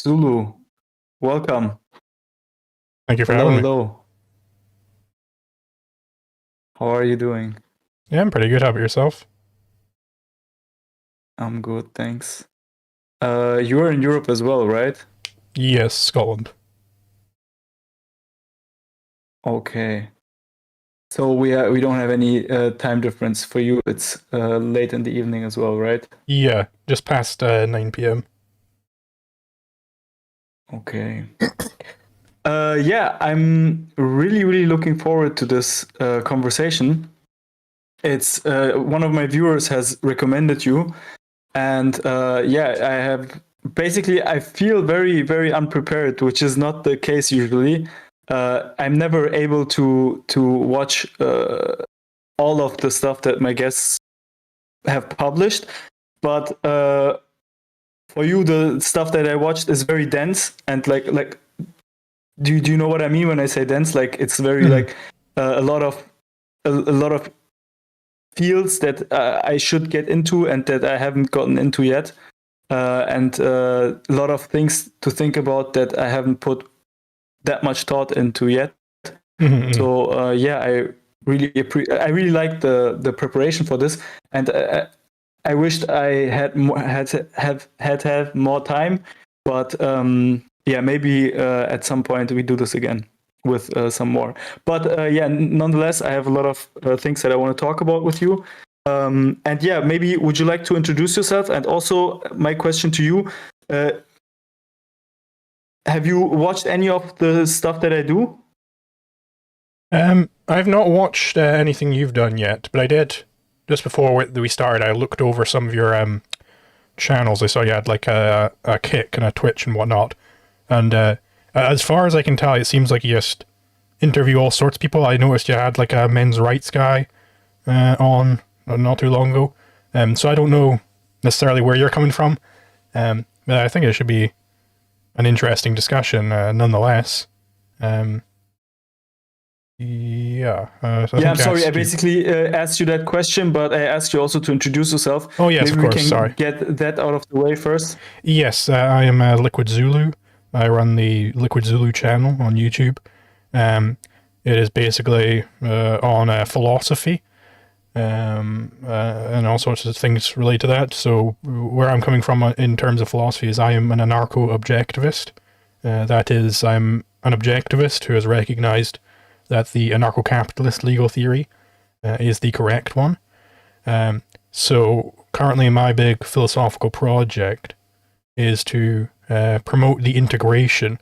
Zulu, welcome. Thank you for Hello, having me. hello. How are you doing? Yeah, I'm pretty good. How about yourself? I'm good, thanks. You are in Europe as well, right? Yes, Scotland. Okay. So we don't have any time difference for you. It's late in the evening as well, right? Yeah, just past 9 p.m. Okay. Yeah, I'm really looking forward to this conversation. It's one of my viewers has recommended you, and yeah, I have basically I feel very unprepared, which is not the case usually. I'm never able to watch all of the stuff that my guests have published, but for you, the stuff that I watched is very dense and like. Do you know what I mean when I say dense? Like it's very Mhm. like a lot of a lot of fields that I should get into and that I haven't gotten into yet. And a lot of things to think about that I haven't put that much thought into yet. Mhm. So yeah, I really like the preparation for this, and I wished I had more time, but yeah, maybe at some point we do this again with some more. But yeah, nonetheless, I have a lot of things that I want to talk about with you. And yeah, maybe would you like to introduce yourself? And also, my question to you: uh, have you watched any of the stuff that I do? I've not watched anything you've done yet, but I did just before we started. I looked over some of your channels. I saw you had like a Kick and a Twitch and whatnot. And as far as I can tell, it seems like you just interview all sorts of people. I noticed you had like a men's rights guy on not too long ago. So I don't know necessarily where you're coming from. But I think it should be an interesting discussion nonetheless. Um, yeah, so I Yeah, I'm think I sorry. I asked you. basically asked you that question, but I asked you also to introduce yourself. Oh, yes, of Maybe we course, can sorry. get that out of the way first. Yes, I am Liquid Zulu. I run the Liquid Zulu channel on YouTube. It is basically on philosophy and all sorts of things related to that. So, where I'm coming from in terms of philosophy is I am an anarcho-objectivist. That is, I'm an objectivist who has recognized that the anarcho-capitalist legal theory is the correct one. So currently my big philosophical project is to promote the integration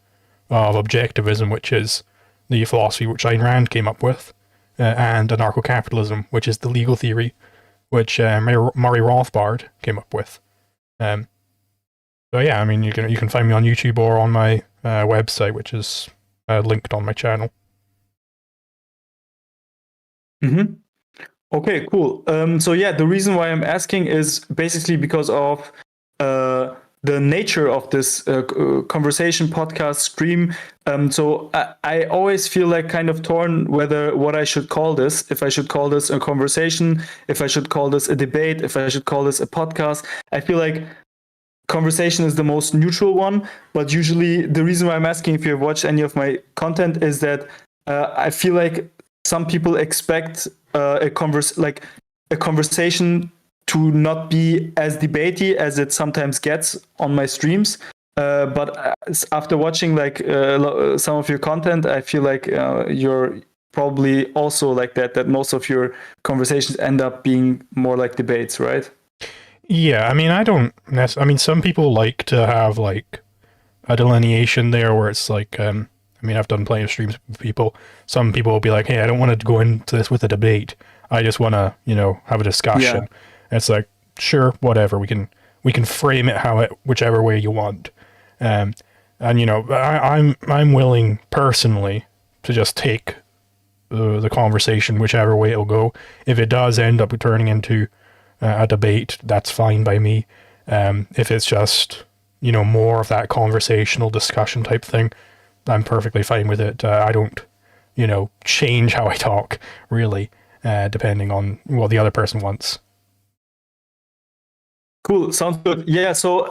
of objectivism, which is the philosophy which Ayn Rand came up with, and anarcho-capitalism, which is the legal theory which Murray Rothbard came up with. Um, so yeah, I mean you can find me on YouTube or on my website, which is linked on my channel. Mm-hmm. Okay, cool. So yeah, the reason why I'm asking is basically because of the nature of this conversation podcast stream. So I always feel like kind of torn whether what I should call this, if I should call this a conversation, if I should call this a debate, if I should call this a podcast. I feel like conversation is the most neutral one, but usually the reason why I'm asking if you have watched any of my content is that I feel like some people expect a conversation to not be as debatey as it sometimes gets on my streams. But after watching some of your content, I feel like you're probably also like that. That most of your conversations end up being more like debates, right? Yeah, I mean I don't. I mean some people like to have like a delineation there where it's like, I mean, I've done plenty of streams with people. Some people will be like, hey, I don't want to go into this with a debate. I just want to, have a Yeah. discussion. And it's like, sure, whatever. We can frame it whichever way you want. Um, and I'm willing personally to just take the conversation whichever way it'll go. If it does end up turning into a debate, that's fine by me. If it's just more of that conversational discussion type thing, I'm perfectly fine with it. I don't change how I talk really, depending on what the other person wants. Cool. Sounds good. Yeah. So,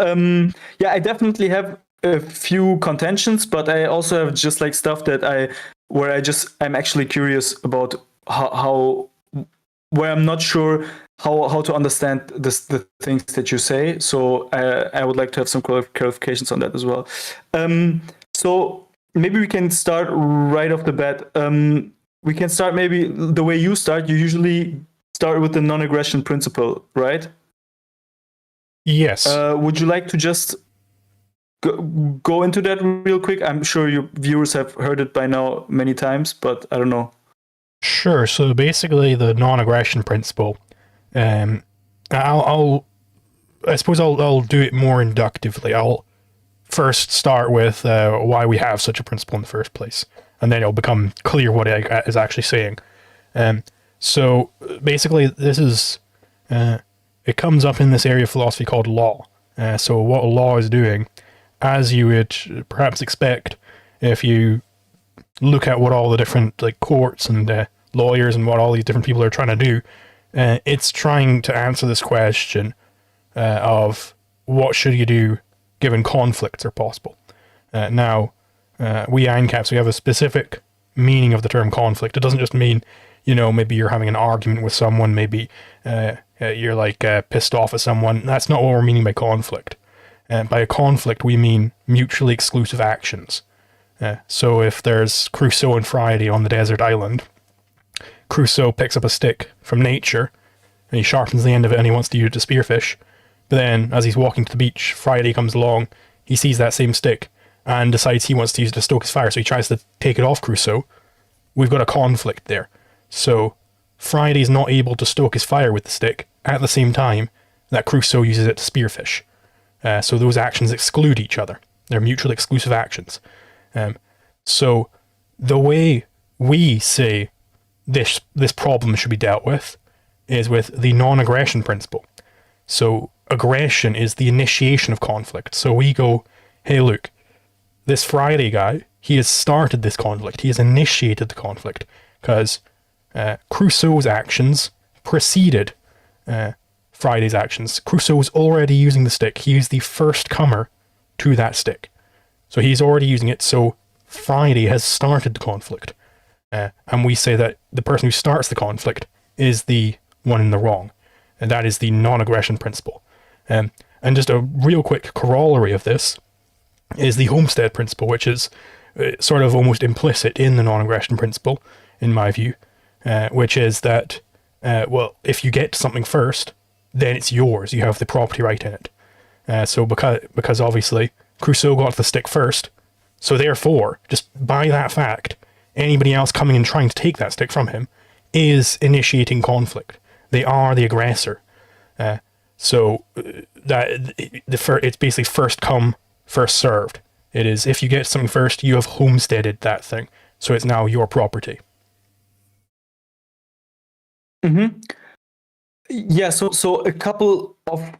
yeah, I definitely have a few contentions, but I also have just like stuff that I'm actually curious about how where I'm not sure how to understand the things that you say. So I would like to have some clarifications on that as well. So maybe we can start right off the bat. We can start maybe the way you start. You usually start with the non-aggression principle, right? Yes. Would you like to just go into that real quick? I'm sure your viewers have heard it by now many times, but I don't know. Sure. So basically, the non-aggression principle. I suppose I'll do it more inductively. I'll first start with why we have such a principle in the first place, and then it'll become clear what it is actually saying. So basically, this is it comes up in this area of philosophy called law. So what a law is doing, as you would perhaps expect, if you look at what all the different like courts and lawyers and what all these different people are trying to do, it's trying to answer this question of what should you do given conflicts are possible. Now, we ANCAPs, we have a specific meaning of the term conflict. It doesn't just mean, maybe you're having an argument with someone, maybe you're like pissed off at someone. That's not what we're meaning by conflict. By a conflict, we mean mutually exclusive actions. So if there's Crusoe and Friday on the desert island, Crusoe picks up a stick from nature and he sharpens the end of it and he wants to use it to spearfish. But then, as he's walking to the beach, Friday comes along, he sees that same stick and decides he wants to use it to stoke his fire, so he tries to take it off Crusoe. We've got a conflict there. So Friday's not able to stoke his fire with the stick at the same time that Crusoe uses it to spearfish. So those actions exclude each other. They're mutually exclusive actions. So the way we say this problem should be dealt with is with the non-aggression principle. So aggression is the initiation of conflict. So we go, hey, look, this Friday guy, he has started this conflict. He has initiated the conflict because Crusoe's actions preceded Friday's actions. Crusoe was already using the stick. He is the first comer to that stick. So he's already using it. So Friday has started the conflict. And we say that the person who starts the conflict is the one in the wrong. And that is the non-aggression principle. And just a real quick corollary of this is the homestead principle, which is sort of almost implicit in the non-aggression principle, in my view, which is that, if you get something first, then it's yours. You have the property right in it. So because obviously Crusoe got the stick first, so therefore, just by that fact, anybody else coming and trying to take that stick from him is initiating conflict. They are the aggressor. So it's basically first come, first served. It is, if you get something first, you have homesteaded that thing. So it's now your property. Mm-hmm. Yeah, so a couple of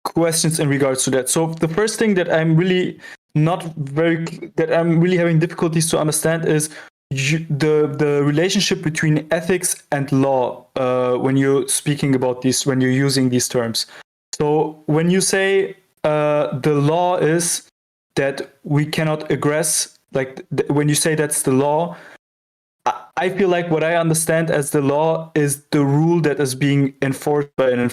questions in regards to that. So the first thing that I'm really having difficulties to understand is the relationship between ethics and law when you're speaking about this, when you're using these terms. So when you say the law is that we cannot aggress, like when you say that's the law, I feel like what I understand as the law is the rule that is being enforced by an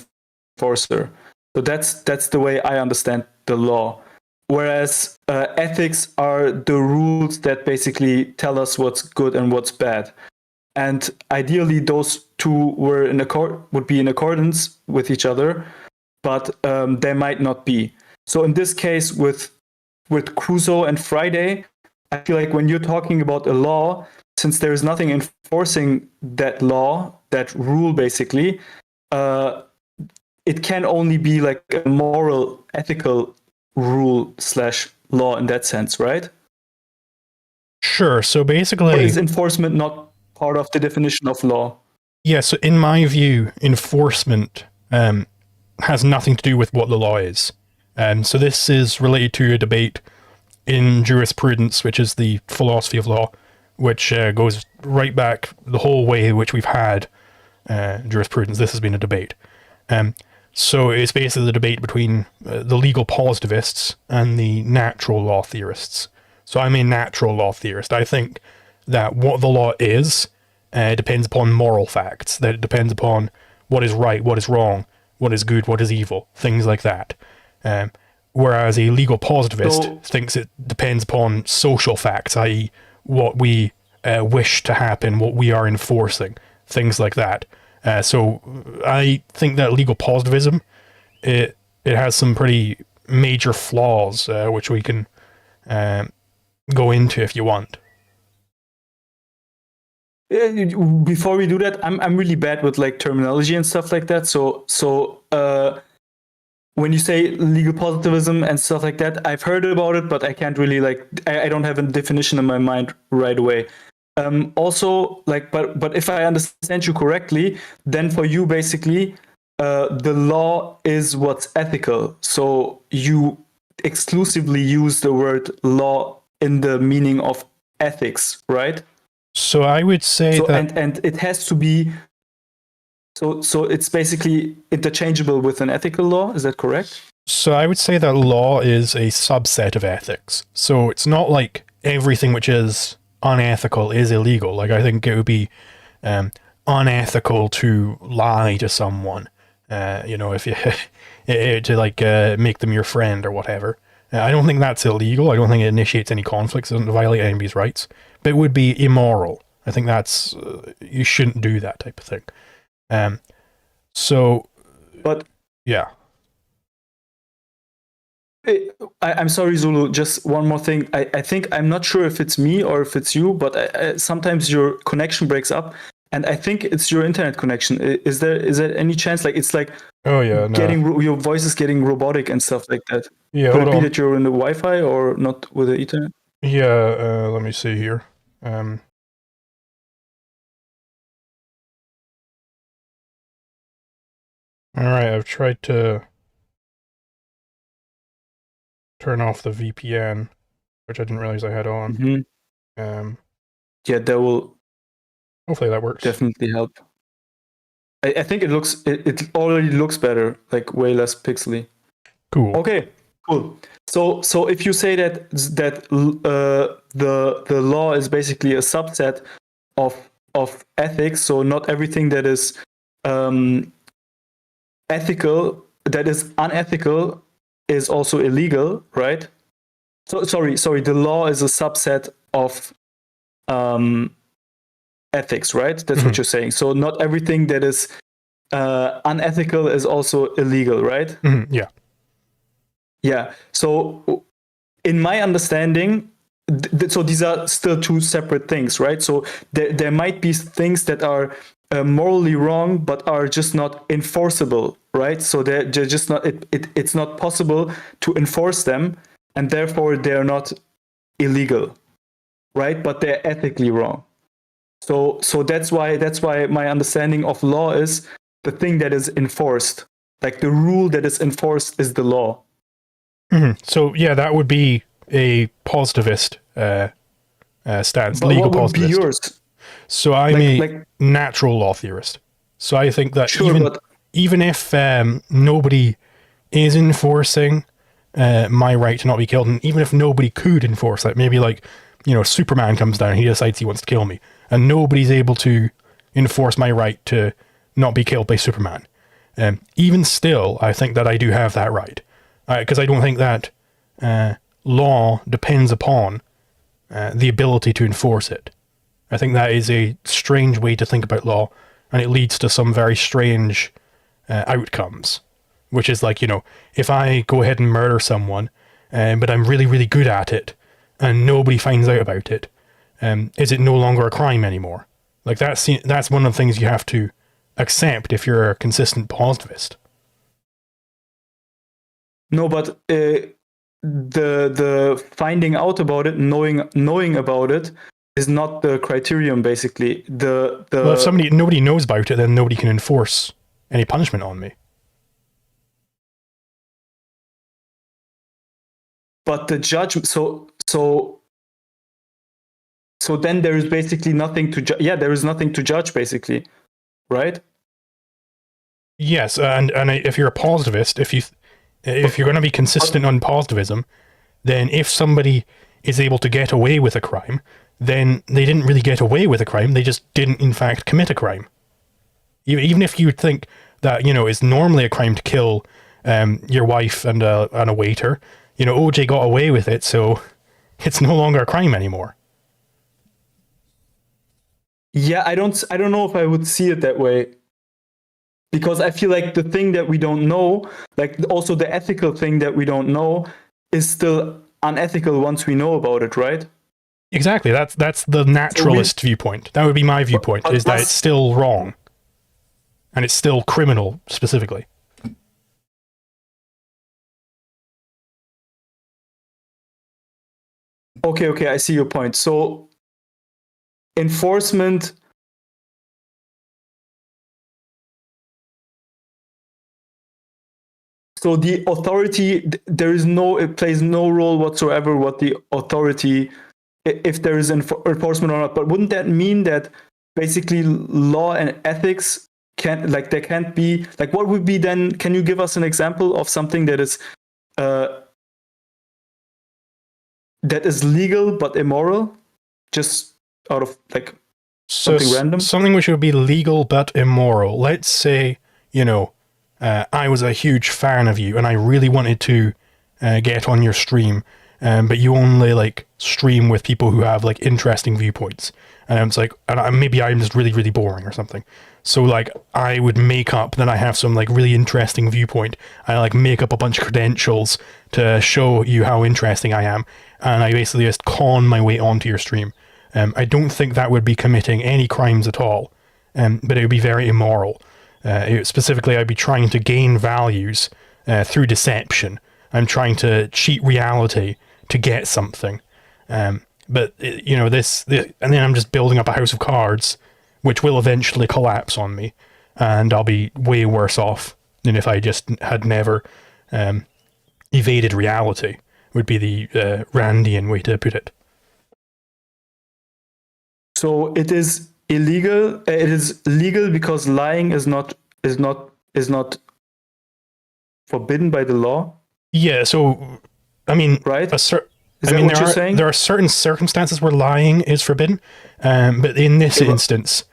enforcer. So that's the way I understand the law. Whereas ethics are the rules that basically tell us what's good and what's bad. And ideally, those two would be in accordance with each other, but they might not be. So in this case, with Crusoe and Friday, I feel like when you're talking about a law, since there is nothing enforcing that law, that rule basically, it can only be like a moral, ethical rule/law in that sense, right? Sure. So basically, or is enforcement not part of the definition of law? Yeah. So in my view, enforcement has nothing to do with what the law is. So this is related to a debate in jurisprudence, which is the philosophy of law, which goes right back the whole way which we've had jurisprudence. This has been a debate. So it's basically the debate between the legal positivists and the natural law theorists. So I'm a natural law theorist. I think that what the law is depends upon moral facts, that it depends upon what is right, what is wrong, what is good, what is evil, things like that. Um, Whereas a legal positivist thinks it depends upon social facts, i.e., what we wish to happen, what we are enforcing, things like that. So I think that legal positivism, it has some pretty major flaws, which we can go into if you want. Before we do that, I'm really bad with like terminology and stuff like that. So when you say legal positivism and stuff like that, I've heard about it, but I can't really I don't have a definition in my mind right away. Also, but if I understand you correctly, then for you basically, the law is what's ethical. So you exclusively use the word law in the meaning of ethics, right? So I would say that, and it has to be so it's basically interchangeable with an ethical law. Is that correct? so I would say that law is a subset of ethics. So it's not like everything which is unethical is illegal. Like I think it would be unethical to lie to someone. If you to make them your friend or whatever. I don't think that's illegal. I don't think it initiates any conflicts. It doesn't violate anybody's rights. But it would be immoral. I think that's you shouldn't do that type of thing. But yeah. I'm sorry, Zulu. Just one more thing. I think I'm not sure if it's me or if it's you, but sometimes your connection breaks up, and I think it's your internet connection. Is there any chance it's like oh yeah, no. your voice is getting robotic and stuff like that? Yeah, Could hold it be on. that you're in the Wi-Fi or not with the Ethernet? Yeah, let me see here. All right, I've tried to turn off the VPN, which I didn't realize I had on. Mm-hmm. Yeah, that will hopefully that works. definitely help. I think it already looks better, like way less pixely. Cool. Okay, cool. So if you say that the law is basically a subset of ethics, so not everything that is ethical, that is unethical, is also illegal, right? So sorry, the law is a subset of ethics, right? That's what you're saying. So not everything that is unethical is also illegal, right? Yeah. Yeah. So in my understanding, so these are still two separate things, right? So there might be things that are morally wrong, but are just not enforceable, right? So they're just not. It's not possible to enforce them, and therefore they're not illegal, right? But they're ethically wrong. So that's why my understanding of law is the thing that is enforced, like the rule that is enforced is the law. So yeah, that would be a positivist stance, But legal what would positivist. be yours? So I'm a natural law theorist. So I think that even if nobody is enforcing my right to not be killed, and even if nobody could enforce that, maybe Superman comes down and he decides he wants to kill me, and nobody's able to enforce my right to not be killed by Superman. Even still, I think that I do have that right. Because I don't think that law depends upon the ability to enforce it. I think that is a strange way to think about law, and it leads to some very strange outcomes, which is if I go ahead and murder someone, but I'm really, really good at it, and nobody finds out about it, is it no longer a crime anymore? That's one of the things you have to accept if you're a consistent positivist. No, but the finding out about it, knowing about it, is not the criterion. Basically, well, if nobody knows about it, then nobody can enforce any punishment on me. But the judgment, so then there is basically nothing to there is nothing to judge, basically, right? Yes, and if you're a positivist, if you're going to be consistent on positivism, then if somebody is able to get away with a crime, then they didn't really get away with a crime. They just didn't, in fact, commit a crime. Even if you think that, it's normally a crime to kill your wife and a waiter, OJ got away with it, so it's no longer a crime anymore. Yeah, I don't know if I would see it that way, because I feel like the thing that we don't know, like also the ethical thing that we don't know, is still unethical once we know about it, right? Exactly. That's the naturalist viewpoint. That would be my viewpoint, but is that it's still wrong. And it's still criminal, specifically. Okay, I see your point. So enforcement, so the authority, it plays no role whatsoever what the authority, if there is enforcement or not. But wouldn't that mean that basically law and ethics there can't be, like, what would be then? Can you give us an example of something that is legal but immoral, just out of like something random? Something which would be legal but immoral. Let's say, I was a huge fan of you and I really wanted to get on your stream, but you only stream with people who have interesting viewpoints. And it's and maybe I'm just really, really boring or something. So I would make up that I have some really interesting viewpoint. I make up a bunch of credentials to show you how interesting I am. And I basically just con my way onto your stream. I don't think that would be committing any crimes at all, but it would be very immoral. Specifically, I'd be trying to gain values through deception. I'm trying to cheat reality to get something. But this, and then I'm just building up a house of cards, which will eventually collapse on me, and I'll be way worse off than if I just had never evaded reality. Would be the Randian way to put it. So it is illegal. It is legal because lying is not forbidden by the law. Yeah. So, I mean, right? There are certain circumstances where lying is forbidden, but in this instance,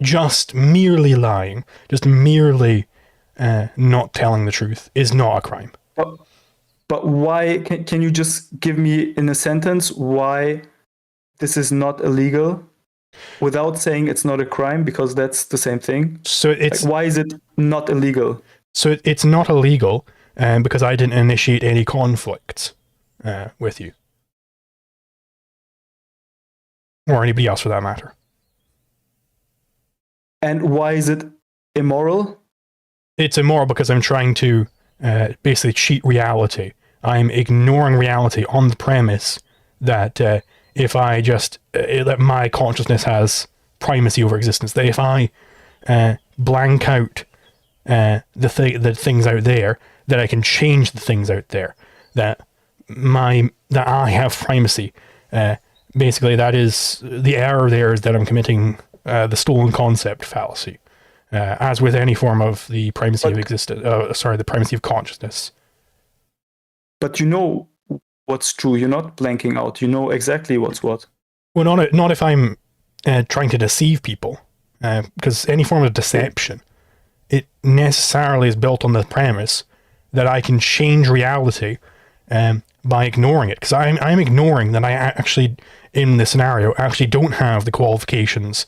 just merely lying, just merely not telling the truth is not a crime. But why? Can you just give me in a sentence why this is not illegal, without saying it's not a crime, because that's the same thing? So it's why is it not illegal? So it's not illegal because I didn't initiate any conflicts with you. Or anybody else for that matter. And why is it immoral? It's immoral because I'm trying to basically cheat reality. I'm ignoring reality on the premise that if I just, that my consciousness has primacy over existence, that if I blank out the things out there, that I can change the things out there, that I have primacy. Basically, that is the error there, is that I'm committing the stolen concept fallacy, as with any form of the primacy of existence. The primacy of consciousness. But you know what's true. You're not blanking out. You know exactly what's what. Well, not if I'm trying to deceive people, because any form of deception, it necessarily is built on the premise that I can change reality by ignoring it. Because I'm ignoring that I actually, in this scenario, actually don't have the qualifications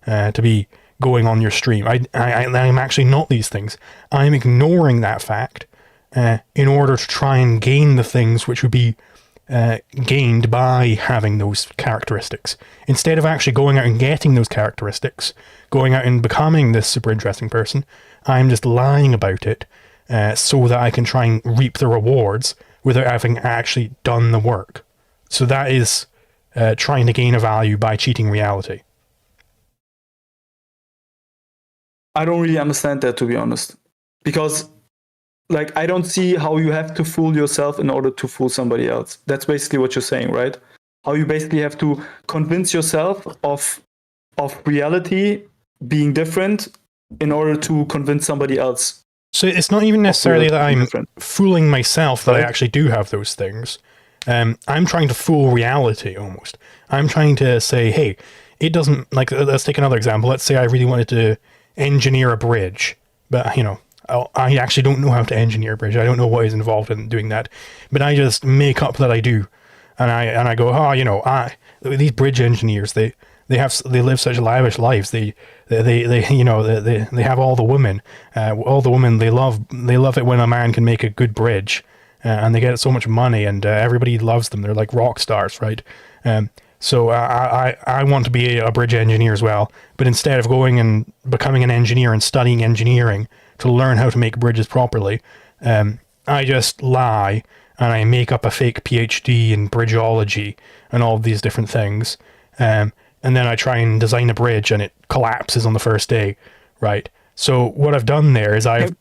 to be going on your stream. I'm actually not these things. I'm ignoring that fact in order to try and gain the things which would be gained by having those characteristics. Instead of actually going out and getting those characteristics, going out and becoming this super interesting person, I'm just lying about it so that I can try and reap the rewards without having actually done the work. So that is trying to gain a value by cheating reality. I don't really understand that, to be honest, because I don't see how you have to fool yourself in order to fool somebody else. That's basically what you're saying, right? How you basically have to convince yourself of reality being different in order to convince somebody else. So it's not even necessarily that I'm different. fooling myself that I Right. actually do have those things. I'm trying to fool reality almost. I'm trying to say, hey, it doesn't, like, let's take another example. Let's say I really wanted to engineer a bridge, but, you know, I actually don't know how to engineer a bridge. I don't know what is involved in doing that, but I just make up that I do. And I go, oh, you know, these bridge engineers, they live such lavish lives. They you know, they have all the women. They love it when a man can make a good bridge, and they get so much money, and everybody loves them. They're like rock stars, right? So I want to be a bridge engineer as well, but instead of going and becoming an engineer and studying engineering to learn how to make bridges properly, I just lie and I make up a fake PhD in bridgeology and all of these different things. And then I try and design a bridge and it collapses on the first day, right? So what I've done there is I've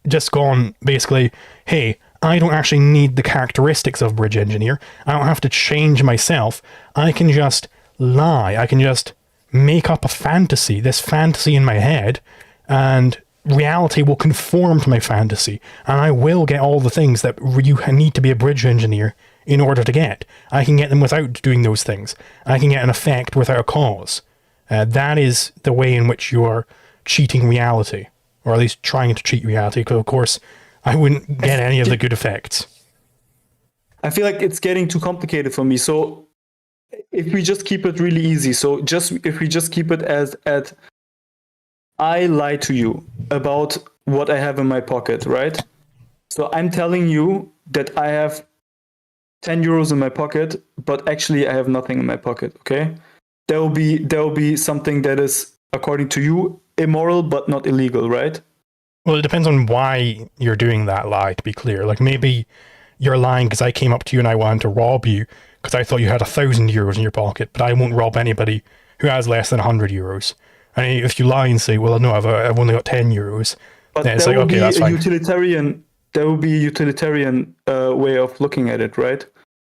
just gone basically, hey, I don't actually need the characteristics of bridge engineer. I don't have to change myself. I can just lie. I can just make up a fantasy, this fantasy in my head, and reality will conform to my fantasy, and I will get all the things that you need to be a bridge engineer in order to get. I can get them without doing those things. I can get an effect without a cause. That is the way in which you are cheating reality, or at least trying to cheat reality, because of course I wouldn't get any of the good effects. I feel like it's getting too complicated for me. So if we just keep it really easy, if we just keep it as at I lie to you about what I have in my pocket, right? So I'm telling you that I have 10 euros in my pocket, but actually I have nothing in my pocket, okay? There will be something that is, according to you, immoral but not illegal, right? Well, it depends on why you're doing that lie, to be clear. Like, maybe you're lying because I came up to you and I wanted to rob you because I thought you had 1,000 euros in your pocket, but I won't rob anybody who has less than 100 euros. And if you lie and say, well, no, I've only got 10 euros, but then it's like, okay, that's fine. There will be a utilitarian way of looking at it, right?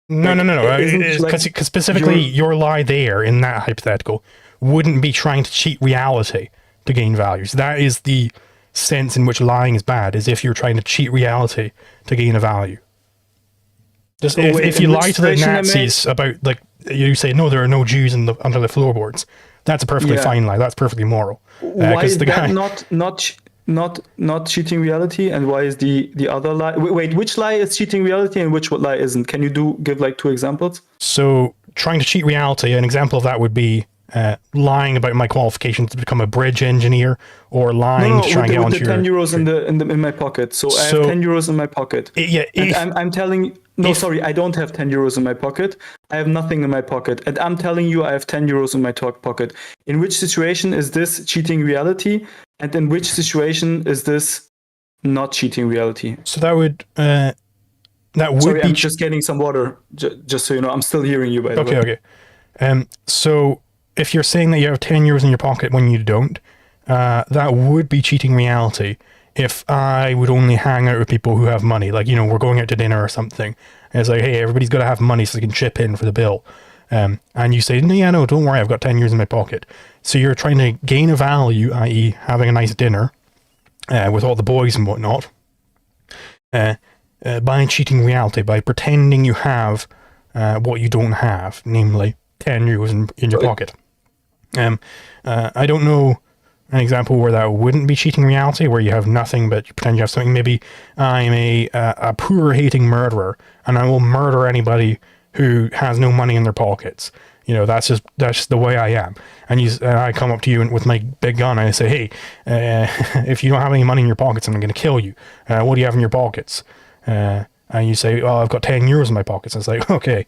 No. Because specifically, your lie there in that hypothetical wouldn't be trying to cheat reality to gain values. That is the sense in which lying is bad, is if you're trying to cheat reality to gain a value. Just if you lie to the Nazis about, like, you say, no, there are no Jews under the floorboards, that's a perfectly fine lie. That's perfectly moral. Why is that not cheating reality, and why is the other lie? Wait, which lie is cheating reality and which lie isn't? Can you give like 2 examples? So trying to cheat reality, an example of that would be lying about my qualifications to become a bridge engineer, or lying to try and get onto your... 10 euros in my pocket. So I have 10 euros in my pocket. I'm telling... I don't have 10 euros in my pocket. I have nothing in my pocket. And I'm telling you I have 10 euros in my pocket. In which situation is this cheating reality? And in which situation is this not cheating reality? So that would... I'm just getting some water, just so you know. I'm still hearing you, by the way. Okay. So if you're saying that you have 10 euros in your pocket when you don't, that would be cheating reality. If I would only hang out with people who have money, like, you know, we're going out to dinner or something, and it's like, hey, everybody's got to have money so they can chip in for the bill. And you say, no, don't worry, I've got 10 euros in my pocket. So you're trying to gain a value, i.e. having a nice dinner with all the boys and whatnot, by cheating reality, by pretending you have what you don't have, namely 10 euros in your pocket. I don't know an example where that wouldn't be cheating reality, where you have nothing but you pretend you have something. Maybe I'm a poor-hating murderer, and I will murder anybody who has no money in their pockets. You know, that's just the way I am. And I come up to you with my big gun, and I say, hey, if you don't have any money in your pockets, I'm going to kill you. What do you have in your pockets? And you say, oh, I've got 10 euros in my pockets. And it's like, okay,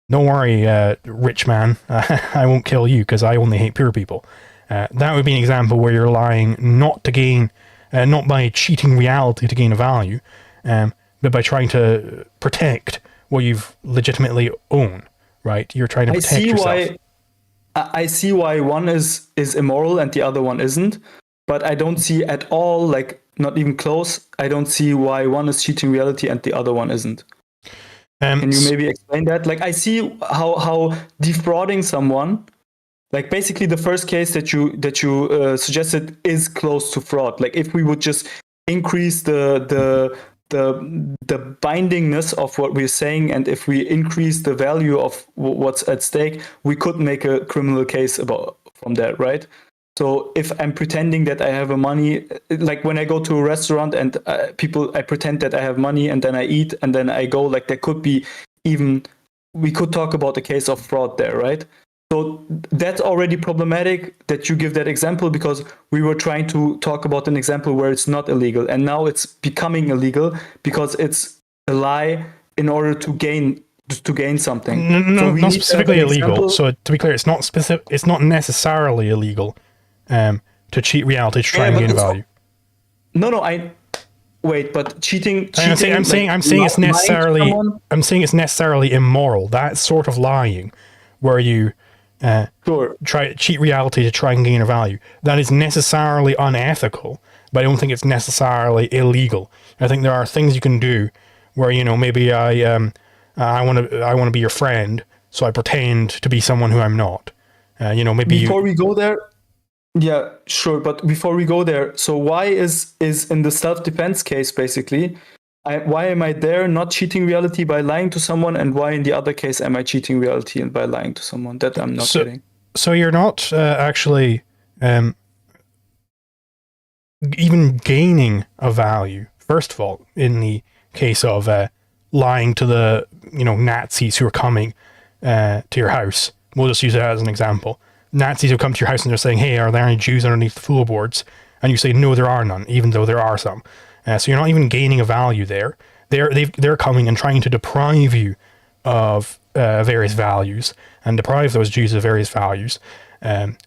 don't worry, rich man, I won't kill you because I only hate poor people. That would be an example where you're lying not to gain, not by cheating reality to gain a value, but by trying to protect what you've legitimately own, right? You're trying to protect yourself. I see why one is immoral and the other one isn't, but I don't see at all, like, not even close, I don't see why one is cheating reality and the other one isn't. Can you maybe explain that? Like, I see how defrauding someone Like basically the first case that you suggested is close to fraud. Like if we would just increase the bindingness of what we're saying, and if we increase the value of what's at stake, we could make a criminal case about from that, right? So if I'm pretending that I have a money, like when I go to a restaurant and I pretend that I have money and then I eat and then I go, like there could be even, we could talk about a case of fraud there, right? So that's already problematic that you give that example, because we were trying to talk about an example where it's not illegal, and now it's becoming illegal because it's a lie in order to gain something. No, so not specifically illegal. example. So to be clear, it's not specific. It's not necessarily illegal to cheat reality to try and gain value. No, wait, but cheating. I'm saying it's necessarily. I'm saying it's necessarily immoral. That sort of lying, where you try to cheat reality to try and gain a value, that is necessarily unethical. But I don't think it's necessarily illegal. I think there are things you can do where, you know, maybe I want to be your friend, so I pretend to be someone who I'm not. You know, maybe before we go there. Yeah, sure. But before we go there, so why is in the self-defense case, basically, why am I there not cheating reality by lying to someone, and why in the other case am I cheating reality and by lying to someone? That I'm not getting. So you're not actually even gaining a value. First of all, in the case of lying to the Nazis who are coming to your house, we'll just use it as an example. Nazis who come to your house and they're saying, "Hey, are there any Jews underneath the floorboards?" And you say, "No, there are none," even though there are some. So you're not even gaining a value there. They're coming and trying to deprive you of various values and deprive those Jews of various values, and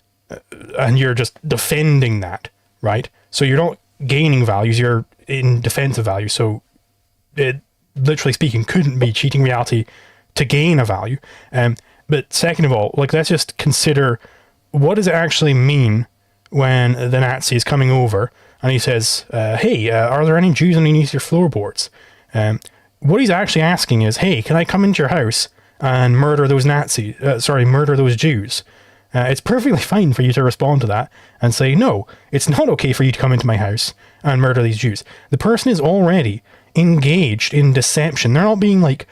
you're just defending that, right? So you're not gaining values; you're in defense of values. So it, literally speaking, couldn't be cheating reality to gain a value. But second of all, like, let's just consider, what does it actually mean when the Nazi is coming over and he says, "Hey, are there any Jews underneath your floorboards?" What he's actually asking is, "Hey, can I come into your house and murder those murder those Jews?" It's perfectly fine for you to respond to that and say, "No, it's not okay for you to come into my house and murder these Jews." The person is already engaged in deception. They're not being like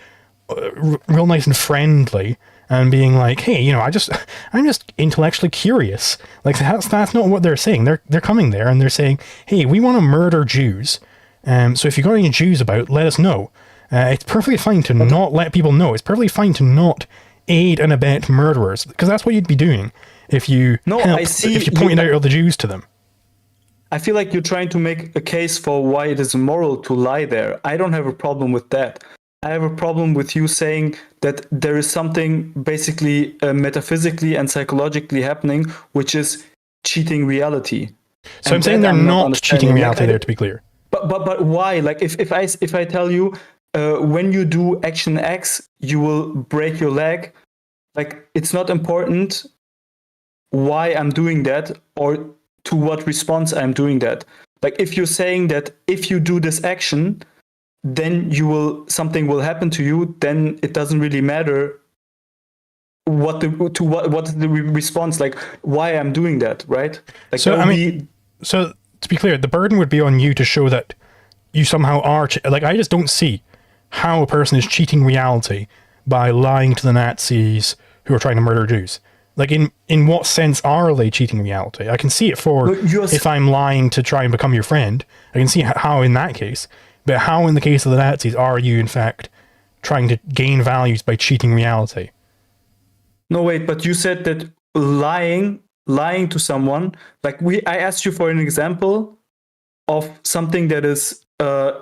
real nice and friendly and being like, "Hey, I'm just intellectually curious." Like, that's not what they're saying. They're coming there and they're saying, "Hey, we want to murder Jews. So if you got any Jews about, let us know." It's perfectly fine to not let people know. It's perfectly fine to not aid and abet murderers, because that's what you'd be doing if you pointed out all the Jews to them. I feel like you're trying to make a case for why it is moral to lie there. I don't have a problem with that. I have a problem with you saying that there is something basically metaphysically and psychologically happening, which is cheating reality. So I'm saying they're not cheating reality there, to be clear. But why? Like if I tell you when you do action X, you will break your leg. Like, it's not important why I'm doing that or to what response I'm doing that. Like, if you're saying that if you do this action, then something will happen to you, then it doesn't really matter what is the response, like why I'm doing that, right? Like, so so to be clear, the burden would be on you to show that you somehow are like, I just don't see how a person is cheating reality by lying to the Nazis who are trying to murder Jews. Like, in what sense are they cheating reality? I can see it for if I'm lying to try and become your friend. I can see how in that case. But how in the case of the Nazis are you, in fact, trying to gain values by cheating reality? No, wait, but you said that lying to someone, like I asked you for an example of something that is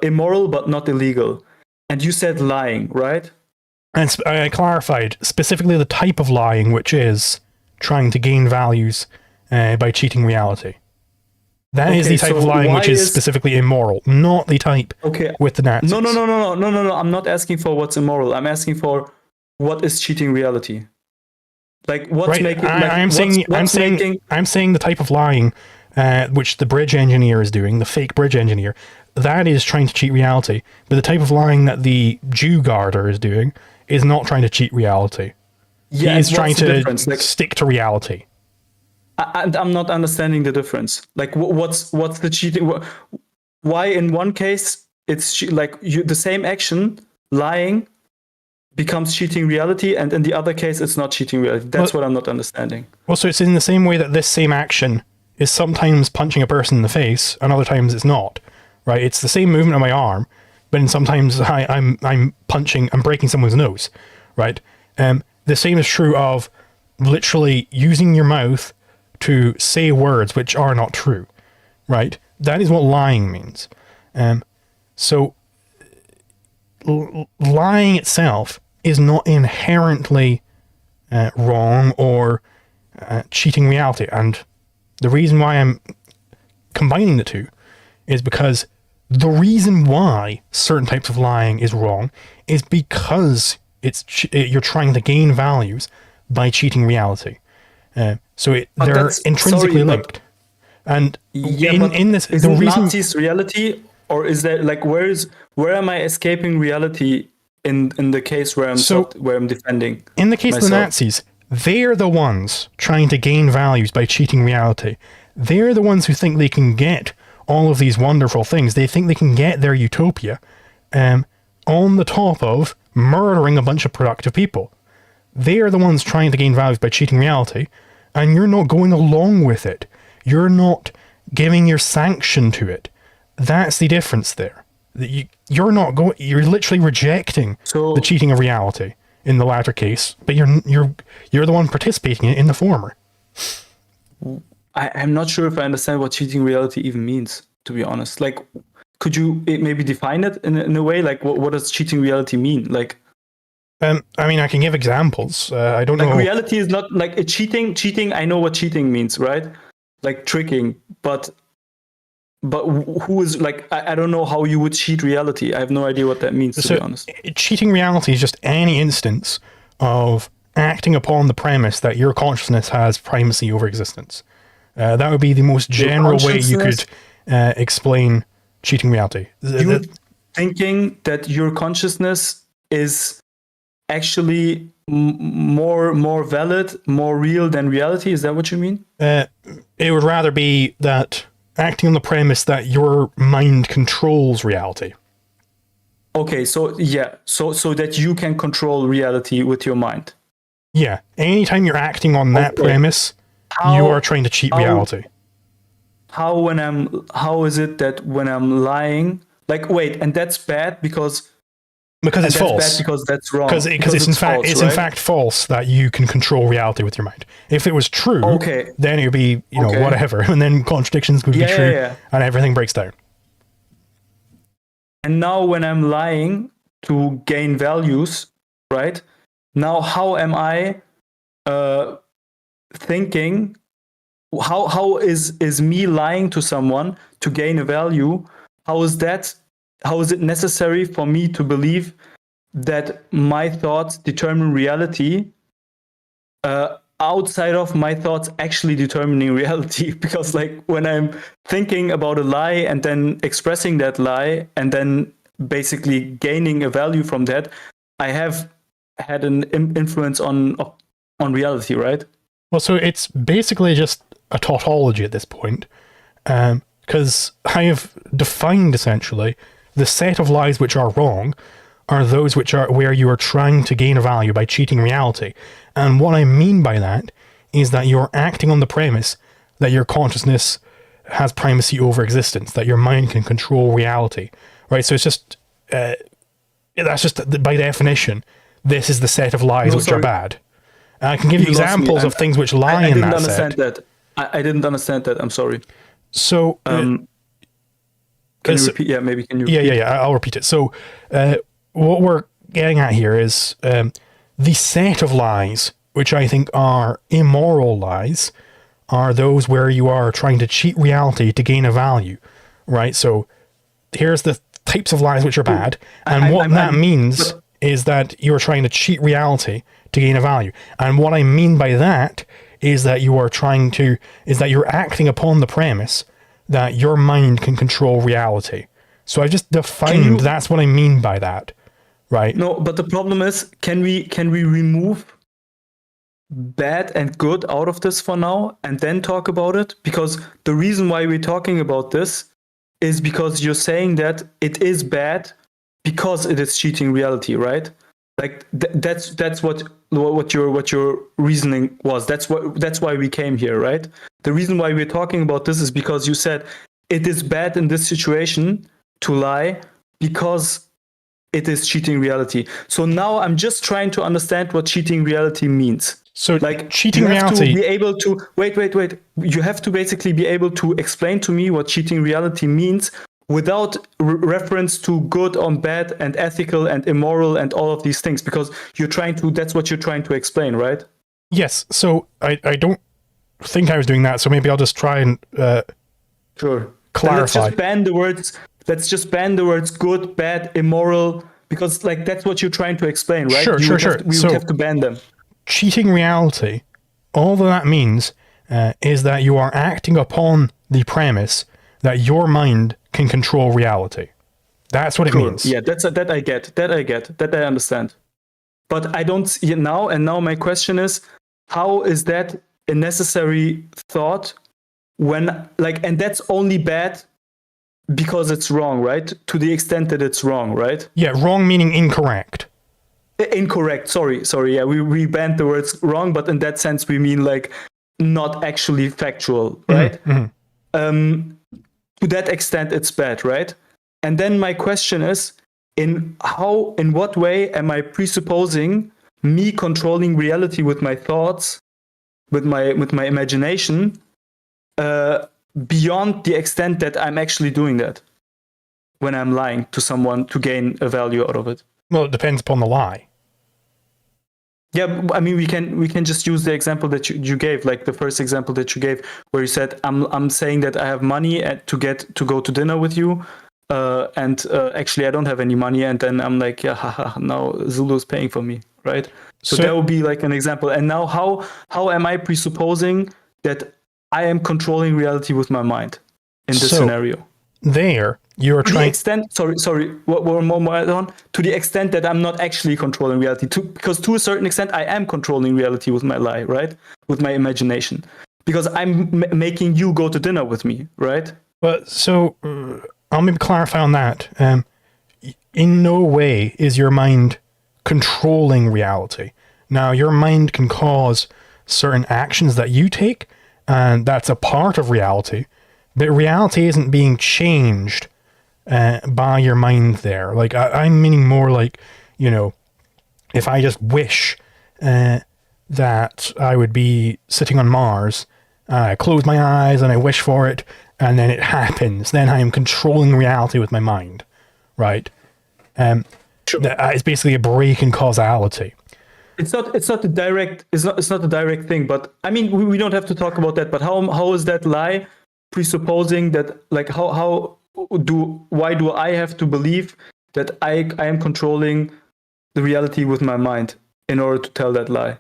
immoral but not illegal. And you said lying, right? And I clarified specifically the type of lying, which is trying to gain values by cheating reality. That is the type of lying which is specifically immoral, not the type with the Nazis. No. I'm not asking for what's immoral. I'm asking for what is cheating reality. Like, what's making? Like, I'm saying the type of lying which the bridge engineer is doing, the fake bridge engineer, that is trying to cheat reality. But the type of lying that the Jew guarder is doing is not trying to cheat reality. Yeah, he is trying to stick to reality. I'm not understanding the difference. Like, what's the cheating? Why in one case it's like the same action, lying, becomes cheating reality, and in the other case it's not cheating reality? That's what I'm not understanding. Well, so it's in the same way that this same action is sometimes punching a person in the face, and other times it's not, right? It's the same movement of my arm, but in sometimes I'm breaking someone's nose, right? The same is true of literally using your mouth to say words which are not true, right? That is what lying means. So lying itself is not inherently wrong or cheating reality. And the reason why I'm combining the two is because the reason why certain types of lying is wrong is because you're trying to gain values by cheating reality. So they're intrinsically linked. And in this, is the it reason Nazis reality, or is there like where am I escaping reality in the case where I'm defending? In the case myself? of the Nazis, they're the ones trying to gain values by cheating reality. They're the ones who think they can get all of these wonderful things. They think they can get their utopia on the top of murdering a bunch of productive people. They are the ones trying to gain values by cheating reality, and you're not going along with it. You're not giving your sanction to it. That's the difference there. You're literally rejecting the cheating of reality in the latter case, but you're the one participating in the former. I'm not sure if I understand what cheating reality even means, to be honest. Like, could you maybe define it in a way? Like, what does cheating reality mean? Like, I mean, I can give examples. I don't know. Like, reality is not like a cheating. Cheating, I know what cheating means, right? Like tricking, but who is like, I don't know how you would cheat reality. I have no idea what that means, to be honest. Cheating reality is just any instance of acting upon the premise that your consciousness has primacy over existence. That would be the most general way you could explain cheating reality. You're thinking that your consciousness is actually more valid, more real than reality? Is that what you mean? It would rather be that acting on the premise that your mind controls reality. Okay, so yeah, so that you can control reality with your mind. Yeah, anytime you're acting on that premise, you are trying to cheat reality. How is it that when I'm lying, like, wait, and that's bad because it's false. Bad because that's wrong. Because it's in fact false that you can control reality with your mind. If it was true, then it would be whatever, and then contradictions would be true, and everything breaks down. And now when I'm lying to gain values, right? Now how am I thinking? How is me lying to someone to gain a value? How is it necessary for me to believe that my thoughts determine reality outside of my thoughts actually determining reality? Because like when I'm thinking about a lie and then expressing that lie and then basically gaining a value from that, I have had an influence on reality, right? Well, so it's basically just a tautology at this point, because I have defined essentially the set of lies which are wrong are those which are where you are trying to gain a value by cheating reality. And what I mean by that is that you're acting on the premise that your consciousness has primacy over existence, that your mind can control reality, right? So it's just, that's just by definition, this is the set of lies which are bad. And I can give you examples of things which lie in that set. I didn't understand that. I'm sorry. So, can you repeat? Yeah, maybe can you repeat? Yeah, I'll repeat it. So, what we're getting at here is the set of lies, which I think are immoral lies, are those where you are trying to cheat reality to gain a value, right? So, here's the types of lies which are bad, and what that means is that you're trying to cheat reality to gain a value. And what I mean by that is that you're acting upon the premise that your mind can control reality. So I just defined that's what I mean by that, right? No, but the problem is, can we remove bad and good out of this for now and then talk about it? Because the reason why we're talking about this is because you're saying that it is bad because it is cheating reality, right? Like that's what your reasoning was. That's why we came here, right? The reason why we're talking about this is because you said it is bad in this situation to lie because it is cheating reality. So now I'm just trying to understand what cheating reality means. So like cheating you have reality, to be able to wait. You have to basically be able to explain to me what cheating reality means without reference to good or bad and ethical and immoral and all of these things, because that's what you're trying to explain, right? yes. So I don't think I was doing that. So maybe I'll just try and Sure. clarify. Let's just ban the words good, bad, immoral, because like that's what you're trying to explain, right? Sure. We would have to ban them. Cheating reality, all that means is that you are acting upon the premise that your mind can control reality. That's what it means. Yeah, that I get. That I understand. But I don't see it now. And now my question is, how is that a necessary thought when and that's only bad because it's wrong, right? To the extent that it's wrong, right? Yeah, wrong meaning incorrect. Incorrect. Sorry. Yeah, we banned the words wrong, but in that sense we mean like not actually factual, right? Mm-hmm. To that extent it's bad, right? And then my question is, in what way am I presupposing me controlling reality with my thoughts, with my imagination, beyond the extent that I'm actually doing that when I'm lying to someone to gain a value out of it? Well, it depends upon the lie. Yeah, I mean, we can just use the example that you gave, like the first example that you gave, where you said, "I'm saying that I have money to go to dinner with you, and actually I don't have any money," and then I'm like, "Yeah, haha, now Zulu's paying for me," right? So that would be like an example. And now, how am I presupposing that I am controlling reality with my mind in this scenario? There, you're trying. The extent, sorry, one more add-on. To the extent that I'm not actually controlling reality, because to a certain extent I am controlling reality with my lie, right? With my imagination, because I'm making you go to dinner with me, right? But so I'll maybe clarify on that. In no way is your mind controlling reality. Now, your mind can cause certain actions that you take, and that's a part of reality. But reality isn't being changed by your mind there. Like, I'm meaning more like, if I just wish that I would be sitting on Mars, I close my eyes and I wish for it, and then it happens, then I am controlling reality with my mind, right? Sure. It's basically a break in causality. It's not a direct thing, but I mean, we don't have to talk about that. But how is that lie presupposing that, like, why do I have to believe that I am controlling the reality with my mind in order to tell that lie?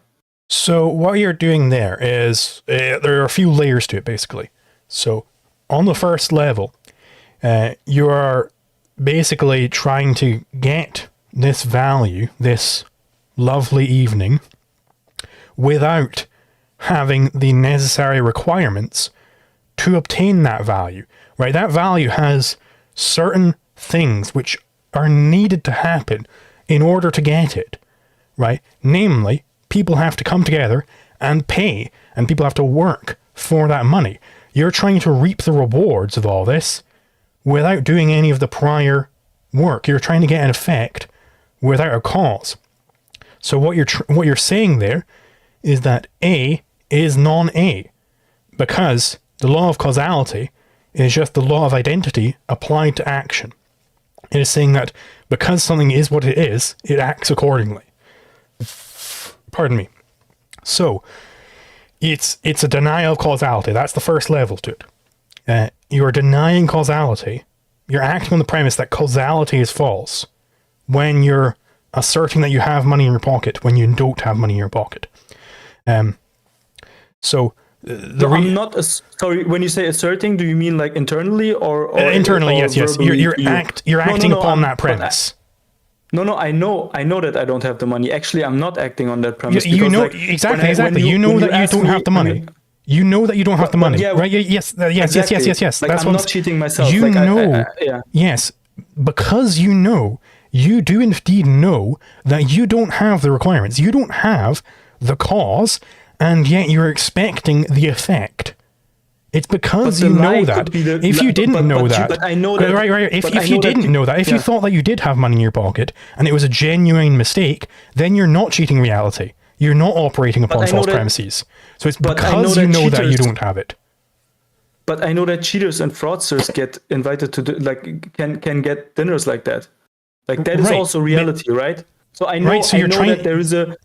So what you're doing there is there are a few layers to it, basically. So on the first level, you are basically trying to get this value, this lovely evening, without having the necessary requirements to obtain that value, right? That value has certain things which are needed to happen in order to get it, right? Namely, people have to come together and pay, and people have to work for that money. You're trying to reap the rewards of all this without doing any of the prior work. You're trying to get an effect without a cause. So what you're saying there is that A is non-A, because the law of causality is just the law of identity applied to action. It is saying that because something is what it is, it acts accordingly. Pardon me. So it's a denial of causality. That's the first level to it. You're denying causality. You're acting on the premise that causality is false when you're asserting that you have money in your pocket when you don't have money in your pocket. I'm not sorry. When you say asserting, do you mean like internally or internally? or Yes. You're acting upon that premise. No, I know that I don't have the money. Actually, I'm not acting on that premise. You because, know like, exactly. You when know that you ask don't me, have the money. You know that you don't have the but money, yeah, right? Yes. exactly. Yes. Like, That's I'm what not cheating myself. you Like, know. yeah. Yes, because you do indeed know that you don't have the requirements. You don't have the cause, and yet you're expecting the effect. It's because But the you know lie that. could be the. If you didn't know that, But I know that. right. But I If you know that didn't know that, if you yeah. thought that you did have money in your pocket and it was a genuine mistake, then you're not cheating reality. You're not operating upon false premises. So it's because you know that you don't have it. But I know that cheaters and fraudsters get invited to can get dinners like that. Like, that is also reality, right? So I know. Right, so I you're know trying, that there is a.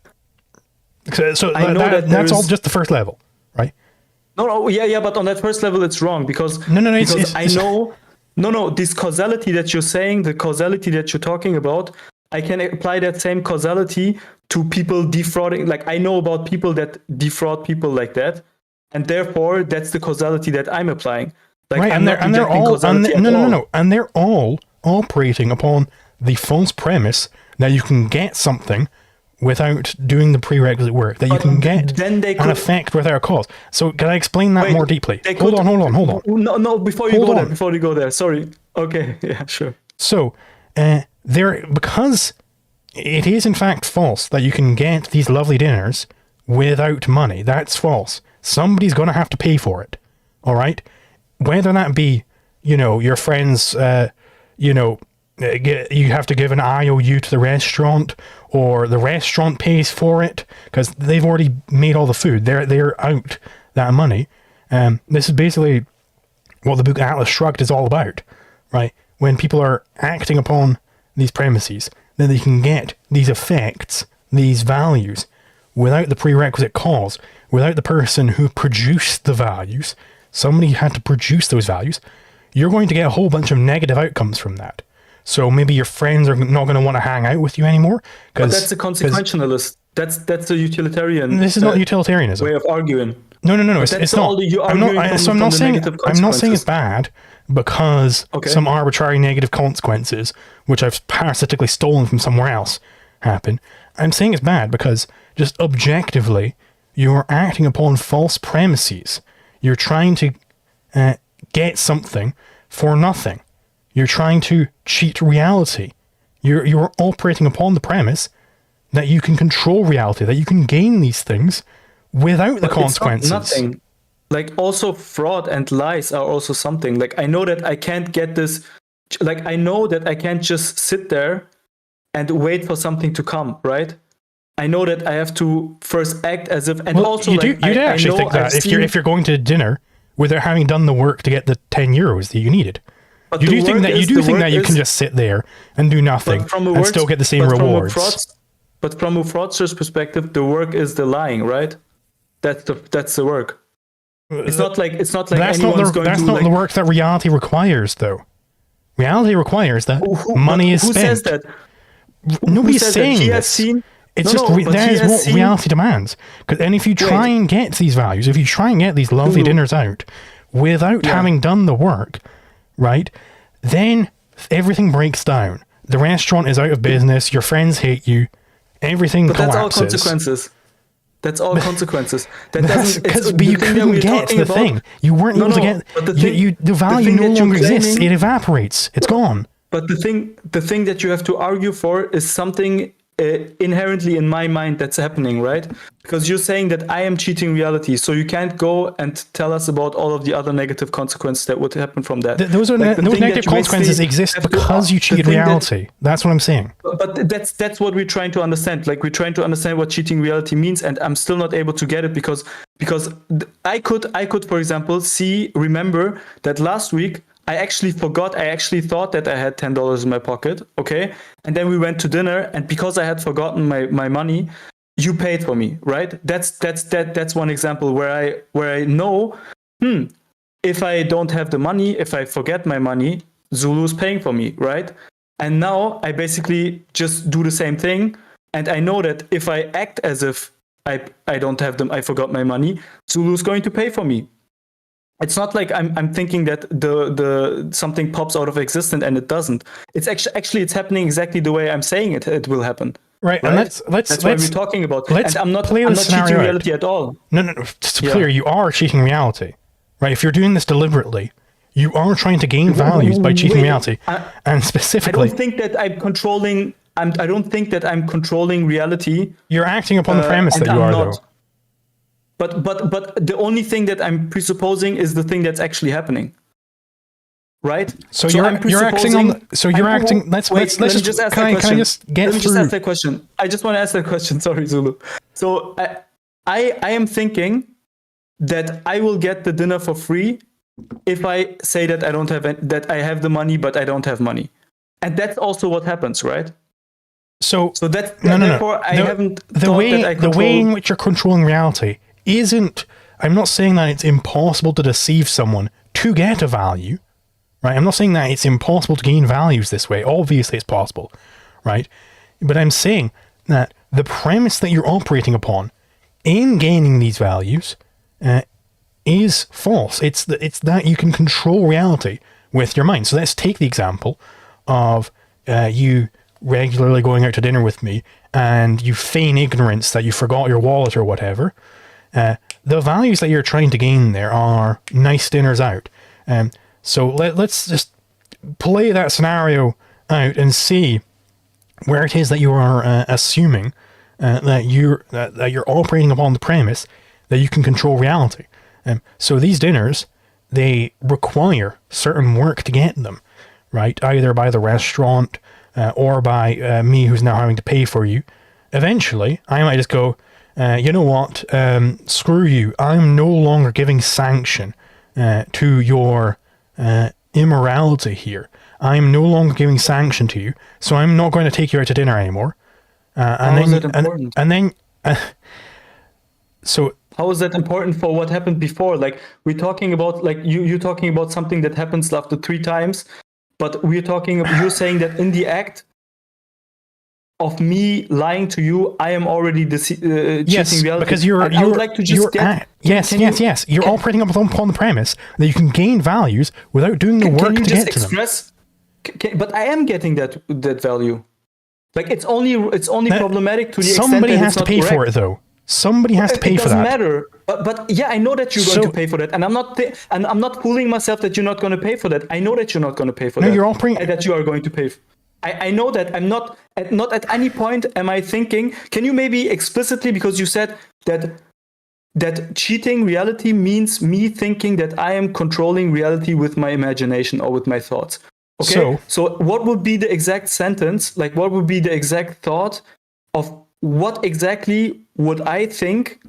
So I know that that's all just the first level, right? No, yeah, but on that first level, it's wrong because No, because I know. No, this causality that you're saying, the causality that you're talking about, I can apply that same causality to people defrauding. Like, I know about people that defraud people like that, and therefore that's the causality that I'm applying. Like, right, I'm not rejecting causality at all. no, and they're all operating upon the false premise that you can get something without doing the prerequisite work, that you can get an effect without a cause. So can I explain that more deeply? Hold on. No, before you go there. Sorry. Okay, yeah, sure. So, because it is in fact false that you can get these lovely dinners without money. That's false. Somebody's going to have to pay for it. All right? Whether that be, your friends, you have to give an IOU to the restaurant, or the restaurant pays for it because they've already made all the food. They're out that money. This is basically what the book Atlas Shrugged is all about, right? When people are acting upon these premises, then they can get these effects, these values, without the prerequisite cause, without the person who produced the values. Somebody had to produce those values. You're going to get a whole bunch of negative outcomes from that. So maybe your friends are not going to want to hang out with you anymore. But that's a consequentialist. That's a utilitarian. This is not utilitarianism. Way of arguing. No. It's not. I'm not saying it's bad because some arbitrary negative consequences, which I've parasitically stolen from somewhere else, happen. I'm saying it's bad because just objectively, you're acting upon false premises. You're trying to get something for nothing. You're trying to cheat reality. You're operating upon the premise that you can control reality, that you can gain these things without the consequences. It's not nothing. Like, also fraud and lies are also something. Like, I know that I can't get this. Like, I know that I can't just sit there and wait for something to come, right? I know that I have to first act as if. And also, you do actually think that if you're going to dinner without having done the work to get the €10 that you needed. You do think that you can just sit there and do nothing and still get the same rewards. But from a fraudster's perspective, the work is the lying, right? That's the work. It's not like that's anyone's going to. That's not the work that reality requires, though. Reality requires that money is spent. Who says that? Nobody's saying this. It's that is what reality demands. And if you try and get these values, if you try and get these lovely dinners out without having done the work, right, then everything breaks down. The restaurant is out of business. Your friends hate you. Everything collapses. That's all consequences. That doesn't. But you couldn't get the thing. You weren't able to get. The value no longer exists. It evaporates. It's gone. But the thing that you have to argue for is something inherently in my mind that's happening, right? Because you're saying that I am cheating reality, so you can't go and tell us about all of the other negative consequences that would happen from that. Those negative consequences exist because you cheated reality. That's what I'm saying. But that's what we're trying to understand. Like, we're trying to understand what cheating reality means, and I'm still not able to get it because I could, for example, remember that last week I actually thought that I had $10 in my pocket, okay? And then we went to dinner, and because I had forgotten my money, you paid for me, right? That's one example where I know, if I don't have the money, if I forget my money, Zulu's paying for me, right? And now I basically just do the same thing, and I know that if I act as if I don't have them, I forgot my money, Zulu's going to pay for me. It's not like I'm thinking that the something pops out of existence and it doesn't. It's actually it's happening exactly the way I'm saying it will happen. Right, and that's what we're talking about. Let's and I'm not play the scenario cheating out. reality at all. No. It's clear you are cheating reality, right? If you're doing this deliberately, you are trying to gain values by cheating reality, and specifically, I don't think that I'm controlling. I don't think that I'm controlling reality. You're acting upon the premise that you are, though. But the only thing that I'm presupposing is the thing that's actually happening. Right? So you're acting on let's just ask that question. Can I just get Let me through? just ask that question. I just want to ask that question. Sorry, Zulu. So I am thinking that I will get the dinner for free if I say that I don't have that I have the money but I don't have money. And that's also what happens, right? So that therefore I haven't the way in which you're controlling reality isn't. I'm not saying that it's impossible to deceive someone to get a value. Right, I'm not saying that it's impossible to gain values this way. Obviously, it's possible, right? But I'm saying that the premise that you're operating upon in gaining these values is false. It's that you can control reality with your mind. So let's take the example of you regularly going out to dinner with me, and you feign ignorance that you forgot your wallet or whatever. The values that you're trying to gain there are nice dinners out. So let's just play that scenario out and see where it is that you are assuming that you're operating upon the premise that you can control reality. So these dinners, they require certain work to get them, right? Either by the restaurant or by me, who's now having to pay for you. Eventually, I might just go, you know what? Screw you. I'm no longer giving sanction to your immorality here. I'm no longer giving sanction to you, so I'm not going to take you out to dinner anymore. How is that important? So how is that important for what happened before? Like we're talking about, like you talking about something that happens after 3 times, but you're saying that in the act of me lying to you, I am already cheating reality. Because I would like to just yes. You're operating upon the premise that you can gain values without doing the work to get to them. But I am getting that value. Like it's only problematic to the extent that somebody has to pay for it, though. Somebody has to pay for that. It doesn't matter. But yeah, I know that you're going to pay for that, and I'm not fooling myself that you're not going to pay for that. I know that you're not going to pay for that. No, you're operating that you are going to pay. I know that. I'm not at any point am I thinking. Can you maybe explicitly, because you said that cheating reality means me thinking that I am controlling reality with my imagination or with my thoughts. Okay. So what would be the exact sentence? Like what would be the exact thought of what exactly would I think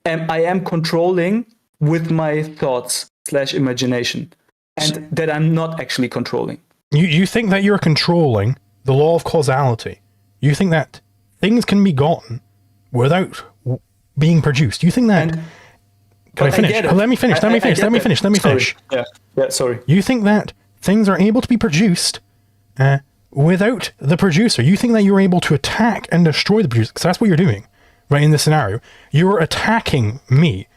I am controlling with my thoughts / imagination, and that I'm not actually controlling? You think that you're controlling the law of causality. You think that things can be gotten without being produced. You think that... Can I finish? Let me finish. Yeah, sorry. You think that things are able to be produced without the producer. You think that you're able to attack and destroy the producer, because that's what you're doing, right, in this scenario. You're attacking me,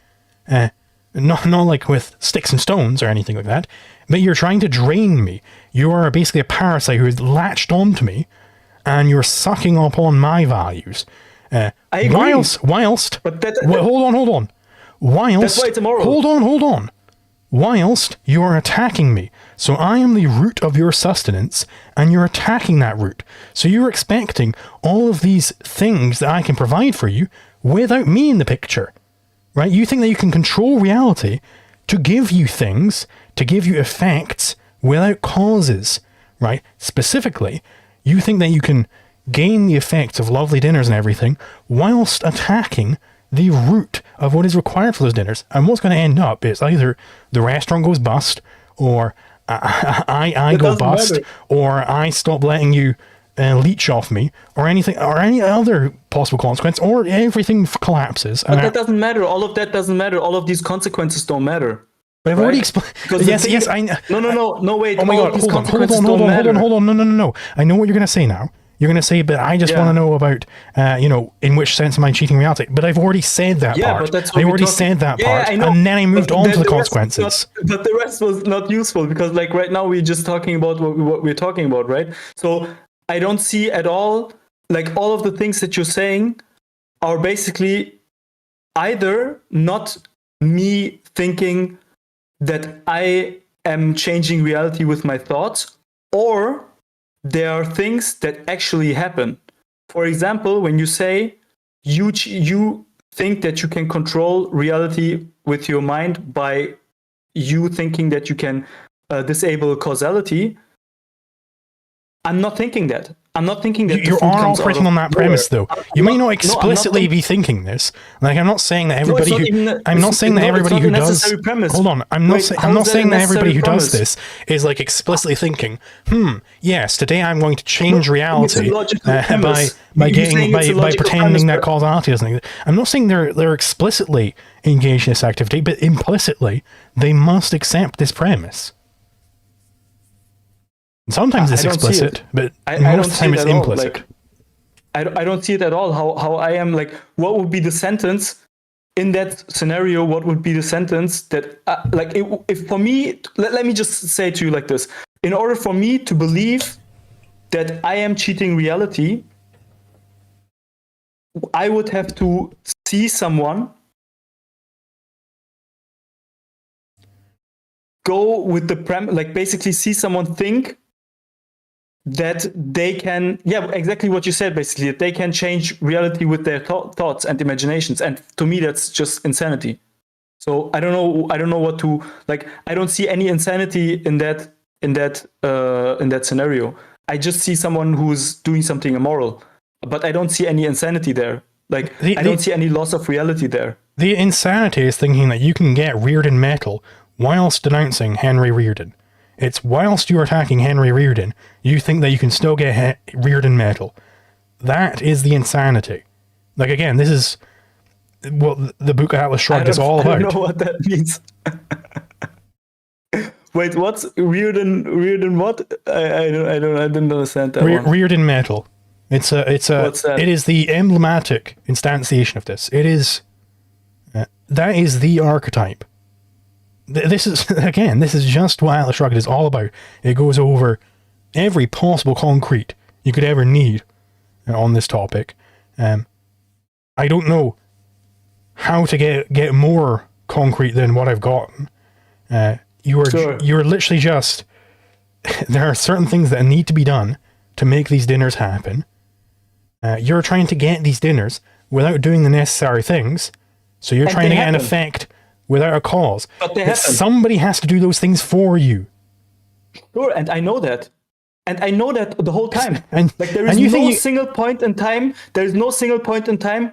not like with sticks and stones or anything like that, but you're trying to drain me. You are basically a parasite who's latched onto me, and you're sucking upon my values. I agree. Whilst hold on. Whilst, that's why it's immoral. Hold on. Whilst you are attacking me. So I am the root of your sustenance, and you're attacking that root. So you're expecting all of these things that I can provide for you without me in the picture, right? You think that you can control reality to give you things, to give you effects without causes, right? Specifically, you think that you can gain the effects of lovely dinners and everything whilst attacking the root of what is required for those dinners. And what's going to end up is either the restaurant goes bust, or I go bust, matter. Or I stop letting you leech off me, or anything, or any other possible consequence, or everything collapses. But that doesn't matter. All of that doesn't matter. All of these consequences don't matter. But I've already explained. Yes, I know. No, wait. Oh my God! Hold on. No. I know what you're going to say now. You're going to say, but I just want to know about, in which sense am I cheating reality? But I've already said that part. But that's what I already said that part, and then I moved on to the consequences. But the rest was not useful because, like, right now we're just talking about what we're talking about, right? So I don't see at all, like, all of the things that you're saying are basically either not me thinking that I am changing reality with my thoughts, or there are things that actually happen. For example, when you say you think that you can control reality with your mind by you thinking that you can disable causality, I'm not thinking that. I'm not thinking that you are operating on that premise, though. You may not explicitly be thinking this. Like, I'm not saying that everybody who does. Hold on, I'm not saying that everybody who does this is like explicitly thinking, yes, today I'm going to change reality by pretending that causality doesn't exist. I'm not saying they're explicitly engaged in this activity, but implicitly they must accept this premise. Sometimes it's explicit, but most of the time it's implicit. Like, I don't see it at all. How I am, like, what would be the sentence in that scenario? What would be the sentence that, if for me, let me just say to you like this: in order for me to believe that I am cheating reality, I would have to see someone go with the like basically see someone think that they can, exactly what you said, basically, that they can change reality with their thoughts and imaginations. And to me, that's just insanity. So I don't know what to, like, I don't see any insanity in that scenario. I just see someone who's doing something immoral, but I don't see any insanity there. Like, I don't see any loss of reality there. The insanity is thinking that you can get Reardon metal whilst denouncing Henry Reardon. It's whilst you're attacking Henry Reardon, you think that you can still get Reardon metal. That is the insanity. Like, again, this is what the book Atlas Shrugged is all about. I don't know what that means. Wait, what's Reardon what? I didn't understand that one. Reardon metal. What's that? It is the emblematic instantiation of this. It is that is the archetype. This is just what Atlas Shrugged is all about. It goes over every possible concrete you could ever need on this topic. I don't know how to get more concrete than what I've gotten. You're literally just, there are certain things that need to be done to make these dinners happen. You're trying to get these dinners without doing the necessary things, so you're trying to get an effect without a cause. But somebody has to do those things for you. Sure, and I know that. And I know that the whole time. There is no single point in time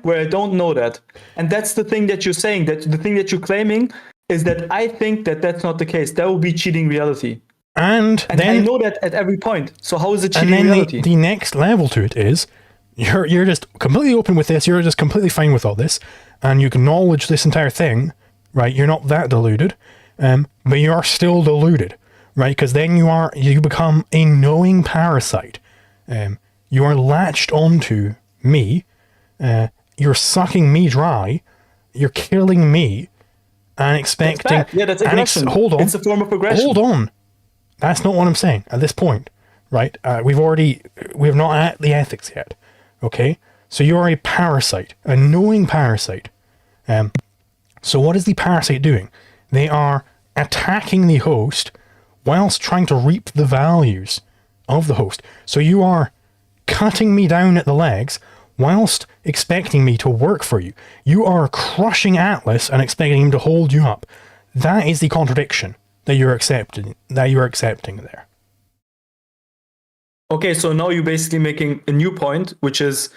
where I don't know that. And that's the thing that you're saying, that the thing that you're claiming is that I think that that's not the case. That will be cheating reality. And then I know that at every point. So how is it cheating reality? The next level to it is you're just completely open with this. You're just completely fine with all this. And you acknowledge this entire thing. Right, you're not that deluded, but you are still deluded, right? Because then you become a knowing parasite. You are latched onto me. You're sucking me dry. You're killing me, and expecting. That's bad. Yeah, that's aggression. Hold on, it's a form of aggression. Hold on, that's not what I'm saying at this point, right? We have not at the ethics yet. Okay, so you are a parasite, a knowing parasite. So what is the parasite doing? They are attacking the host whilst trying to reap the values of the host. So you are cutting me down at the legs whilst expecting me to work for you. You are crushing Atlas and expecting him to hold you up. That is the contradiction that you're accepting there. Okay, so now you're basically making a new point, which is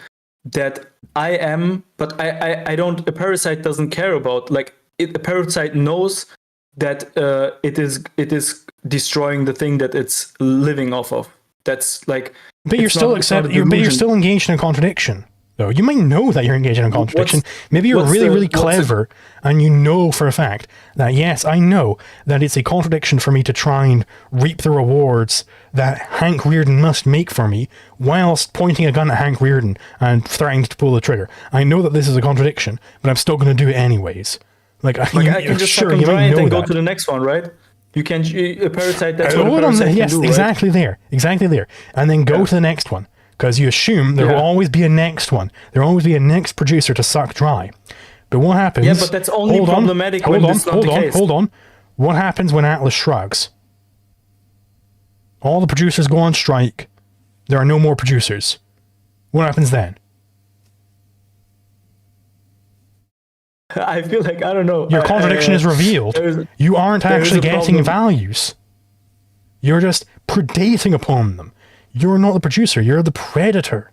that I am, but I don't, a parasite doesn't care about, like, a parasite knows that it is destroying the thing that it's living off of. That's like, but you're still engaged in a contradiction. though. You might know that you're engaging in contradiction. Maybe you're really clever, and you know for a fact that, yes, I know that it's a contradiction for me to try and reap the rewards that Hank Rearden must make for me whilst pointing a gun at Hank Rearden and threatening to pull the trigger. I know that this is a contradiction, but I'm still going to do it anyways. I can just sure, fucking you try might it know and go that. to the next one, right? You can a parasite. That's what a Hold on, parasite yes, can do, exactly right? exactly there, and then go to the next one, because you assume there will always be a next one. There will always be a next producer to suck dry. But what happens? Yeah, but that's only problematic when it's not the case. Hold on. What happens when Atlas shrugs? All the producers go on strike. There are no more producers. What happens then? I feel like, I don't know. Your contradiction is revealed. You aren't actually getting values. You're just predating upon them. You're not the producer. You're the predator.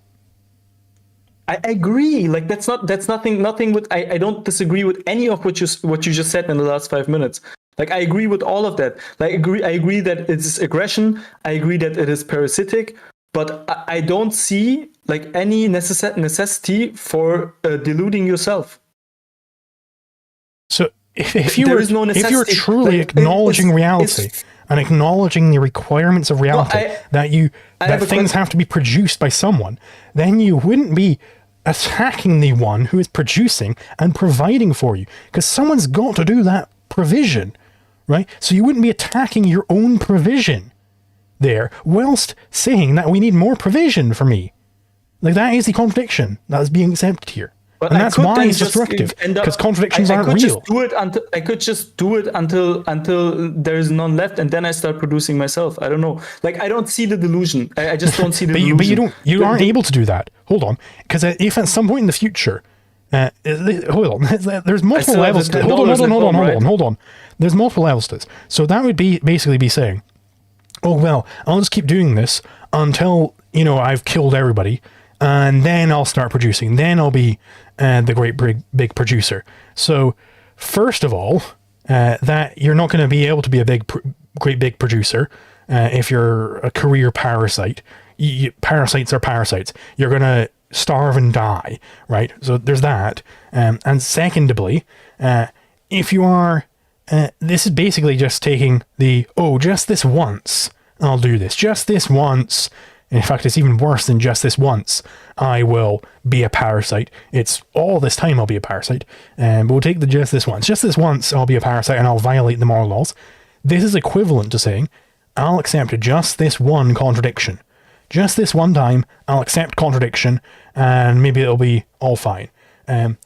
I agree. Like that's nothing with. I don't disagree with any of what you just said in the last 5 minutes. Like I agree with all of that. Like I agree that it's aggression. I agree that it is parasitic. But I don't see like any necessity for deluding yourself. So if you were truly acknowledging reality and acknowledging the requirements of reality, that things have to be produced by someone, then you wouldn't be attacking the one who is producing and providing for you, because someone's got to do that provision, right? So you wouldn't be attacking your own provision there, whilst saying that we need more provision for me. Like that is the contradiction that is being accepted here. But and that's why it's destructive, because contradictions aren't real. I could just do it until there is none left, and then I start producing myself. I don't know. Like I don't see the delusion. I just don't see the delusion. But you aren't able to do that. Hold on, because if at some point in the future, hold on, there's multiple levels to it. Hold on. There's multiple levels to this. So that would basically be saying, oh well, I'll just keep doing this until I've killed everybody. And then I'll start producing. Then I'll be the great big producer. So, first of all, that you're not going to be able to be a great big producer if you're a career parasite. Parasites are parasites. You're going to starve and die, right? So there's that. And secondly, if you are, this is basically just taking just this once, I'll do this. Just this once. In fact, it's even worse than just this once. I will be a parasite. It's all this time I'll be a parasite. But we'll take just this once. Just this once I'll be a parasite and I'll violate the moral laws. This is equivalent to saying, I'll accept just this one contradiction. Just this one time, I'll accept contradiction and maybe it'll be all fine. No,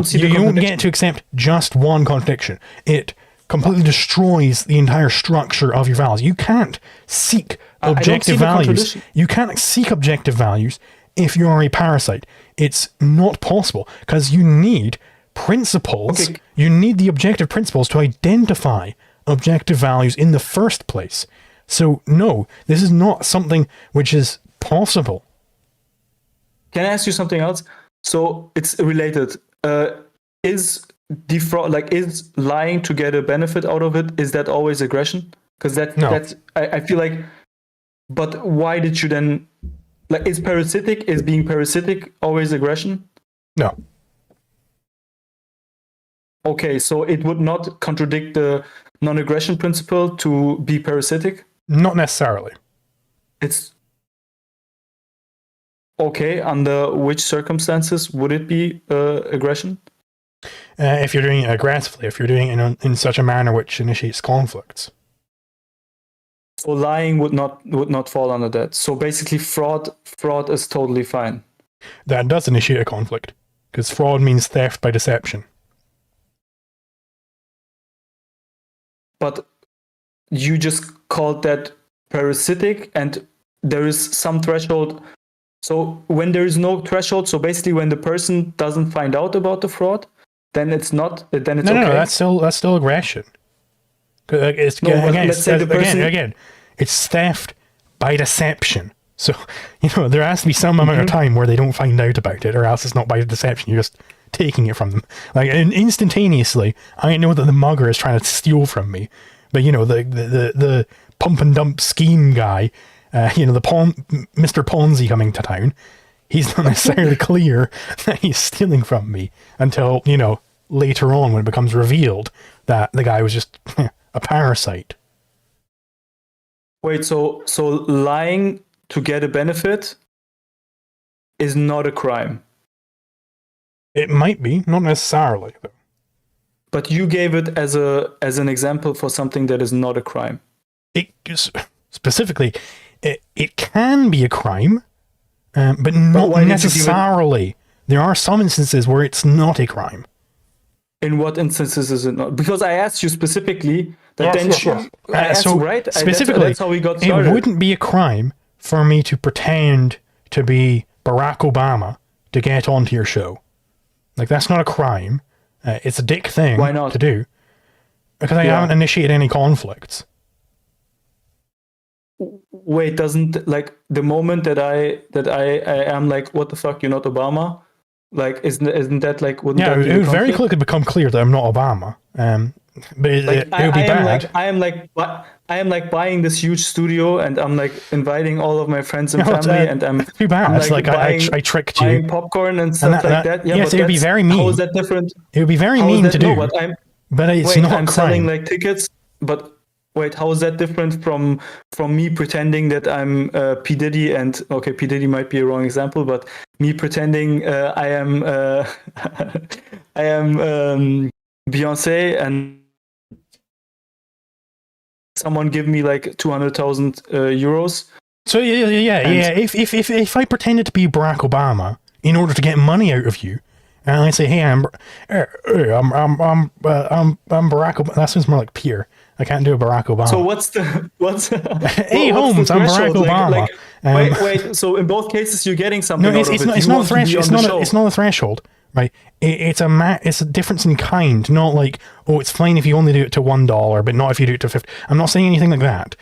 you don't get to accept just one contradiction. It completely destroys the entire structure of your values. You can't seek objective values. You can't seek objective values if you are a parasite. It's not possible, because you need principles. Okay. You need the objective principles to identify objective values in the first place. So no, this is not something which is possible. Can I ask you something else? So it's related. Is lying to get a benefit out of it, is that always aggression? Because that's I feel like, but why did you then, like, is being parasitic always aggression? No. Okay, so it would not contradict the non-aggression principle to be parasitic? Not necessarily. It's okay. Under which circumstances would it be aggression? If you're doing it aggressively, if you're doing it in such a manner which initiates conflicts. So lying would not fall under that. So basically fraud is totally fine. That does initiate a conflict, because fraud means theft by deception. But you just called that parasitic, and there is some threshold. So when there is no threshold, so basically when the person doesn't find out about the fraud, then it's not. Then it's okay. No, that's still aggression. It's it's theft by deception. So there has to be some amount of time where they don't find out about it, or else it's not by deception. You're just taking it from them. Like, and instantaneously, I know that the mugger is trying to steal from me, but the pump and dump scheme guy, Mr. Ponzi coming to town, he's not necessarily clear that he's stealing from me until, later on when it becomes revealed that the guy was just a parasite. Wait, so lying to get a benefit is not a crime? It might be, not necessarily, though. But you gave it as an example for something that is not a crime. Specifically, it can be a crime, but not necessarily. There are some instances where it's not a crime. In what instances is it not? Because I asked you specifically that Specifically, that's how we got started. It wouldn't be a crime for me to pretend to be Barack Obama to get onto your show. Like, that's not a crime. It's a dick thing to do. Because I haven't initiated any conflicts. Wait, doesn't, like, the moment that I am like, what the fuck, you're not Obama? Like, isn't that like, wouldn't that be it would very quickly become clear that I'm not Obama. But it would be bad. I am like buying this huge studio, and I'm like inviting all of my friends and family, and I'm too bad. It's like I tricked you. Buying popcorn and stuff like that. Yeah, yes, it would be very mean. How is that different? It would be very mean to do. But it's not I'm crime. selling like tickets, but wait, how is that different from me pretending that I'm P Diddy? And okay, P Diddy might be a wrong example, but me pretending I am Beyonce, and someone give me like 200,000 euros. So yeah. If I pretended to be Barack Obama in order to get money out of you, and I say, hey, I'm Barack Obama. That sounds more like Pierre. I can't do a Barack Obama. So what's hey, Holmes, I'm Barack Obama. Wait. So in both cases, you're getting something. No, it's not a threshold. It's not a threshold, right? It's a difference in kind. Not like, oh, it's fine if you only do it to $1, but not if you do it to 50. I'm not saying anything like that.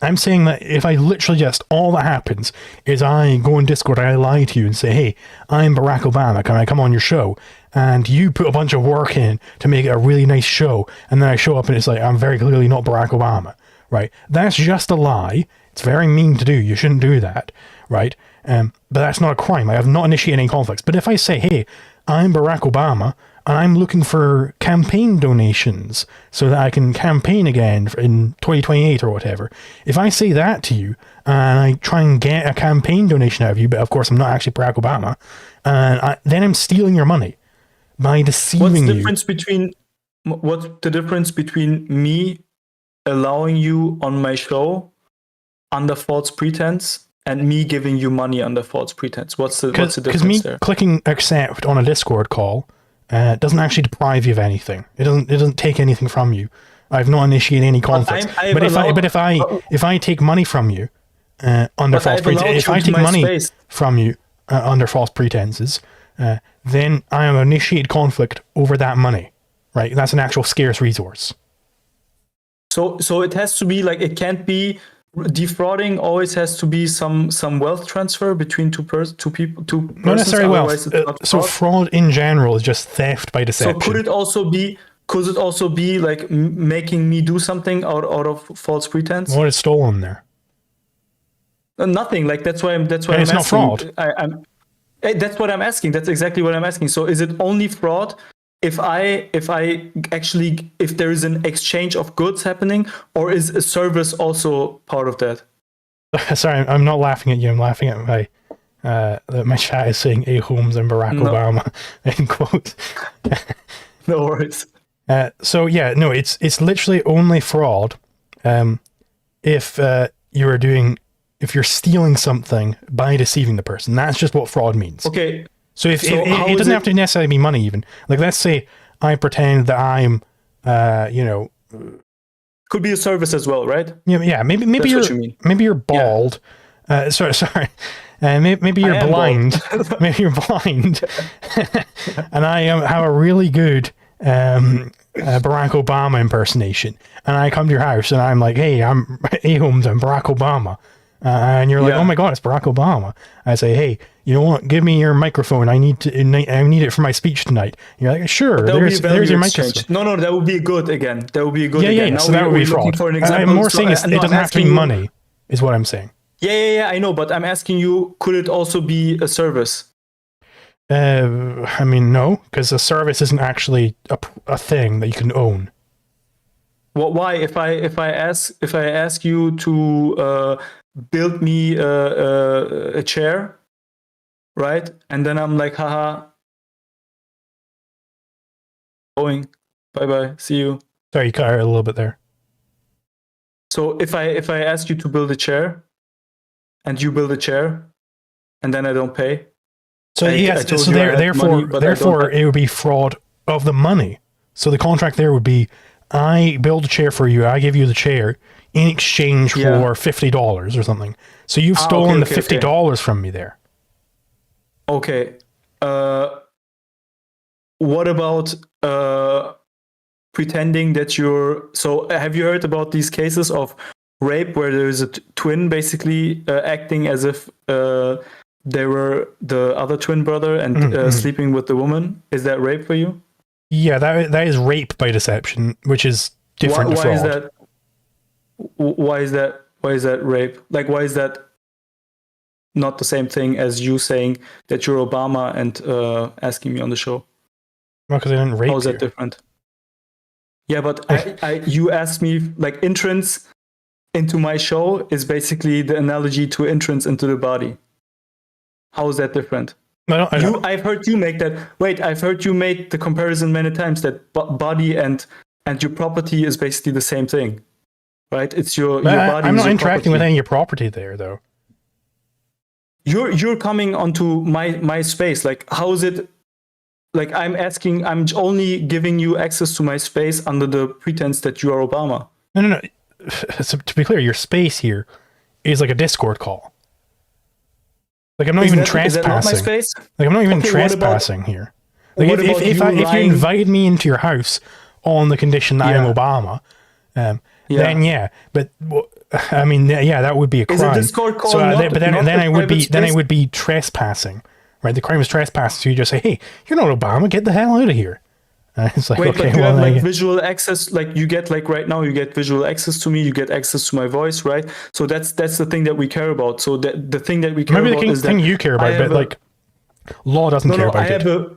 I'm saying that if I literally just, all that happens is I go on Discord, I lie to you and say, hey, I'm Barack Obama, can I come on your show? And you put a bunch of work in to make it a really nice show, and then I show up and it's like, I'm very clearly not Barack Obama, right? That's just a lie. It's very mean to do. You shouldn't do that, right? But that's not a crime. I have not initiated any conflicts. But if I say, hey, I'm Barack Obama, and I'm looking for campaign donations so that I can campaign again in 2028 or whatever. If I say that to you, and I try and get a campaign donation out of you, but of course I'm not actually Barack Obama, and then I'm stealing your money by deceiving you. What's the difference between me allowing you on my show under false pretense and me giving you money under false pretense? What's the difference there? Because me clicking accept on a Discord call doesn't actually deprive you of anything. It doesn't take anything from you. I've not initiated any conflicts. But if I take money from you under false pretenses, if I take money from you under false pretenses, then I am initiated conflict over that money. Right? That's an actual scarce resource. So it has to be like, it can't be defrauding. Always has to be some wealth transfer between two people. Not necessarily wealth. So fraud in general is just theft by deception. So could it also be like making me do something out of false pretense? What is stolen there? Nothing. Like that's why I'm it's asking. Not fraud. That's what I'm asking. That's exactly what I'm asking. So is it only fraud if there is an exchange of goods happening, or is a service also part of that? Sorry, I'm not laughing at you. I'm laughing at my chat is saying A. Holmes and Barack Obama in quotes. No worries. So yeah, no, it's literally only fraud if you're stealing something by deceiving the person. That's just what fraud means. Okay. So it doesn't have to necessarily be money even. Like, let's say I pretend that I'm, could be a service as well, right? Yeah. Maybe you're bald. Yeah. Sorry. Maybe you're blind. Maybe you're blind. And I have a really good Barack Obama impersonation. And I come to your house and I'm like, hey, I'm A. Holmes, I'm Barack Obama. And you're like, oh my God, it's Barack Obama. I say, hey, you know what? Give me your microphone. I need it for my speech tonight. And you're like, sure. There's your microphone. No, that would be good again. That would be good again. Yeah. So that would be fraud. I'm more saying it doesn't have to be money, is what I'm saying. Yeah, I know, but I'm asking you, could it also be a service? I mean, no, because a service isn't actually a thing that you can own. Why? If I ask you to build me a chair, right? And then I'm like, haha, going, bye bye, see you. Sorry, you cut out a little bit there. So if I ask you to build a chair, and you build a chair, and then I don't pay. So I told you I had therefore, money, but therefore, it would be fraud of the money. So the contract there would be, I build a chair for you, I give you the chair in exchange for $50 or something. So you've stolen the $50 from me there. Okay. What about pretending that you're? So have you heard about these cases of rape where there is a twin basically acting as if they were the other twin brother and sleeping with the woman? Is that rape for you? Yeah, that is rape by deception, which is different to fraud. Is that? Why is that? Why is that rape? Like, why is that not the same thing as you saying that you're Obama and asking me on the show? Well, because I didn't rape you. How is that different? Yeah, but you asked me, like, entrance into my show is basically the analogy to entrance into the body. How is that different? I've heard you make that. Wait, I've heard you make the comparison many times that body and your property is basically the same thing, right? It's your body. I'm not interacting with any of your property there, though. You're coming onto my space. Like, how is it? Like, I'm only giving you access to my space under the pretense that you are Obama. No. So, to be clear, your space here is like a Discord call. Like, I'm not even trespassing. Is that not my space? Like, I'm not even trespassing here. Like, if you invited me into your house on the condition that I'm Obama, then yeah. But I mean, yeah, that would be a crime. Is a Discord call but then I would be trespassing. Right, the crime is trespassing. So you just say, "Hey, you're not Obama. Get the hell out of here." It's like, wait, okay, but you have like visual access. Like, you get, like, right now, you get visual access to me. You get access to my voice, right? So that's the thing that we care about. So the thing that we care about is that maybe the thing you care about, but like law doesn't care about it.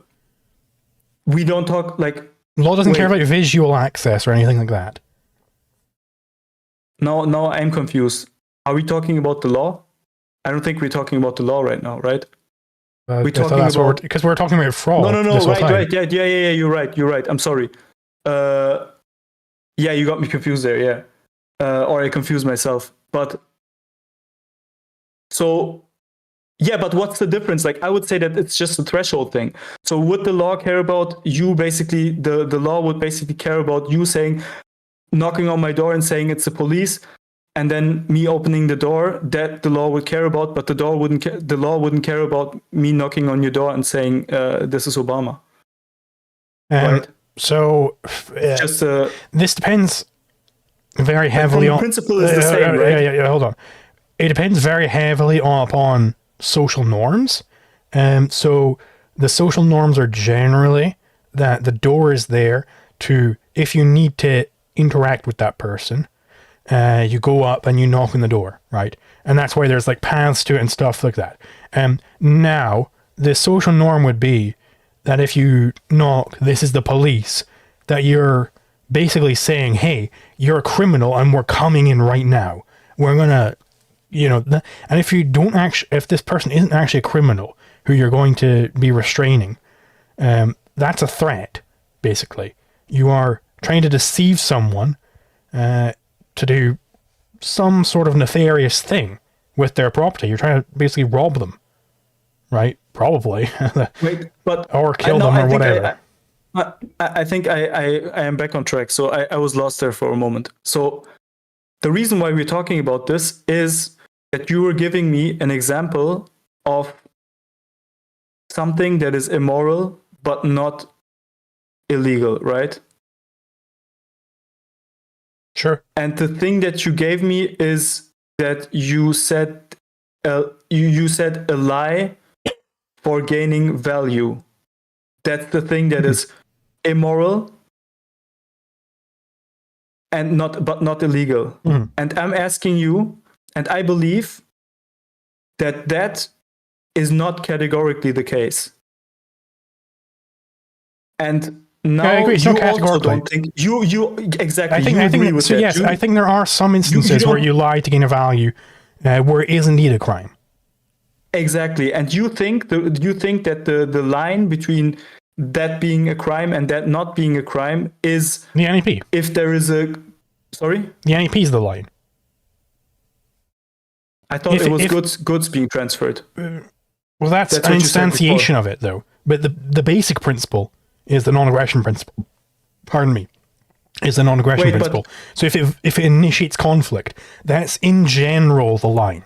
We don't talk like law doesn't care about visual access or anything like that. No, I'm confused. Are we talking about the law? I don't think we're talking about the law right now, right? We're talking about because we're talking about fraud. No, right, yeah. You're right. I'm sorry. Yeah, you got me confused there. Yeah, or I confused myself. But so, yeah, but what's the difference? Like, I would say that it's just a threshold thing. So would the law care about you? Basically, the law would basically care about you saying, knocking on my door and saying it's the police. And then me opening the door, that the law would care about, but the law wouldn't care about me knocking on your door and saying this is Obama. Right. So this depends very heavily on. The principle is the same, right? Yeah. Hold on. It depends very heavily upon social norms. So the social norms are generally that the door is there to, if you need to interact with that person. You go up and you knock on the door, right? And that's why there's like paths to it and stuff like that. Now, the social norm would be that if you knock, this is the police, that you're basically saying, hey, you're a criminal and we're coming in right now. We're going to, and if you don't actually, if this person isn't actually a criminal who you're going to be restraining, that's a threat, basically. You are trying to deceive someone, to do some sort of nefarious thing with their property. You're trying to basically rob them, right? Probably. Or kill them or whatever. I think I am back on track. So I was lost there for a moment. So the reason why we're talking about this is that you were giving me an example of something that is immoral but not illegal, right? Sure. And the thing that you gave me is that you said you said a lie for gaining value. That's the thing that is immoral and not illegal. And I'm asking you, and I believe that is not categorically the case. And now I agree, it's you not also categorically. don't think you exactly. I think, you I agree think with so. that. Yes, I think there are some instances where you lie to gain a value, where it is indeed a crime. Exactly, and you think that the line between that being a crime and that not being a crime is The NEP. if there is a sorry. The NEP is the line. I thought it was goods being transferred. Well, that's an instantiation of it, though. But the basic principle is the non-aggression principle. Pardon me. Is the non-aggression principle. So if it initiates conflict, that's in general the line.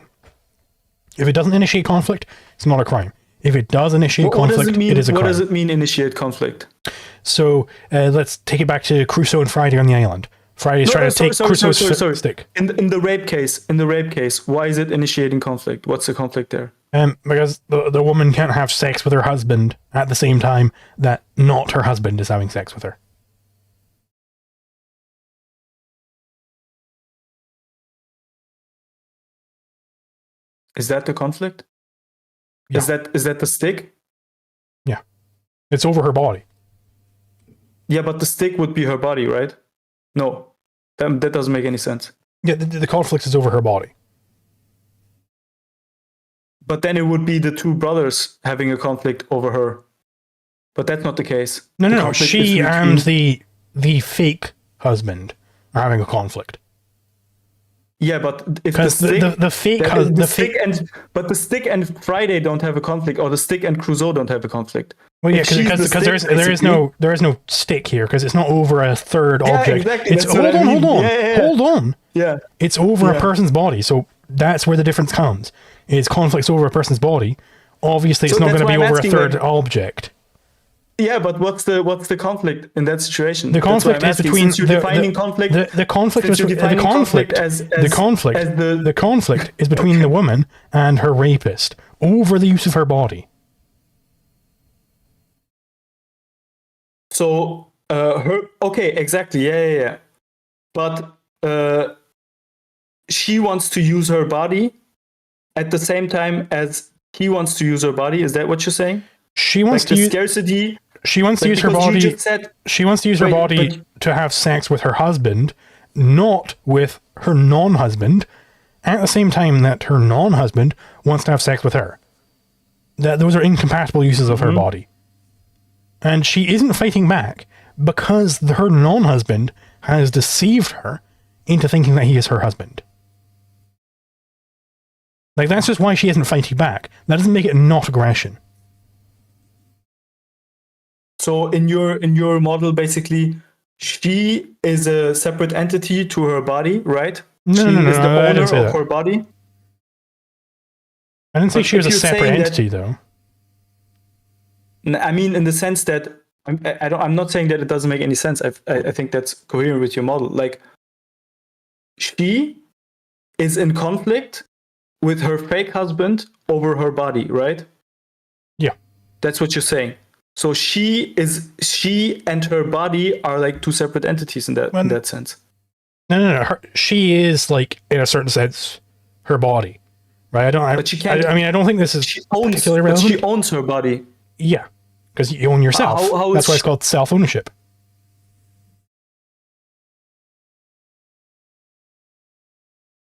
If it doesn't initiate conflict, it's not a crime. If it does initiate conflict, it is a crime. What does it mean, initiate conflict? So let's take it back to Crusoe and Friday on the island. Friday's trying to take Crusoe's stick. In the rape case, why is it initiating conflict? What's the conflict there? Because the woman can't have sex with her husband at the same time that not her husband is having sex with her. Is that the conflict? Yeah. Is that the stick? Yeah. It's over her body. Yeah, but the stick would be her body, right? No. That doesn't make any sense. Yeah, the conflict is over her body. But then it would be the two brothers having a conflict over her. But that's not the case. No. She and the fake husband are having a conflict. Yeah, but if the stick and Friday don't have a conflict, or the stick and Crusoe don't have a conflict. Well, yeah, because there is no stick here, because it's not over a third object. Exactly. It's hold on. Yeah, it's over a person's body. So that's where the difference comes. Is conflicts over a person's body. Obviously, it's not going to be over a third object. Yeah, but what's the conflict in that situation? The conflict is between the conflict is between the woman and her rapist over the use of her body. So exactly, yeah. But she wants to use her body at the same time as he wants to use her body. Is that what you're saying? She wants to use scarcity. She wants to use her body. She wants to use her body to have sex with her husband, not with her non-husband, at the same time that her non-husband wants to have sex with her. Those are incompatible uses of her body. And she isn't fighting back because her non-husband has deceived her into thinking that he is her husband. Like, that's just why she isn't fighting back. That doesn't make it not aggression. So in your model, basically, she is a separate entity to her body, right? No, she is the owner of that. her body. I didn't say she was a separate entity, though. I mean, in the sense that I'm not saying that it doesn't make any sense. I think that's coherent with your model. Like, she is in conflict with her fake husband over her body, right? Yeah, that's what you're saying. So she and her body are like two separate entities in that sense. No. She is, like, in a certain sense, her body, right? But she can't. I mean, I don't think this is particularly relevant. She owns her body. Yeah, because you own yourself. That's why it's called self-ownership.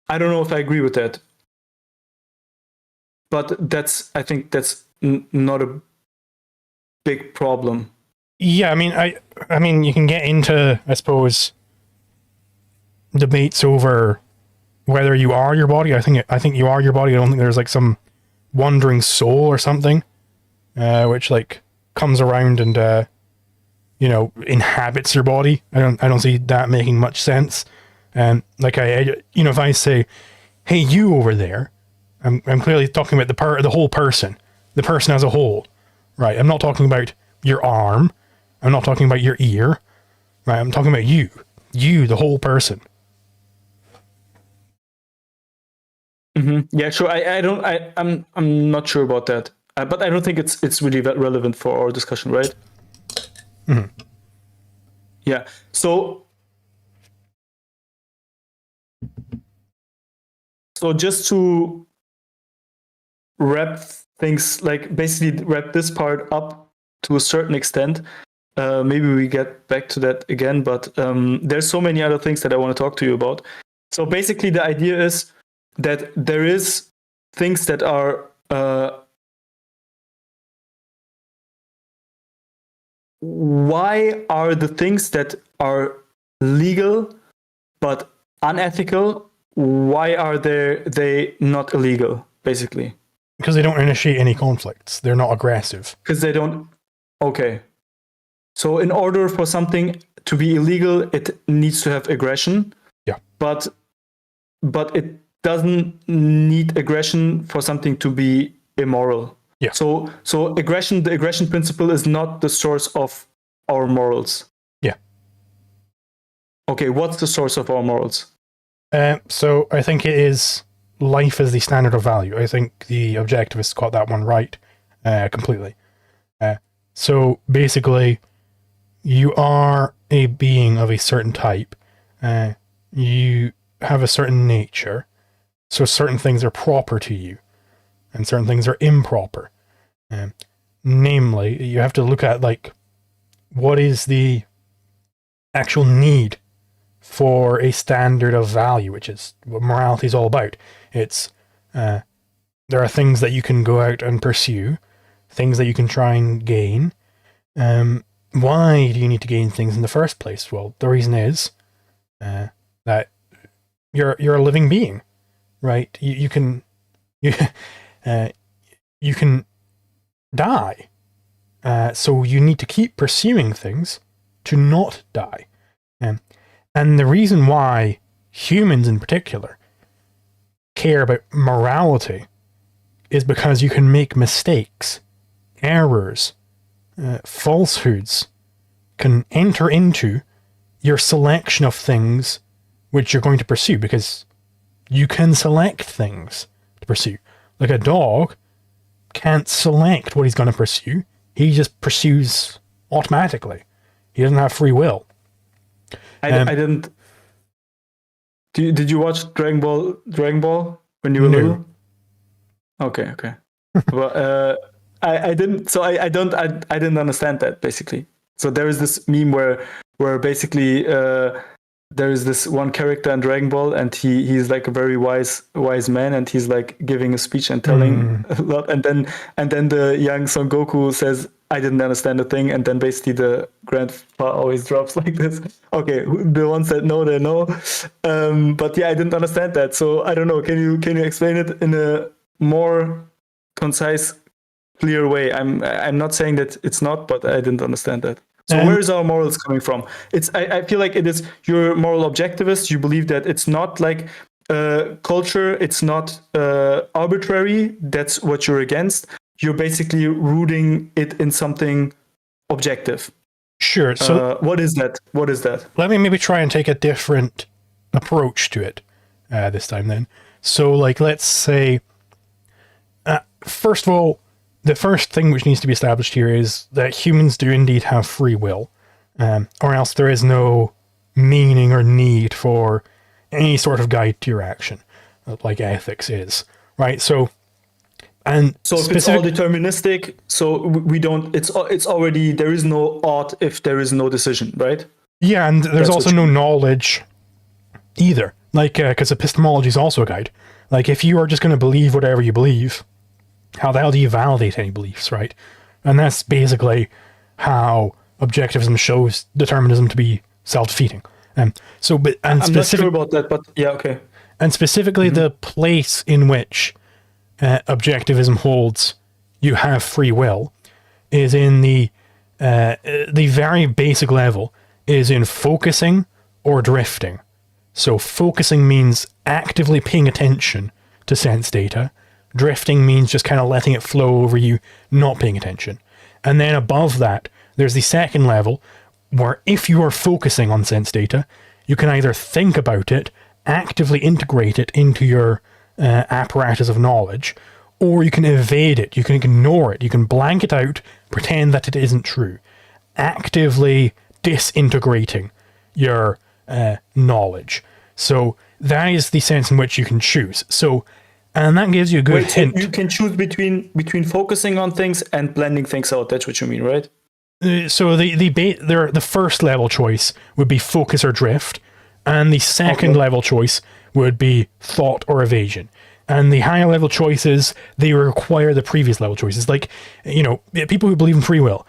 I don't know if I agree with that, but I think that's not a big problem. Yeah, I mean, you can get into, I suppose, debates over whether you are your body. I think you are your body. I don't think there's like some wandering soul or something, which like comes around and inhabits your body. I don't see that making much sense. And like if I say, "Hey, you over there," I'm clearly talking about the whole person, the person as a whole. Right, I'm not talking about your arm. I'm not talking about your ear. Right, I'm talking about you, the whole person. Mm-hmm. Yeah, sure. I'm not sure about that, but I don't think it's really that relevant for our discussion, right? Mm-hmm. Yeah. So just to wrap things, like basically wrap this part up to a certain extent. Maybe we get back to that again, but there's so many other things that I want to talk to you about. So basically the idea is that there is things that are why are the things that are legal but unethical, why are they not illegal, basically? Because they don't initiate any conflicts. They're not aggressive. Because they don't. Okay. So in order for something to be illegal, it needs to have aggression. Yeah. But it doesn't need aggression for something to be immoral. Yeah. So aggression, the aggression principle is not the source of our morals. Yeah. Okay, what's the source of our morals? So I think it is life as the standard of value. I think the objectivists got that one right completely. So basically, you are a being of a certain type. You have a certain nature. So certain things are proper to you, and certain things are improper. Namely, you have to look at, like, what is the actual need for a standard of value, which is what morality is all about. It's there are things that you can go out and pursue, things that you can try and gain. Why do you need to gain things in the first place? Well, the reason is that you're a living being, right? You can die, so you need to keep pursuing things to not die. And the reason why humans in particular care about morality is because you can make mistakes, errors, falsehoods can enter into your selection of things which you're going to pursue, because you can select things to pursue. Like a dog can't select what he's going to pursue. He just pursues automatically. He doesn't have free will. I didn't. Did you watch Dragon Ball when you were little? Okay. Well, I didn't. So I didn't understand that, basically. So there is this meme where basically there is this one character in Dragon Ball, and he's like a very wise man, and he's like giving a speech and telling a lot, and then the young Son Goku says, I didn't understand a thing, and then basically the grandpa always drops like this. Okay, the ones that know, they know. But yeah, I didn't understand that, so I don't know. Can you explain it in a more concise, clear way? I'm not saying that it's not, but I didn't understand that. So where is our morals coming from? I feel like it is, you're moral objectivist. You believe that it's not like culture, it's not arbitrary. That's what you're against. You're basically rooting it in something objective. Sure. So what is that? Let me maybe try and take a different approach to it this time then. So, like, let's say, first of all, the first thing which needs to be established here is that humans do indeed have free will, or else there is no meaning or need for any sort of guide to your action, like ethics is, right? So if it's all deterministic, so we don't. It's already, there is no ought if there is no decision, right? Yeah, and there's also no knowledge either. Like, because epistemology is also a guide. Like, if you are just going to believe whatever you believe, how the hell do you validate any beliefs, right? And that's basically how objectivism shows determinism to be self-defeating. I'm not sure about that, but yeah, okay. And specifically, the place in which objectivism holds you have free will is in the very basic level, is in focusing or drifting. So focusing means actively paying attention to sense data. Drifting means just kind of letting it flow over you, not paying attention. And then above that, there's the second level, where if you are focusing on sense data, you can either think about it, actively integrate it into your apparatus of knowledge, or you can evade it, you can ignore it, you can blank it out, pretend that it isn't true, actively disintegrating your knowledge. So that is the sense in which you can choose. So And that gives you a good Wait, so hint. you can choose between focusing on things and blending things out. That's what you mean, right? So the first level choice would be focus or drift, and the second level choice would be thought or evasion. And the higher level choices, they require the previous level choices. Like, people who believe in free will,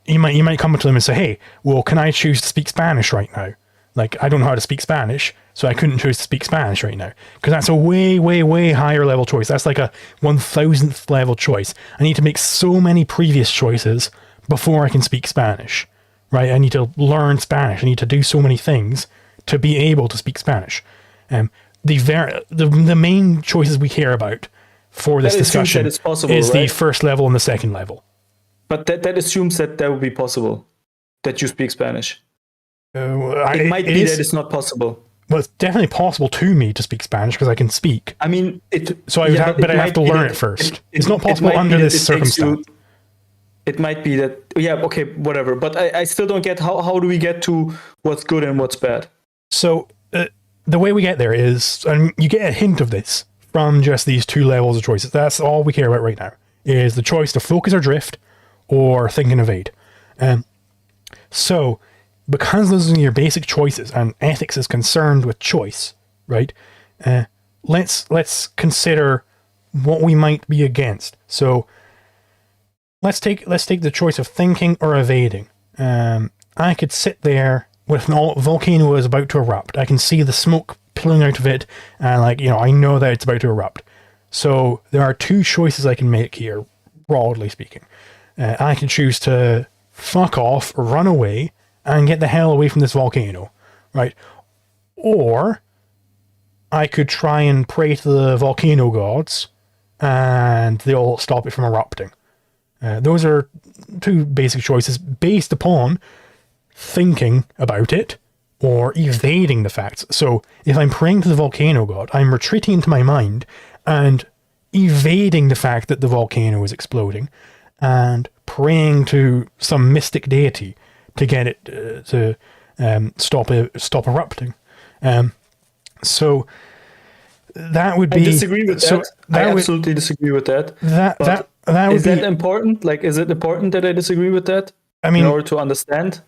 you might come to them and say, hey, well, can I choose to speak Spanish right now? Like, I don't know how to speak Spanish, so I couldn't choose to speak Spanish right now. Because that's a way, way, way higher level choice. That's like a 1000th level choice. I need to make so many previous choices before I can speak Spanish, right? I need to learn Spanish. I need to do so many things to be able to speak Spanish. The main choices we care about for this discussion is right? The first level and the second level. But that assumes that would be possible, that you speak Spanish. It might be that it's not possible. Well, it's definitely possible to me to speak Spanish because I can speak. I mean, so I would I have to learn it first. It's not possible under this circumstance. It might be that, okay, whatever. But I still don't get how do we get to what's good and what's bad? So the way we get there is, and you get a hint of this from just these two levels of choices. That's all we care about right now, is the choice to focus or drift or think and evade. So because those are your basic choices and ethics is concerned with choice, right? Let's consider what we might be against. So let's take the choice of thinking or evading. I could sit there with a volcano is about to erupt. I can see the smoke pulling out of it, and I know that it's about to erupt. So there are two choices I can make here, broadly speaking. I can choose to fuck off, run away, and get the hell away from this volcano, right? Or I could try and pray to the volcano gods, and they'll stop it from erupting. Those are two basic choices based upon thinking about it or evading the facts. So if I'm praying to the volcano god, I'm retreating into my mind and evading the fact that the volcano is exploding and praying to some mystic deity to get it to stop erupting. So that would be... I disagree with that. I absolutely disagree with that. That would is that important? Like, is it important that I disagree with that? I mean, in order to understand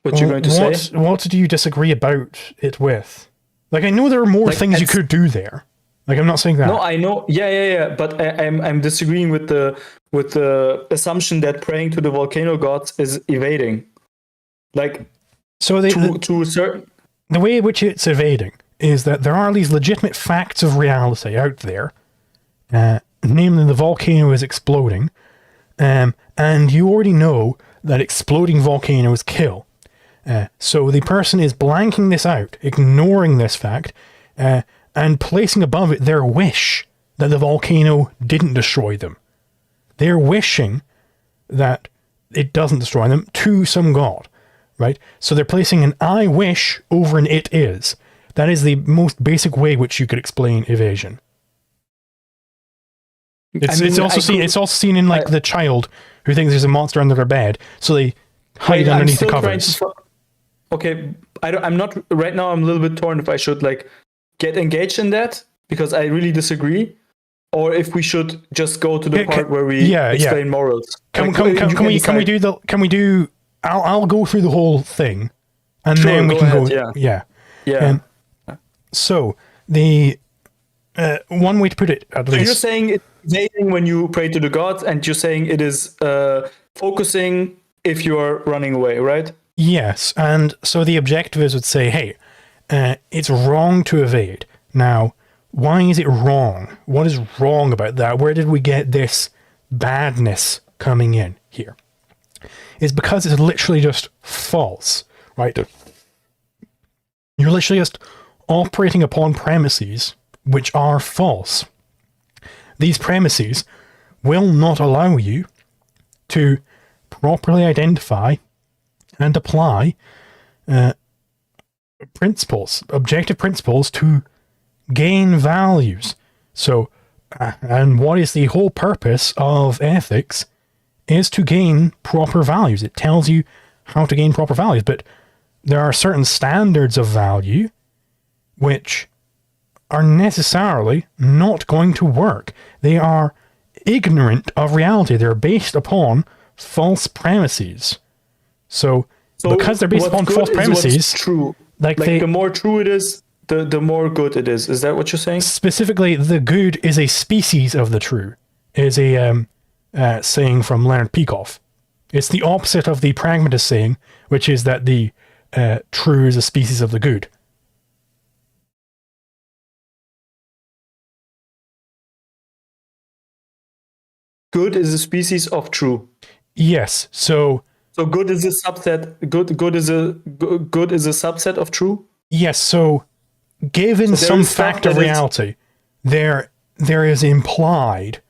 what you're going to say? What do you disagree about it with? Like, I know there are more things you could do there. Like, I'm not saying that. No, I know. Yeah. But I'm disagreeing with the assumption that praying to the volcano gods is evading. Like, so to a certain... The way in which it's evading is that there are these legitimate facts of reality out there, namely the volcano is exploding, and you already know that exploding volcanoes kill. So the person is blanking this out, ignoring this fact, and placing above it their wish that the volcano didn't destroy them. They're wishing that it doesn't destroy them to some god, right? So they're placing an I wish over an it is. That is the most basic way which you could explain evasion. It's also seen in the child who thinks there's a monster under their bed, so they hide underneath the covers. Okay, I'm not right now. I'm a little bit torn if I should get engaged in that because I really disagree, or if we should just go to the part where we explain morals. Can we do? I'll go through the whole thing, and then we can go. Yeah. So the one way to put it, at least. You're saying it's evading when you pray to the gods, and you're saying it is focusing if you are running away, right? Yes, and so the objectivists would say, hey, it's wrong to evade. Now, why is it wrong? What is wrong about that? Where did we get this badness coming in here? It's because it's literally just false, right? You're literally just operating upon premises which are false. These premises will not allow you to properly identify and apply principles, objective principles to gain values. So, and what is the whole purpose of ethics is to gain proper values. It tells you how to gain proper values, but there are certain standards of value which are necessarily not going to work. They are ignorant of reality. They're based upon false premises. So because they're based upon false premises, true. Like the more true it is, the more good it is. Is that what you're saying? Specifically, the good is a species of the true, is a saying from Leonard Peikoff. It's the opposite of the pragmatist saying, which is that the true is a species of the good. Good is a species of true. Yes. So good is a subset. Good is a subset of true. Yes. So given some fact of reality, there is implied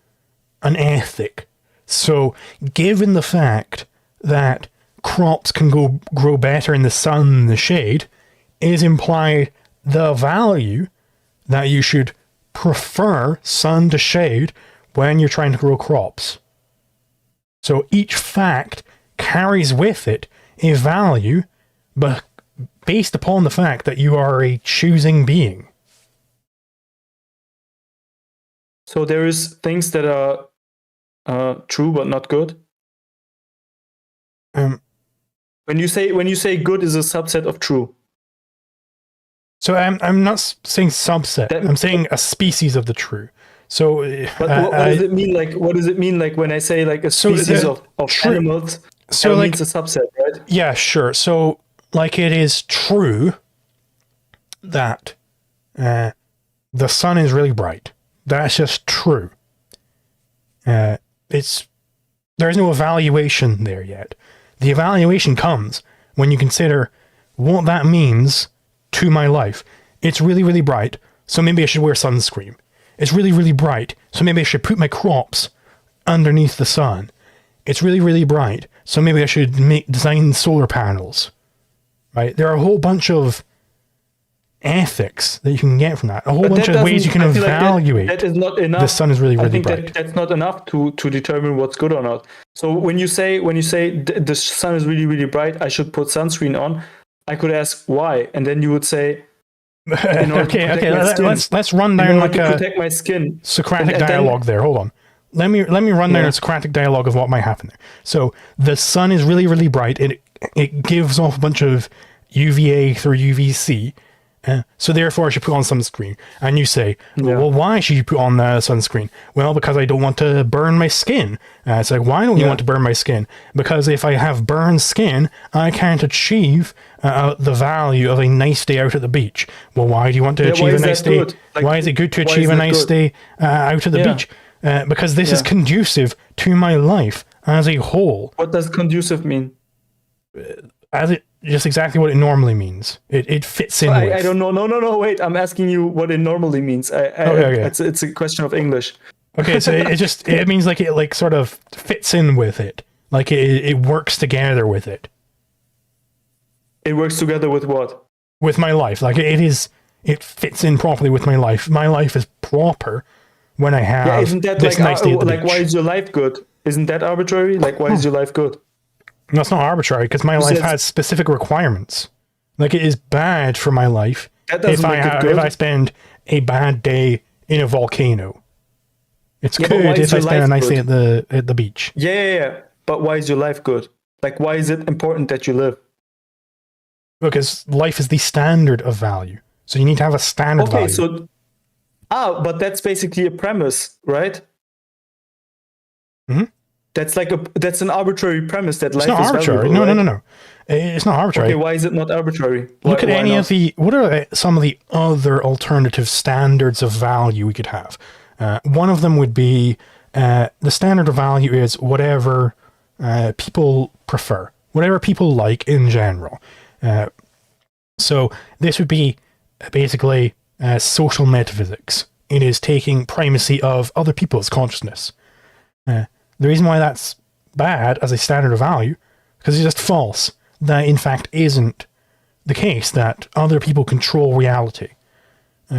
an ethic. So given the fact that crops can grow better in the sun than the shade, is implied the value that you should prefer sun to shade when you're trying to grow crops. So each fact carries with it a value, but based upon the fact that you are a choosing being. So there is things that are true but not good. When you say good is a subset of true. So I'm not saying subset. I'm saying a species of the true. So, but what does it mean? Like, what does it mean? Like when I say like a species of animals, so that means a subset, right? Yeah, sure. So, like, it is true that the sun is really bright. That's just true. There is no evaluation there yet. The evaluation comes when you consider what that means to my life. It's really, really bright, so maybe I should wear sunscreen. It's really, really bright, so maybe I should put my crops underneath the sun. It's really, really bright, so maybe I should design solar panels. Right? There are a whole bunch of ethics that you can get from that. A whole bunch of ways you can evaluate. That is not enough. The sun is really, really bright. That's not enough to determine what's good or not. So when you say the sun is really, really bright, I should put sunscreen on, I could ask why, and then you would say, okay. Let's run down like a protect my skin. Socratic dialogue there. Hold on. Let me run down a Socratic dialogue of what might happen there. So the sun is really, really bright. It gives off a bunch of UVA through UVC. So therefore I should put on sunscreen. And you say, well, why should you put on sunscreen? Well, because I don't want to burn my skin. It's like, why don't you want to burn my skin? Because if I have burned skin, I can't achieve the value of a nice day out at the beach. Well, why do you want to achieve a nice day? Like, why is it good to achieve a nice day out at the beach? Because this is conducive to my life as a whole. What does conducive mean? Just exactly what it normally means. It fits in with. I don't know. No. Wait, I'm asking you what it normally means. Okay. It's a question of English. Okay, so it means like it sort of fits in with it. Like it works together with it. It works together with what? With my life. Like it fits in properly with my life. My life is proper when I have isn't that this nice day at the beach. Why is your life good? Isn't that arbitrary? Like, why is your life good? That's not arbitrary, because my life has specific requirements. Like, it is bad for my life if I spend a bad day in a volcano. It's good if I spend a nice day at the beach. Yeah. But why is your life good? Like, why is it important that you live? Because life is the standard of value. So you need to have a standard value. But that's basically a premise, right? Mm-hmm. That's an arbitrary premise that life is arbitrary. Valuable, No. It's not arbitrary. Okay, why is it not arbitrary? Look at what are some of the other alternative standards of value we could have? One of them would be the standard of value is whatever people prefer, whatever people like in general. So this would be basically social metaphysics. It is taking primacy of other people's consciousness. The reason why that's bad as a standard of value, because it's just false. That in fact isn't the case, that other people control reality.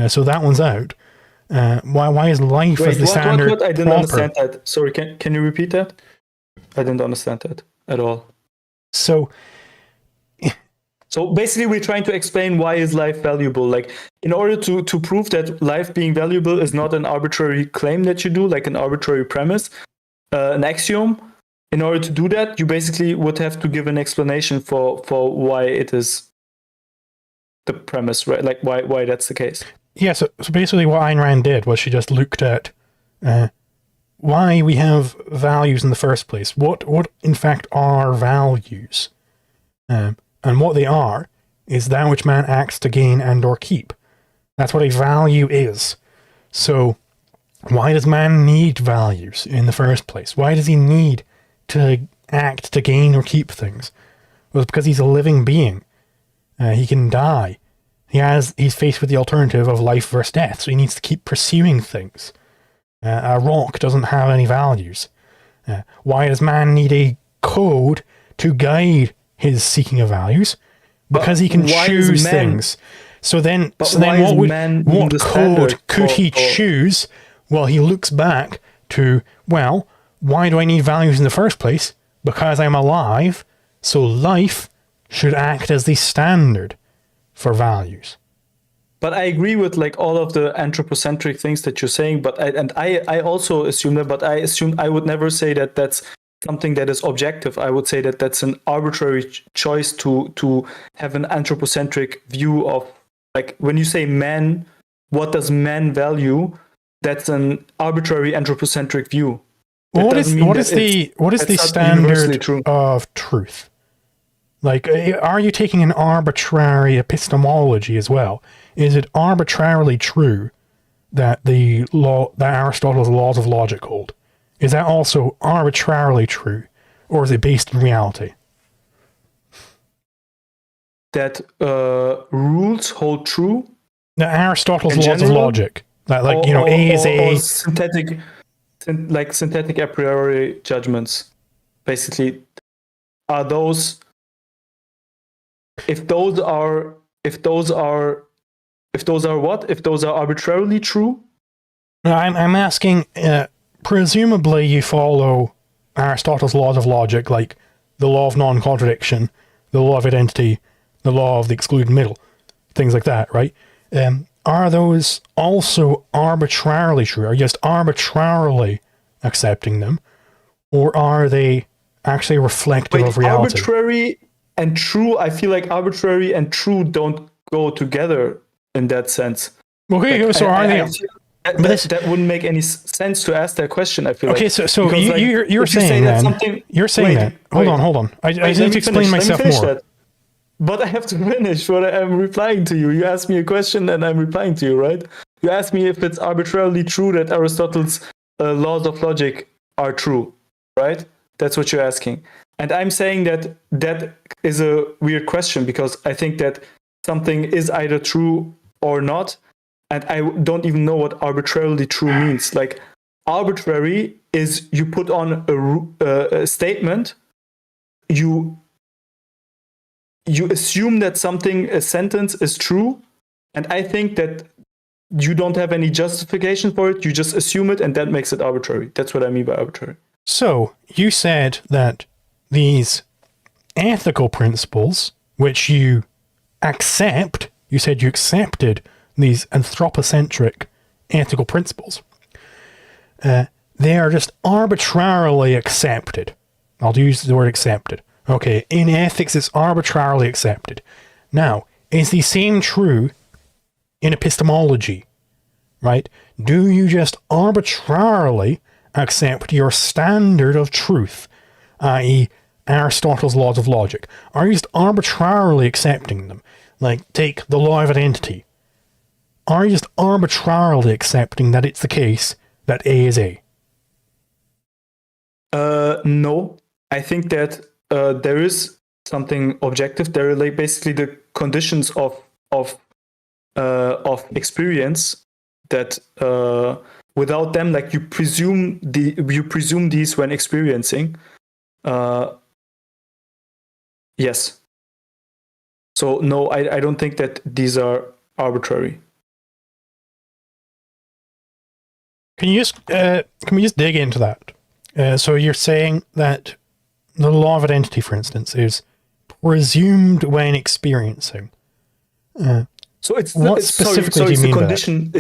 So that one's out. Why is life as the standard? What? I didn't understand that. Sorry, can you repeat that? I didn't understand that at all. So So basically, we're trying to explain why is life valuable. Like, in order to prove that life being valuable is not an arbitrary claim that you do, like an arbitrary premise, an axiom. In order to do that, you basically would have to give an explanation for why it is the premise, right? Like why that's the case. Yeah, so basically what Ayn Rand did was she just looked at why we have values in the first place. What in fact are values? And what they are is that which man acts to gain and or keep. That's what a value is. So why does man need values in the first place? Why does he need to act to gain or keep things? Well, it's because he's a living being. He can die. He's faced with the alternative of life versus death, so he needs to keep pursuing things. A rock doesn't have any values. Why does man need a code to guide his seeking of values? Because he can choose things. So then what code could he choose? Well, he looks back to, well, why do I need values in the first place? Because I'm alive, so life should act as the standard for values. But I agree with like all of the anthropocentric things that you're saying. But I also assume that. But I assume I would never say that that's something that is objective. I would say that that's an arbitrary choice to have an anthropocentric view of, like, when you say man, what does man value? That's an arbitrary anthropocentric view. What is the standard of truth? Like, are you taking an arbitrary epistemology as well? Is it arbitrarily true that that Aristotle's laws of logic hold? Is that also arbitrarily true, or is it based in reality? That rules hold true? The Aristotle's laws of logic. That, like, A is A. Or synthetic a priori judgments. Basically, are those... If those are what? If those are arbitrarily true? No, I'm asking, presumably you follow Aristotle's laws of logic, like the law of non-contradiction, the law of identity, the law of the excluded middle, things like that, right? Are those also arbitrarily true? Are you just arbitrarily accepting them? Or are they actually reflective of reality? Arbitrary and true, I feel like arbitrary and true don't go together in that sense. Okay, like, so are they? That wouldn't make any sense to ask that question, I feel like. Okay, so you're saying then... You're saying that... Hold on. I need to explain myself more. But I have to finish what I'm replying to you. You asked me a question and I'm replying to you, right? You asked me if it's arbitrarily true that Aristotle's laws of logic are true, right? That's what you're asking. And I'm saying that is a weird question, because I think that something is either true or not. And I don't even know what arbitrarily true means. Like, arbitrary is you put on a statement, you assume that a sentence is true, and I think that you don't have any justification for it. You just assume it, and that makes it arbitrary. That's what I mean by arbitrary. So, you said that these ethical principles, which you accept, you said you accepted these anthropocentric ethical principles. They are just arbitrarily accepted. I'll use the word accepted. Okay, in ethics, it's arbitrarily accepted. Now, is the same true in epistemology, right? Do you just arbitrarily accept your standard of truth, i.e. Aristotle's laws of logic? Are you just arbitrarily accepting them? Like, take the law of identity. Are you just arbitrarily accepting that it's the case that A is A? No. I think that there is something objective. There are like basically the conditions of experience that without them, like you presume these when experiencing. Yes. So no, I don't think that these are arbitrary. Can we just dig into that? So you're saying that the law of identity, for instance, is presumed when experiencing. So it's What it's, specifically do you it's the mean by that? condition.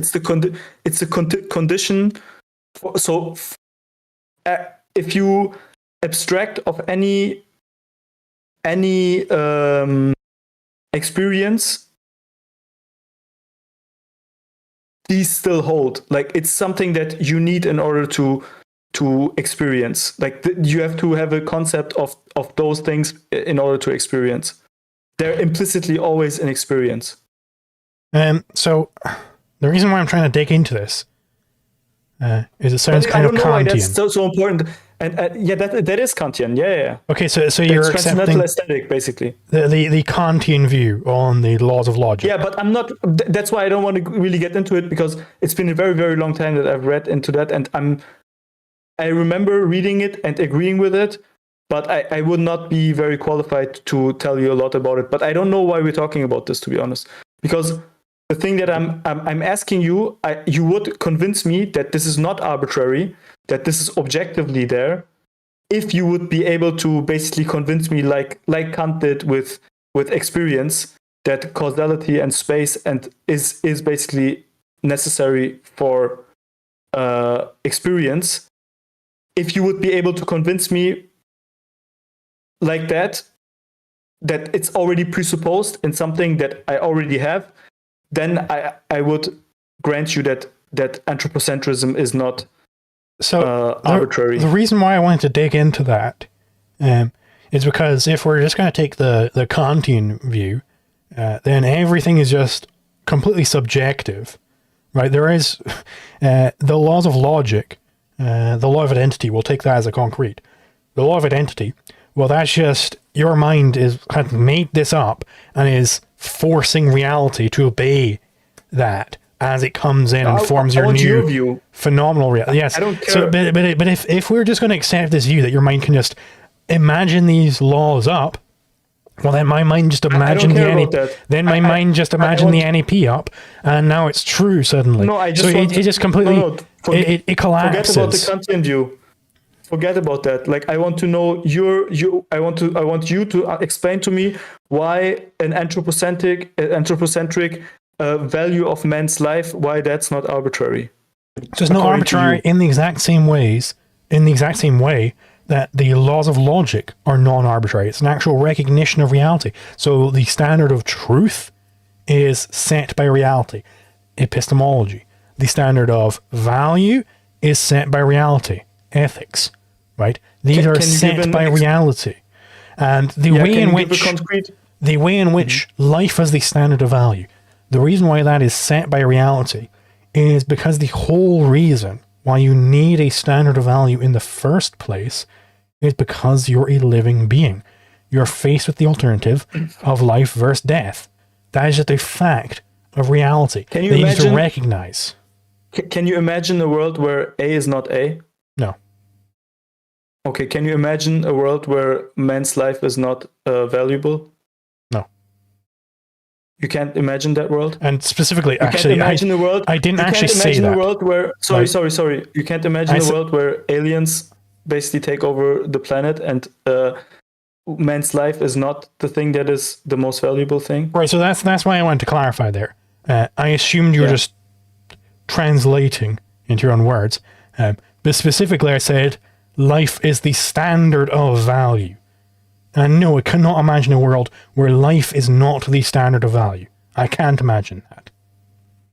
It's the condition. If you abstract of any experience, these still hold. Like it's something that you need in order to experience. Like you have to have a concept of those things in order to experience. They're implicitly always an experience. So the reason why I'm trying to dig into this is it sounds kind of Kantian. I don't know why that's so important. And yeah, that is Kantian. Yeah. Okay, so you're accepting aesthetic, basically. The Kantian view on the laws of logic. Yeah, but I'm not. That's why I don't want to really get into it, because it's been a very, very long time that I've read into that, and I remember reading it and agreeing with it, but I would not be very qualified to tell you a lot about it. But I don't know why we're talking about this, to be honest, because the thing that I'm asking you, you would convince me that this is not arbitrary, that this is objectively there, if you would be able to basically convince me, like Kant did with experience, that causality and space and is basically necessary for experience. If you would be able to convince me like that it's already presupposed in something that I already have, then I would grant you that anthropocentrism is not arbitrary. The reason why I wanted to dig into that is because if we're just going to take the Kantian view, then everything is just completely subjective, right? There is the laws of logic, the law of identity, we'll take that as a concrete. The law of identity, well, that's just your mind is kind of made this up and is forcing reality to obey that as it comes in and forms your new view. Phenomenal reality. Yes. I don't care. So, but if we're just going to accept this view that your mind can just imagine these laws up, well, then my mind just imagined the NAP. Then my mind just imagined the NAP up, and now it's true suddenly. No, it just completely it collapses. Forget about the Kantian view. Forget about that. Like, I want to know I want you to explain to me why an anthropocentric value of man's life, why that's not arbitrary. So it's not arbitrary in the exact same way that the laws of logic are non-arbitrary. It's an actual recognition of reality. So the standard of truth is set by reality, epistemology. The standard of value is set by reality, ethics, right? These are set by reality. And the way in which life is the standard of value, the reason why that is set by reality is because the whole reason why you need a standard of value in the first place is because you're a living being. You're faced with the alternative of life versus death. That is just a fact of reality. Can you imagine, need to recognize. Can you imagine a world where A is not A? No. Okay, can you imagine a world where man's life is not valuable? No. You can't imagine that world? And specifically, you actually, can't imagine a world, I didn't actually say that. A world where, sorry. You can't imagine a world where aliens basically take over the planet and man's life is not the thing that is the most valuable thing? Right, so that's why I wanted to clarify there. I assumed you were just translating into your own words. But specifically, I said, life is the standard of value. And no, I cannot imagine a world where life is not the standard of value. I can't imagine that.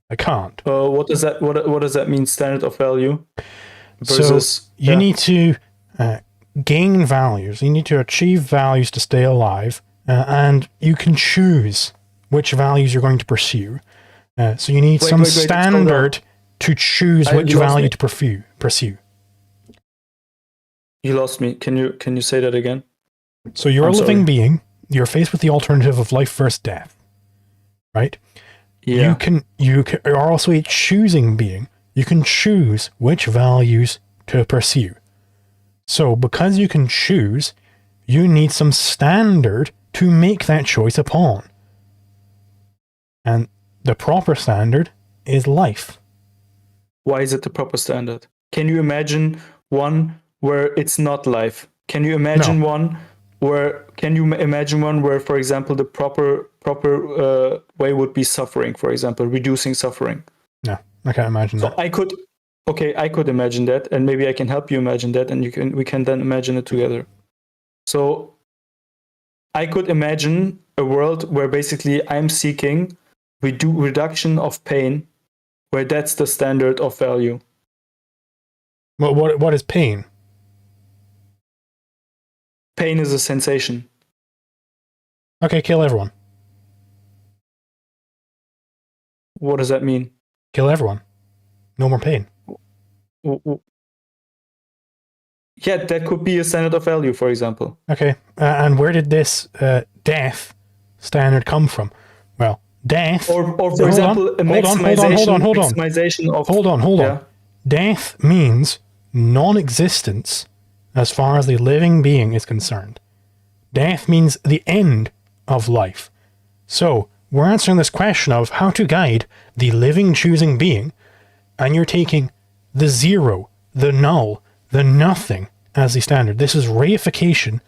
I can't. What does that mean, standard of value? Versus, so you need to gain values. You need to achieve values to stay alive. And you can choose which values you're going to pursue. So you need some standard to choose which value to pursue. You lost me. Can you say that again? So you're a living being. You're faced with the alternative of life versus death, right? Yeah. You are also a choosing being. You can choose which values to pursue. So because you can choose, you need some standard to make that choice upon. And the proper standard is life. Why is it the proper standard? Can you imagine one where it's not life? Can you imagine one where can you imagine one where, for example, the proper way would be suffering, for example, reducing suffering? No, I can't imagine that. I could imagine that, and maybe I can help you imagine that, and we can then imagine it together. So I could imagine a world where basically I'm seeking reduction of pain, where that's the standard of value. What is pain? Pain is a sensation. Okay, kill everyone. What does that mean? Kill everyone. No more pain. Yeah, that could be a standard of value, for example. Okay, and where did this death standard come from? Well, death... Or for example, a maximization of... Hold on. Death means non-existence as far as the living being is concerned. Death means the end of life. So, we're answering this question of how to guide the living choosing being, and you're taking the zero, the null, the nothing as the standard. This is reification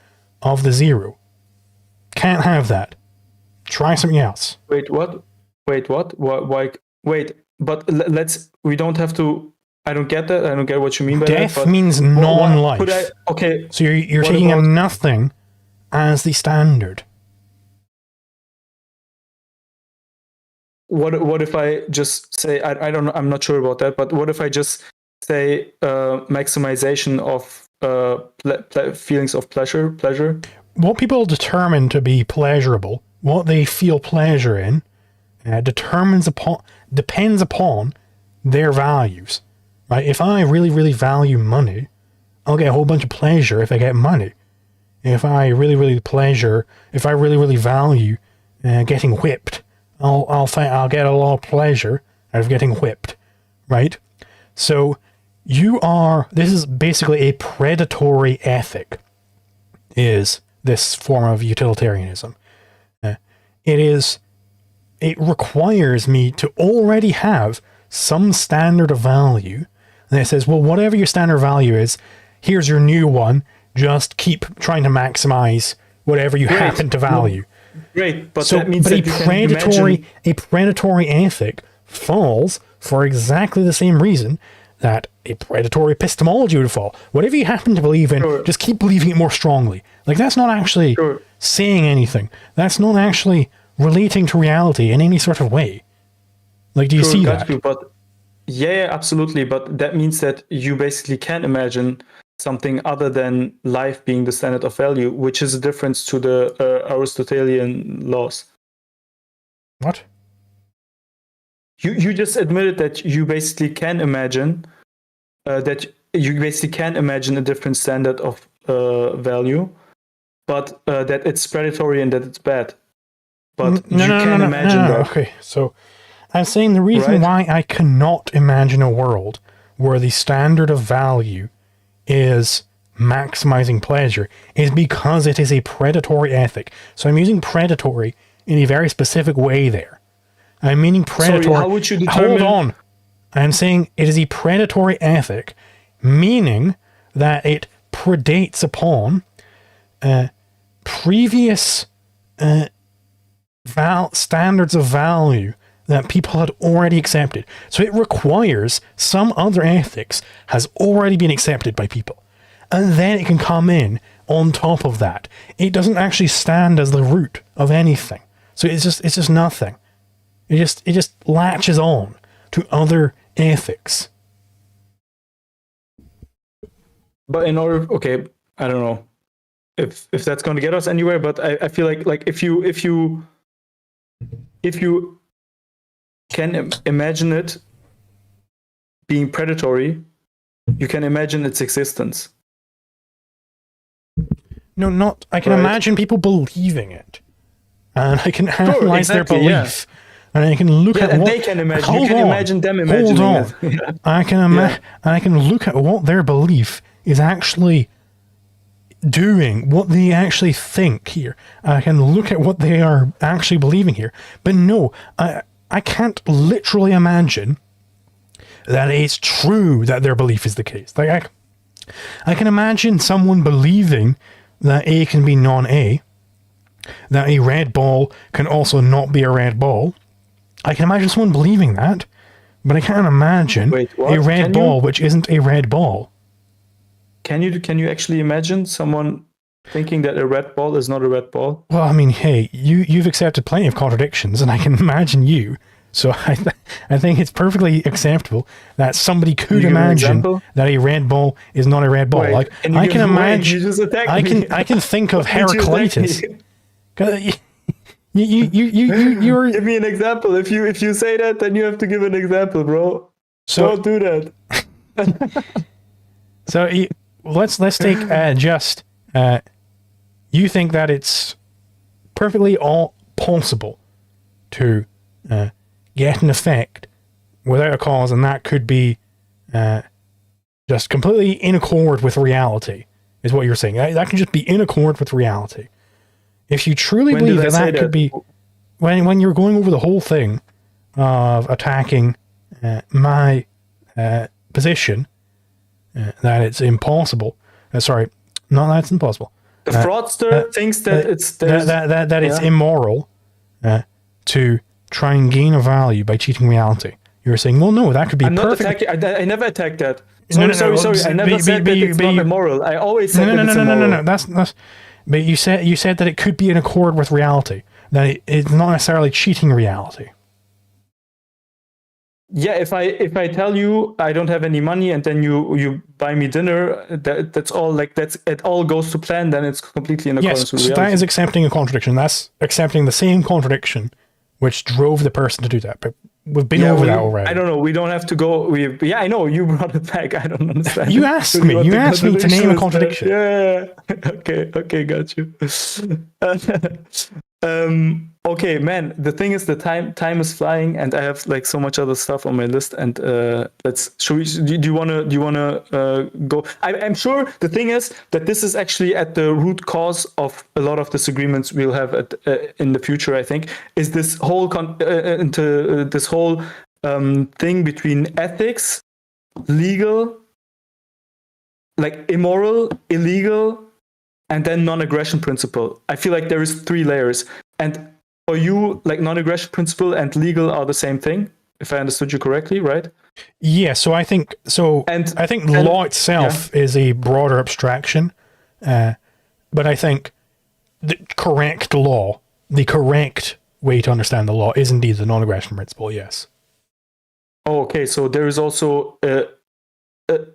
of the zero. Can't have that. Try something else. Wait, what? Why? Wait, but we don't have to... I don't get that. I don't get what you mean by Death that. Death means non-life. Okay. So you're taking a nothing as the standard. What if I just say, I don't know, I'm not sure about that, but what if I just say maximization of feelings of pleasure? What people determine to be pleasurable, what they feel pleasure in, depends upon their values. Right? If I really, really value money, I'll get a whole bunch of pleasure if I get money. If I really, really value getting whipped, I'll get a lot of pleasure out of getting whipped, right? So this is basically a predatory ethic, is this form of utilitarianism. It requires me to already have some standard of value, and it says, well, whatever your standard value is, here's your new one, just keep trying to maximize whatever you happen to value. Great, but that means that a predatory ethic falls for exactly the same reason that a predatory epistemology would fall. Whatever you happen to believe in, just keep believing it more strongly. Like, that's not actually saying anything. That's not actually relating to reality in any sort of way. Like, do you see that? But yeah, absolutely. But that means that you basically can imagine something other than life being the standard of value, which is a difference to the Aristotelian laws. What? You just admitted that you basically can imagine a different standard of value, but that it's predatory and that it's bad. But you can imagine that. Okay, so I'm saying the reason why I cannot imagine a world where the standard of value is maximizing pleasure is because it is a predatory ethic. So I'm using predatory in a very specific way there. I'm meaning predatory. Sorry, how would you determine... Hold on. I'm saying it is a predatory ethic, meaning that it predates upon previous standards of value that people had already accepted. So it requires some other ethics has already been accepted by people. And then it can come in on top of that. It doesn't actually stand as the root of anything. So it's just nothing. It just latches on to other ethics. But in order, okay, I don't know if that's going to get us anywhere, but I feel like if you can imagine it being predatory, you can imagine its existence. No, not. I can imagine people believing it, and I can analyze their belief, and I can look at what they can imagine. You can imagine them imagining it. I can look at what their belief is actually doing, what they actually think here. I can look at what they are actually believing here. But no, I can't literally imagine that it's true that their belief is the case. Like I can imagine someone believing that A can be non-A, that a red ball can also not be a red ball. I can imagine someone believing that, but I can't imagine a red ball which isn't a red ball. Can you actually imagine someone thinking that a red ball is not a red ball? Well, I mean, hey, you've accepted plenty of contradictions, and I can imagine you. So I think it's perfectly acceptable that somebody could imagine that a red ball is not a red ball. Like I can imagine, I can think of Heraclitus. You're give me an example. If you say that, then you have to give an example, bro. So don't do that. So let's take just. You think that it's perfectly all possible to get an effect without a cause, and that could be just completely in accord with reality, is what you're saying. That can just be in accord with reality. If you truly believe that could be, when you're going over the whole thing of attacking my position, that it's impossible. Sorry, not that it's impossible. The fraudster thinks that it's immoral to try and gain a value by cheating reality. You're saying, well, no, that could be perfect. I never attacked that. Sorry. I never said that it's not immoral. I always said that it's immoral. No. That's. But you said that it could be in accord with reality. That it's not necessarily cheating reality. Yeah, if I tell you I don't have any money and then you buy me dinner, that's all. Like it all goes to plan. Then it's completely in accordance with reality. That is accepting a contradiction. That's accepting the same contradiction which drove the person to do that. But we've been over that already. I don't know. We don't have to go. I know you brought it back. I don't understand. You asked me. You asked me to name a contradiction. Yeah. Okay, got you. Okay, man. The thing is, the time is flying, and I have like so much other stuff on my list. And do you wanna go? I'm sure the thing is that this is actually at the root cause of a lot of disagreements we'll have in the future. I think is this whole thing between ethics, legal, like immoral, illegal, and then non-aggression principle. I feel like there is 3 layers. And for you, like non-aggression principle and legal are the same thing, if I understood you correctly, right? Yeah, so I think law itself is a broader abstraction. But I think the correct law, the correct way to understand the law is indeed the non-aggression principle, yes. Oh, okay, so there is also an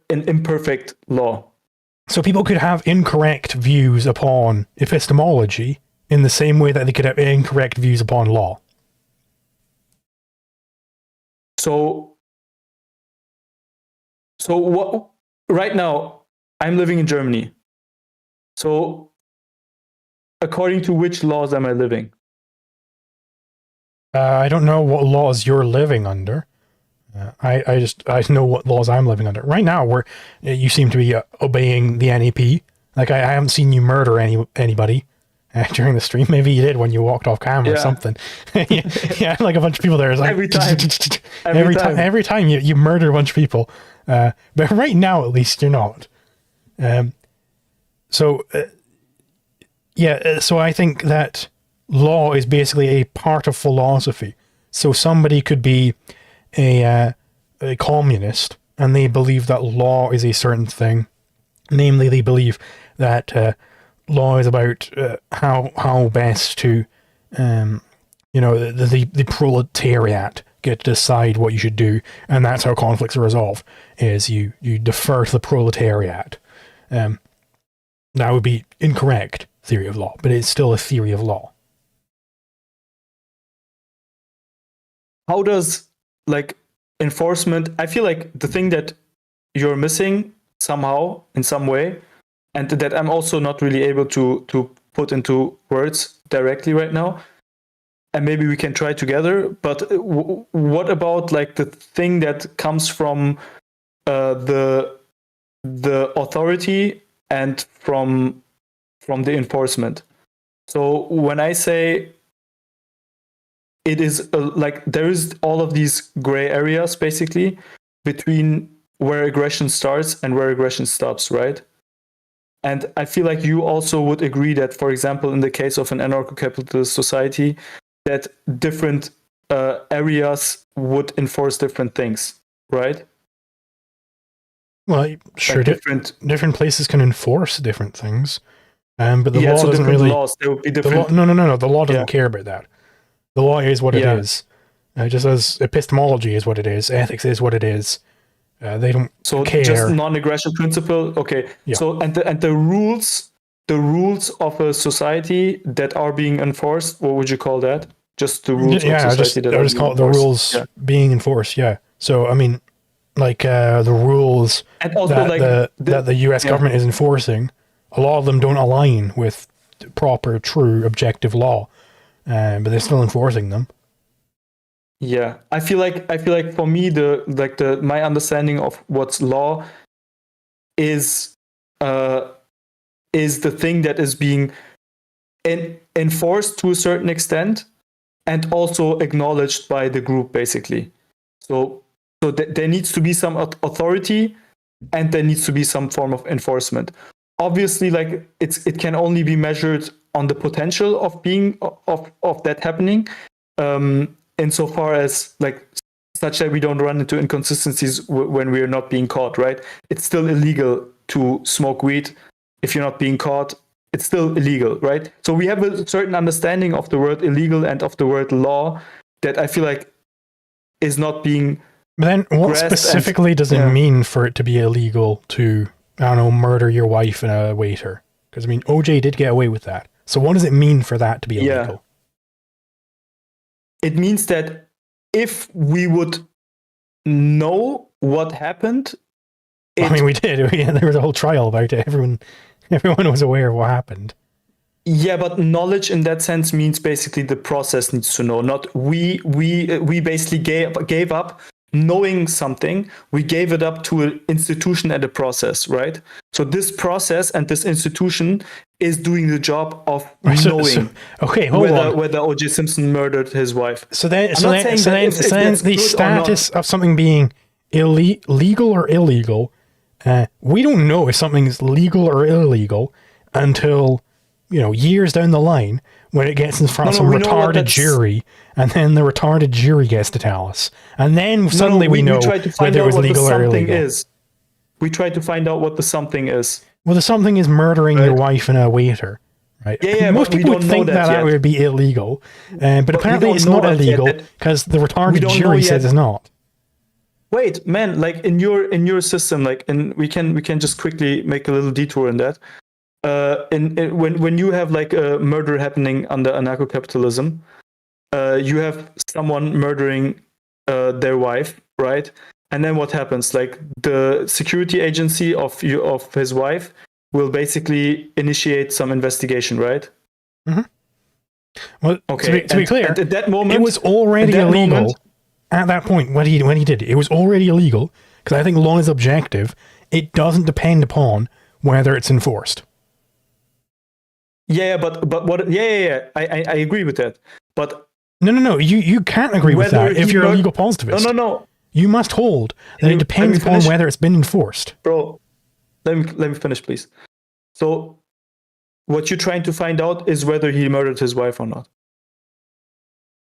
imperfect law. So people could have incorrect views upon epistemology in the same way that they could have incorrect views upon law. So what? Right now, I'm living in Germany. So, according to which laws am I living? I don't know what laws you're living under. I know what laws I'm living under right now. Where you seem to be obeying the NEP. Like I haven't seen you murder anybody during the stream. Maybe you did when you walked off camera or something. yeah, like a bunch of people there. It's like every time you murder a bunch of people. But right now, at least you're not. So I think that law is basically a part of philosophy. So somebody could be a communist and they believe that law is a certain thing. Namely, they believe that law is about how best to, the proletariat get to decide what you should do, and that's how conflicts are resolved, is you defer to the proletariat. That would be incorrect theory of law, but it's still a theory of law. How does, like, enforcement, I feel like the thing that you're missing somehow, in some way, and that I'm also not really able to put into words directly right now, and maybe we can try together, but what about, like, the thing that comes from the authority and from the enforcement? So when I say it is like there is all of these gray areas basically between where aggression starts and where aggression stops, right? And I feel like you also would agree that, for example, in the case of an anarcho-capitalist society, that different areas would enforce different things, right? Well, sure, Like different places can enforce different things, but the yeah, law so doesn't different really. laws, there would be The law, different. no. The law doesn't Yeah, care about that. The law is what it yeah. is. Just as epistemology is what it is, ethics is what it is. They don't So just care. non-aggression principle. Okay. Yeah. So and the rules of a society that are being enforced. What would you call that? Just the rules of Yeah, society that I are just being call it the enforced. rules Yeah. being enforced. Yeah. So I mean, like the rules And also that like that the U.S. yeah. government is enforcing, a lot of them don't align with proper, true, objective law, but they're still enforcing them. Yeah, I feel like for me the my understanding of what's law is the thing that is being enforced to a certain extent and also acknowledged by the group basically. So there needs to be some authority and there needs to be some form of enforcement. Obviously, like it can only be measured on the potential of being of that happening. Insofar as like such that we don't run into inconsistencies when we are not being caught, right? It's still illegal to smoke weed if you're not being caught. It's still illegal, right? So we have a certain understanding of the word illegal and of the word law that I feel like is not being. But then, what specifically does it mean for it to be illegal to, I don't know, murder your wife and a waiter? Because I mean, OJ did get away with that. So what does it mean for that to be illegal? It means that if we would know what happened, I mean, we did. There was a whole trial about it. Everyone was aware of what happened. Yeah, but knowledge in that sense means basically the process needs to know. Not we basically gave up knowing something. We gave it up to an institution and a process, right? So this process and this institution is doing the job of knowing. Okay, hold on. Whether O.J. Simpson murdered his wife. So then the status of something being legal or illegal, we don't know if something's legal or illegal until, years down the line when it gets in front of some retarded jury, and then the retarded jury gets to tell us, and then suddenly we know whether it was legal or illegal. We try to find out what the something is. Well, the something is murdering your wife and a waiter, right? Yeah, most people would think that would be illegal, but apparently it's not illegal because the retarded jury says it's not. Wait, man! Like in your system, like, and we can just quickly make a little detour in that. When you have like a murder happening under anarcho-capitalism, you have someone murdering their wife, right? And then what happens? Like the security agency of his wife will basically initiate some investigation, right? Mm-hmm. Well, okay. To be clear, at that moment, it was already illegal at that point when he did it. It was already illegal because I think law is objective. It doesn't depend upon whether it's enforced. Yeah, but what? Yeah. I agree with that. But no. You can't agree with that if you're a legal positivist. No. You must hold that it depends upon whether it's been enforced. Bro, let me finish, please. So, what you're trying to find out is whether he murdered his wife or not.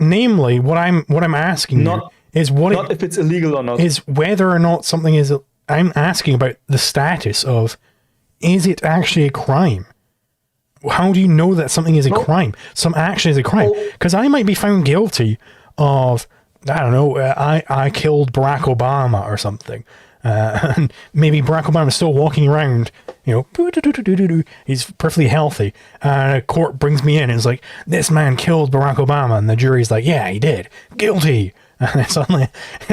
Namely, what I'm asking you is not if it's illegal or not. Is whether or not something is. I'm asking about the status of, is it actually a crime? How do you know that something is a crime? Some action is a crime. Because I might be found guilty of, I don't know, I killed Barack Obama or something. And maybe Barack Obama's still walking around, he's perfectly healthy. And a court brings me in and is like, this man killed Barack Obama. And the jury's like, yeah, he did. Guilty. And it's suddenly,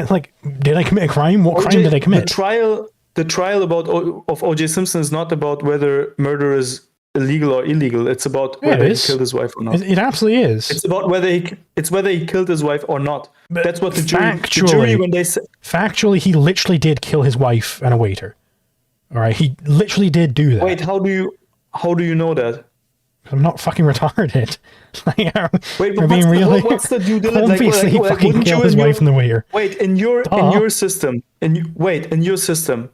like, did I commit a crime? What crime did I commit? The trial of O.J. Simpson is not about whether murder is illegal or illegal. It's about whether he killed his wife or not. It absolutely is. It's about whether he killed his wife or not. But that's what the jury when they say. Factually, he literally did kill his wife and a waiter. All right, he literally did do that. Wait, how do you know that? I'm not fucking retarded. Wait, but what's the due diligence? Obviously, he fucking killed his wife and the waiter. Wait, in your system, in your system,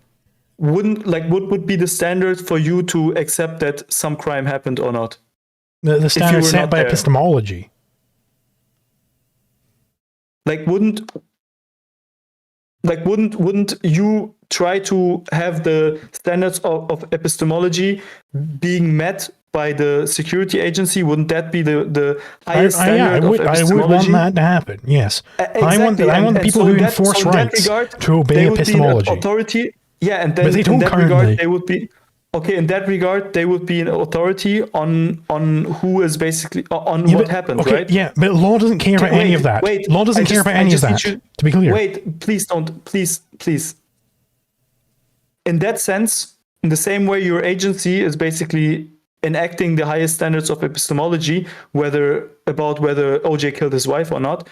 what would be the standard for you to accept that some crime happened or not? The standard set by epistemology. Wouldn't you try to have the standards of epistemology being met by the security agency? Wouldn't that be the highest standard of epistemology? I would want that to happen, yes. Exactly. I want the people who enforce rights to obey epistemology. Authority, yeah, and then but they don't in that currently. regard, they would be... Okay, in that regard, they would be an authority on who is basically on what happened, right? Yeah, but law doesn't care about any of that. Law doesn't care about any of that. To be clear. Wait, please don't. Please. In that sense, in the same way, your agency is basically enacting the highest standards of epistemology, whether OJ killed his wife or not.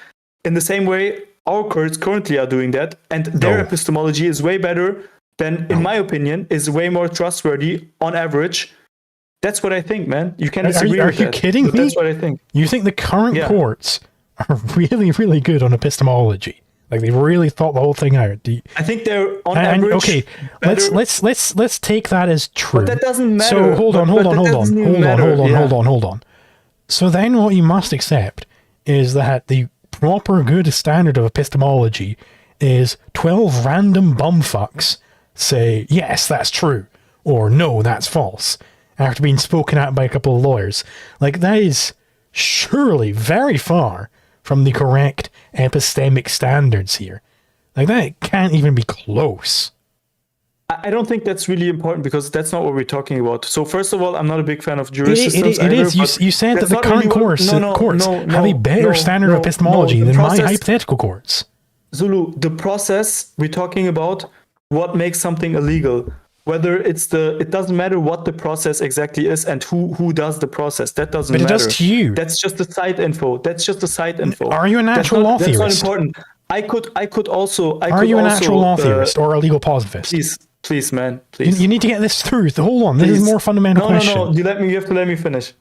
In the same way, our courts currently are doing that, and their epistemology is way better. Then, in my opinion, is way more trustworthy on average. That's what I think, man. You can't disagree with that. Are you kidding me? That's what I think. You think the current courts are really, really good on epistemology? Like they really thought the whole thing out? I think they're on average. Okay, let's take that as true. But that doesn't matter. So hold on. So then, what you must accept is that the proper good standard of epistemology is 12 random bumfucks say, yes, that's true, or no, that's false, after being spoken at by a couple of lawyers. Like, that is surely very far from the correct epistemic standards here. Like, that can't even be close. I don't think that's really important, because that's not what we're talking about. So first of all, I'm not a big fan of jury systems. It is. You said that the current courts have a better standard of epistemology than my hypothetical courts. Zulu, the process we're talking about, what makes something illegal, whether it doesn't matter what the process exactly is and who does the process. That doesn't matter. But it does to you. That's just the side info. Are you a natural law theorist? That's not important. I could also. Are you a natural law theorist or a legal positivist? Please, man, please. You need to get this through. Hold on. This is a more fundamental question. No. You have to let me finish.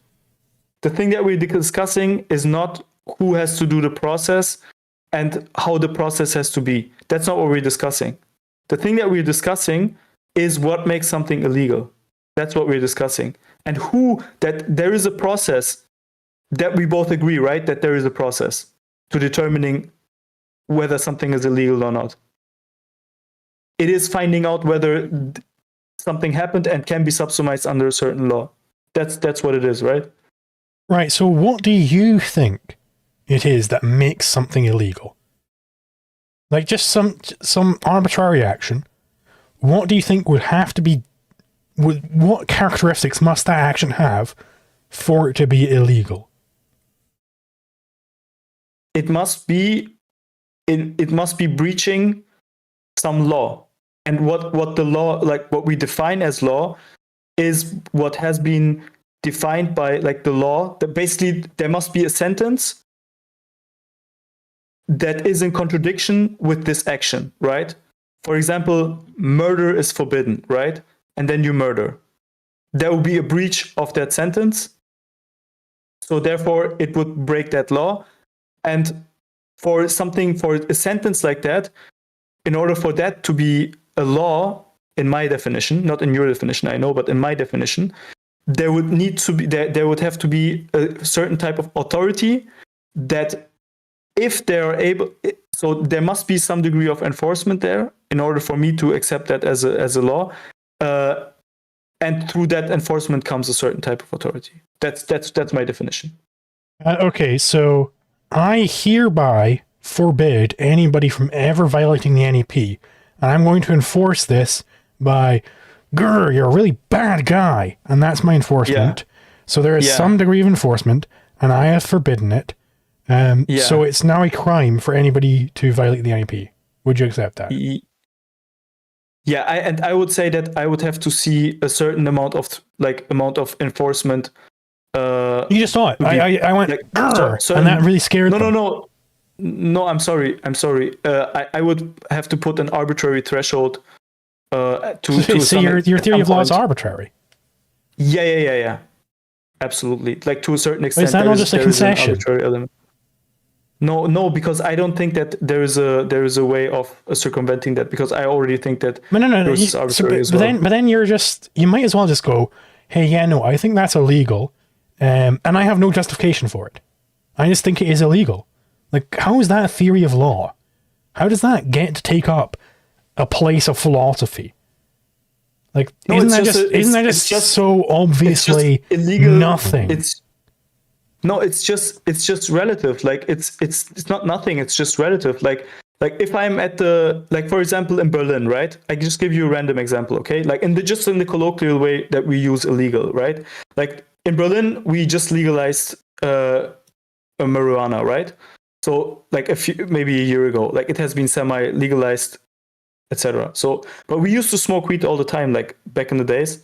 The thing that we're discussing is not who has to do the process and how the process has to be. That's not what we're discussing. The thing that we're discussing is what makes something illegal. That's what we're discussing. And that there is a process that we both agree, right? That there is a process to determining whether something is illegal or not. It is finding out whether something happened and can be subsumized under a certain law. That's what it is, right? Right. So what do you think it is that makes something illegal? Like just some arbitrary action. What do you think would have to be? What characteristics must that action have for it to be illegal? It must be breaching some law. And what the law, like what we define as law, is what has been defined by like the law. That basically there must be a sentence that is in contradiction with this action, right? For example, murder is forbidden, right? And then you murder. There will be a breach of that sentence. So therefore, it would break that law. And for a sentence like that, in order for that to be a law, in my definition, not in your definition, I know, but in my definition, there would have to be a certain type of authority that if they are able, so there must be some degree of enforcement there in order for me to accept that as a law. And through that enforcement comes a certain type of authority. That's my definition. Okay, so I hereby forbid anybody from ever violating the NEP, and I'm going to enforce this by, grr, you're a really bad guy, and that's my enforcement. Yeah. So there is some degree of enforcement, and I have forbidden it. So it's now a crime for anybody to violate the NEP. Would you accept that? Yeah, I would say that I would have to see a certain amount of enforcement. You just saw it. I went, and that really scared them. No, I'm sorry. I would have to put an arbitrary threshold So your theory of law is arbitrary. Yeah. Absolutely. Like to a certain extent. Is that not just a concession? No, because I don't think that there is a way of circumventing that, because I already think that No. yours is arbitrary as well. But then you might as well just go, hey, yeah, no, I think that's illegal, and I have no justification for it. I just think it is illegal. Like, how is that a theory of law? How does that get to take up a place of philosophy? Like, No, isn't it's that just so obviously it's just illegal. nothing? It's just relative. Like, it's not nothing. It's just relative. Like if I'm at like, for example, in Berlin, right? I just give you a random example, okay? Like in the colloquial way that we use illegal, right? Like in Berlin, we just legalized marijuana, right? So like maybe a year ago, like it has been semi-legalized, etc. So, but we used to smoke weed all the time, like back in the days,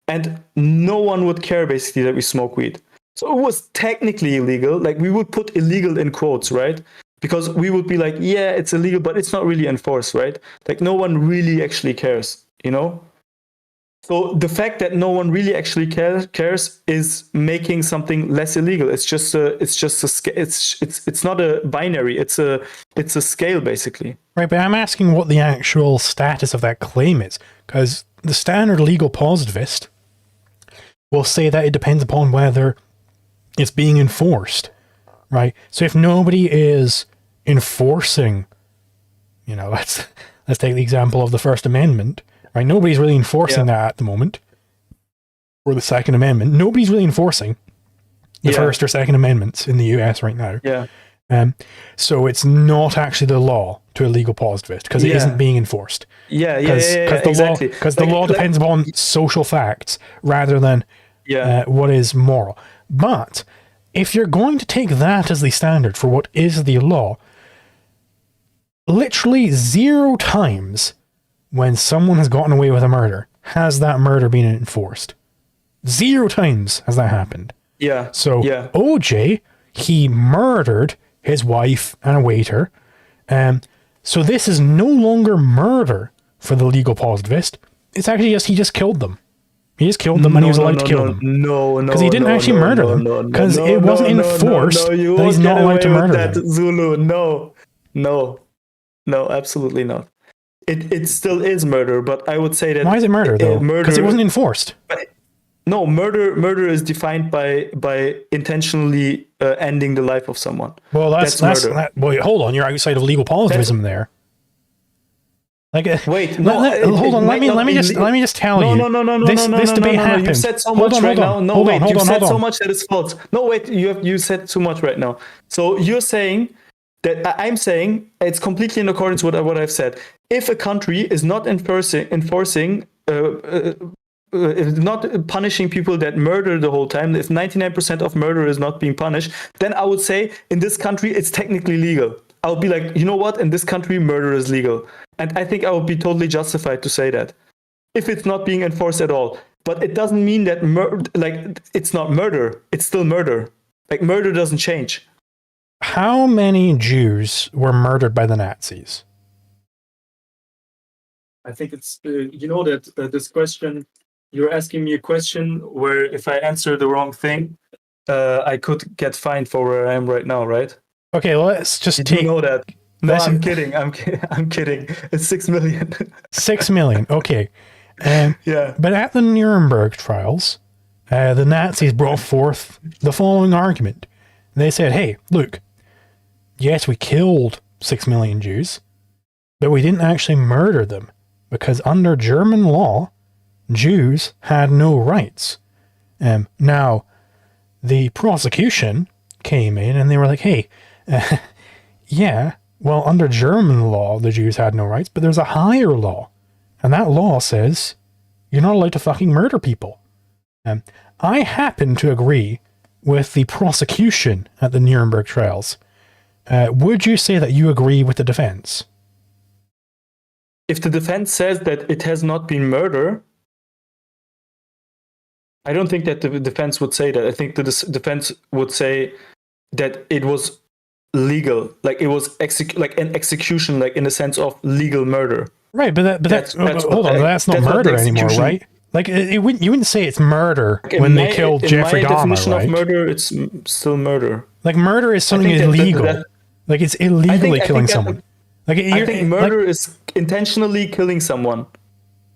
and no one would care basically that we smoke weed. So it was technically illegal. Like we would put illegal in quotes, right? Because we would be like, yeah, it's illegal, but it's not really enforced, right? Like no one really actually cares, you know? So the fact that no one really actually cares is making something less illegal. It's not a binary. It's a scale basically. Right, but I'm asking what the actual status of that claim is, because the standard legal positivist will say that it depends upon whether it's being enforced, right? So if nobody is enforcing, let's take the example of the First Amendment, right? Nobody's really enforcing that at the moment, or the Second Amendment. Nobody's really enforcing the First or Second Amendments in the US right now. Yeah. So it's not actually the law to a legal positivist because it isn't being enforced. Exactly. Because the law depends upon social facts rather than what is moral. But if you're going to take that as the standard for what is the law, literally 0 times when someone has gotten away with a murder has that murder been enforced. 0 times has that happened. Yeah. So OJ, he murdered his wife and a waiter. So this is no longer murder for the legal positivist. It's actually he just killed them. He just killed them and he was allowed to kill them. No. Because he didn't actually murder them. Because it wasn't enforced that he's not allowed to murder them. Zulu, no, absolutely not. It still is murder, but I would say that... Why is it murder, though? Because it wasn't enforced. No, murder is defined by intentionally ending the life of someone. Well, that's murder. Wait, hold on. You're outside of legal positivism there. Like, wait, hold on. Let me just tell you. No. This debate happened. You said so much right now. No, wait. You said so much that it's false. No, wait. You said too much right now. So you're saying that I'm saying it's completely in accordance with what I've said. If a country is not enforcing not punishing people that murder the whole time, if 99% of murder is not being punished, then I would say in this country it's technically legal. I would be like, you know what? In this country, murder is legal. And I think I would be totally justified to say that if it's not being enforced at all. But it doesn't mean that it's not murder. It's still murder. Like murder doesn't change. How many Jews were murdered by the Nazis? I think it's, that this question, you're asking me a question where if I answer the wrong thing, I could get fined for where I am right now, right? Okay, let's just Did you know that? No, I'm kidding. I'm kidding. It's 6 million. 6 million. Okay. But at the Nuremberg trials, the Nazis brought forth the following argument. They said, hey, look, yes, we killed 6 million Jews, but we didn't actually murder them because under German law, Jews had no rights. Now, the prosecution came in and they were like, hey, yeah, well, under German law, the Jews had no rights, but there's a higher law. And that law says you're not allowed to fucking murder people. I happen to agree with the prosecution at the Nuremberg trials. Would you say that you agree with the defense? If the defense says that it has not been murder, I don't think that the defense would say that. I think the defense would say that it was legal, like it was like an execution, like in the sense of legal murder. Right, but that's not murder anymore, right? Like you wouldn't say it's murder when they killed Jeffrey Dahmer, right? In my definition of murder, it's still murder. Like murder is something illegal. Like, it's illegally I killing think that- someone. Like, I think murder is intentionally killing someone.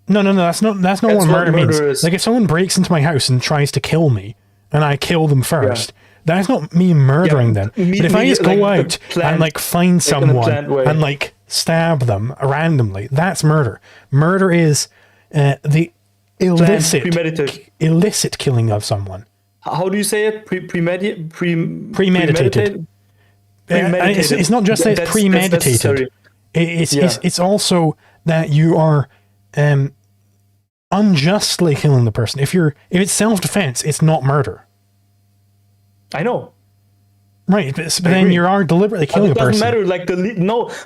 No, that's not That's what what murder means. murder is. Like, if someone breaks into my house and tries to kill me, and I kill them first, that's not me murdering them. But if I just go out and like find someone and like stab them randomly, that's murder. Murder is the illicit killing of someone. How do you say it? Premeditated. And it's not just that it's premeditated. It's also that you are unjustly killing the person. If it's self-defense, it's not murder. I know. Right, but then you are deliberately killing a person. It doesn't matter. Like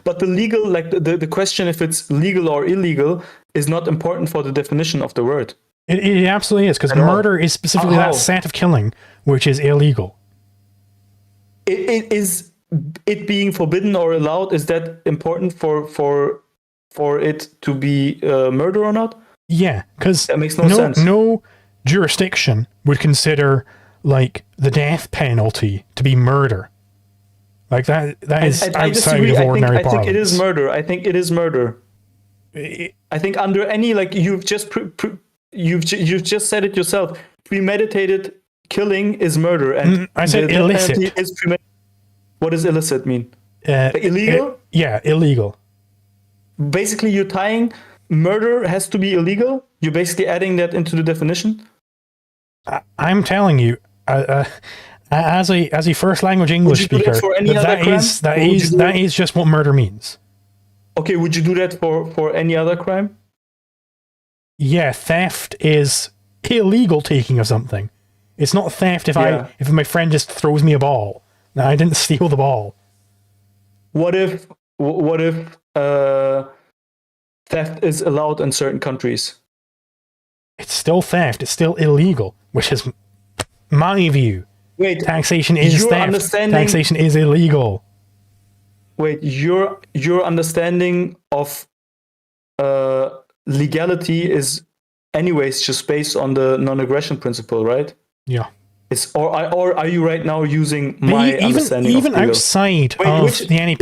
but the legal, like the question if it's legal or illegal is not important for the definition of the word. It absolutely is, because murder is specifically that set of killing which is illegal. It being forbidden or allowed, is that important for it to be murder or not? Yeah, because that makes no sense. No jurisdiction would consider like the death penalty to be murder. Like that is outside of ordinary parlance. I think it is murder. I think it is murder. I think under any, like, you've just said it yourself. Premeditated killing is murder, and I said illicit. What does illicit mean? Illegal? Yeah, illegal. Basically, you're tying murder has to be illegal. You're basically adding that into the definition. I'm telling you, as a first language English speaker, that is just what murder means. Okay, would you do that for any other crime? Yeah, theft is illegal taking of something. It's not theft if my friend just throws me a ball. Now, I didn't steal the ball. What if theft is allowed in certain countries? It's still theft. It's still illegal, which is my view. Wait, taxation is theft. Taxation is illegal. Wait, your understanding of legality is anyways just based on the non-aggression principle, right? Yeah. Or are you right now using my understanding even of legal? Outside of the NAP?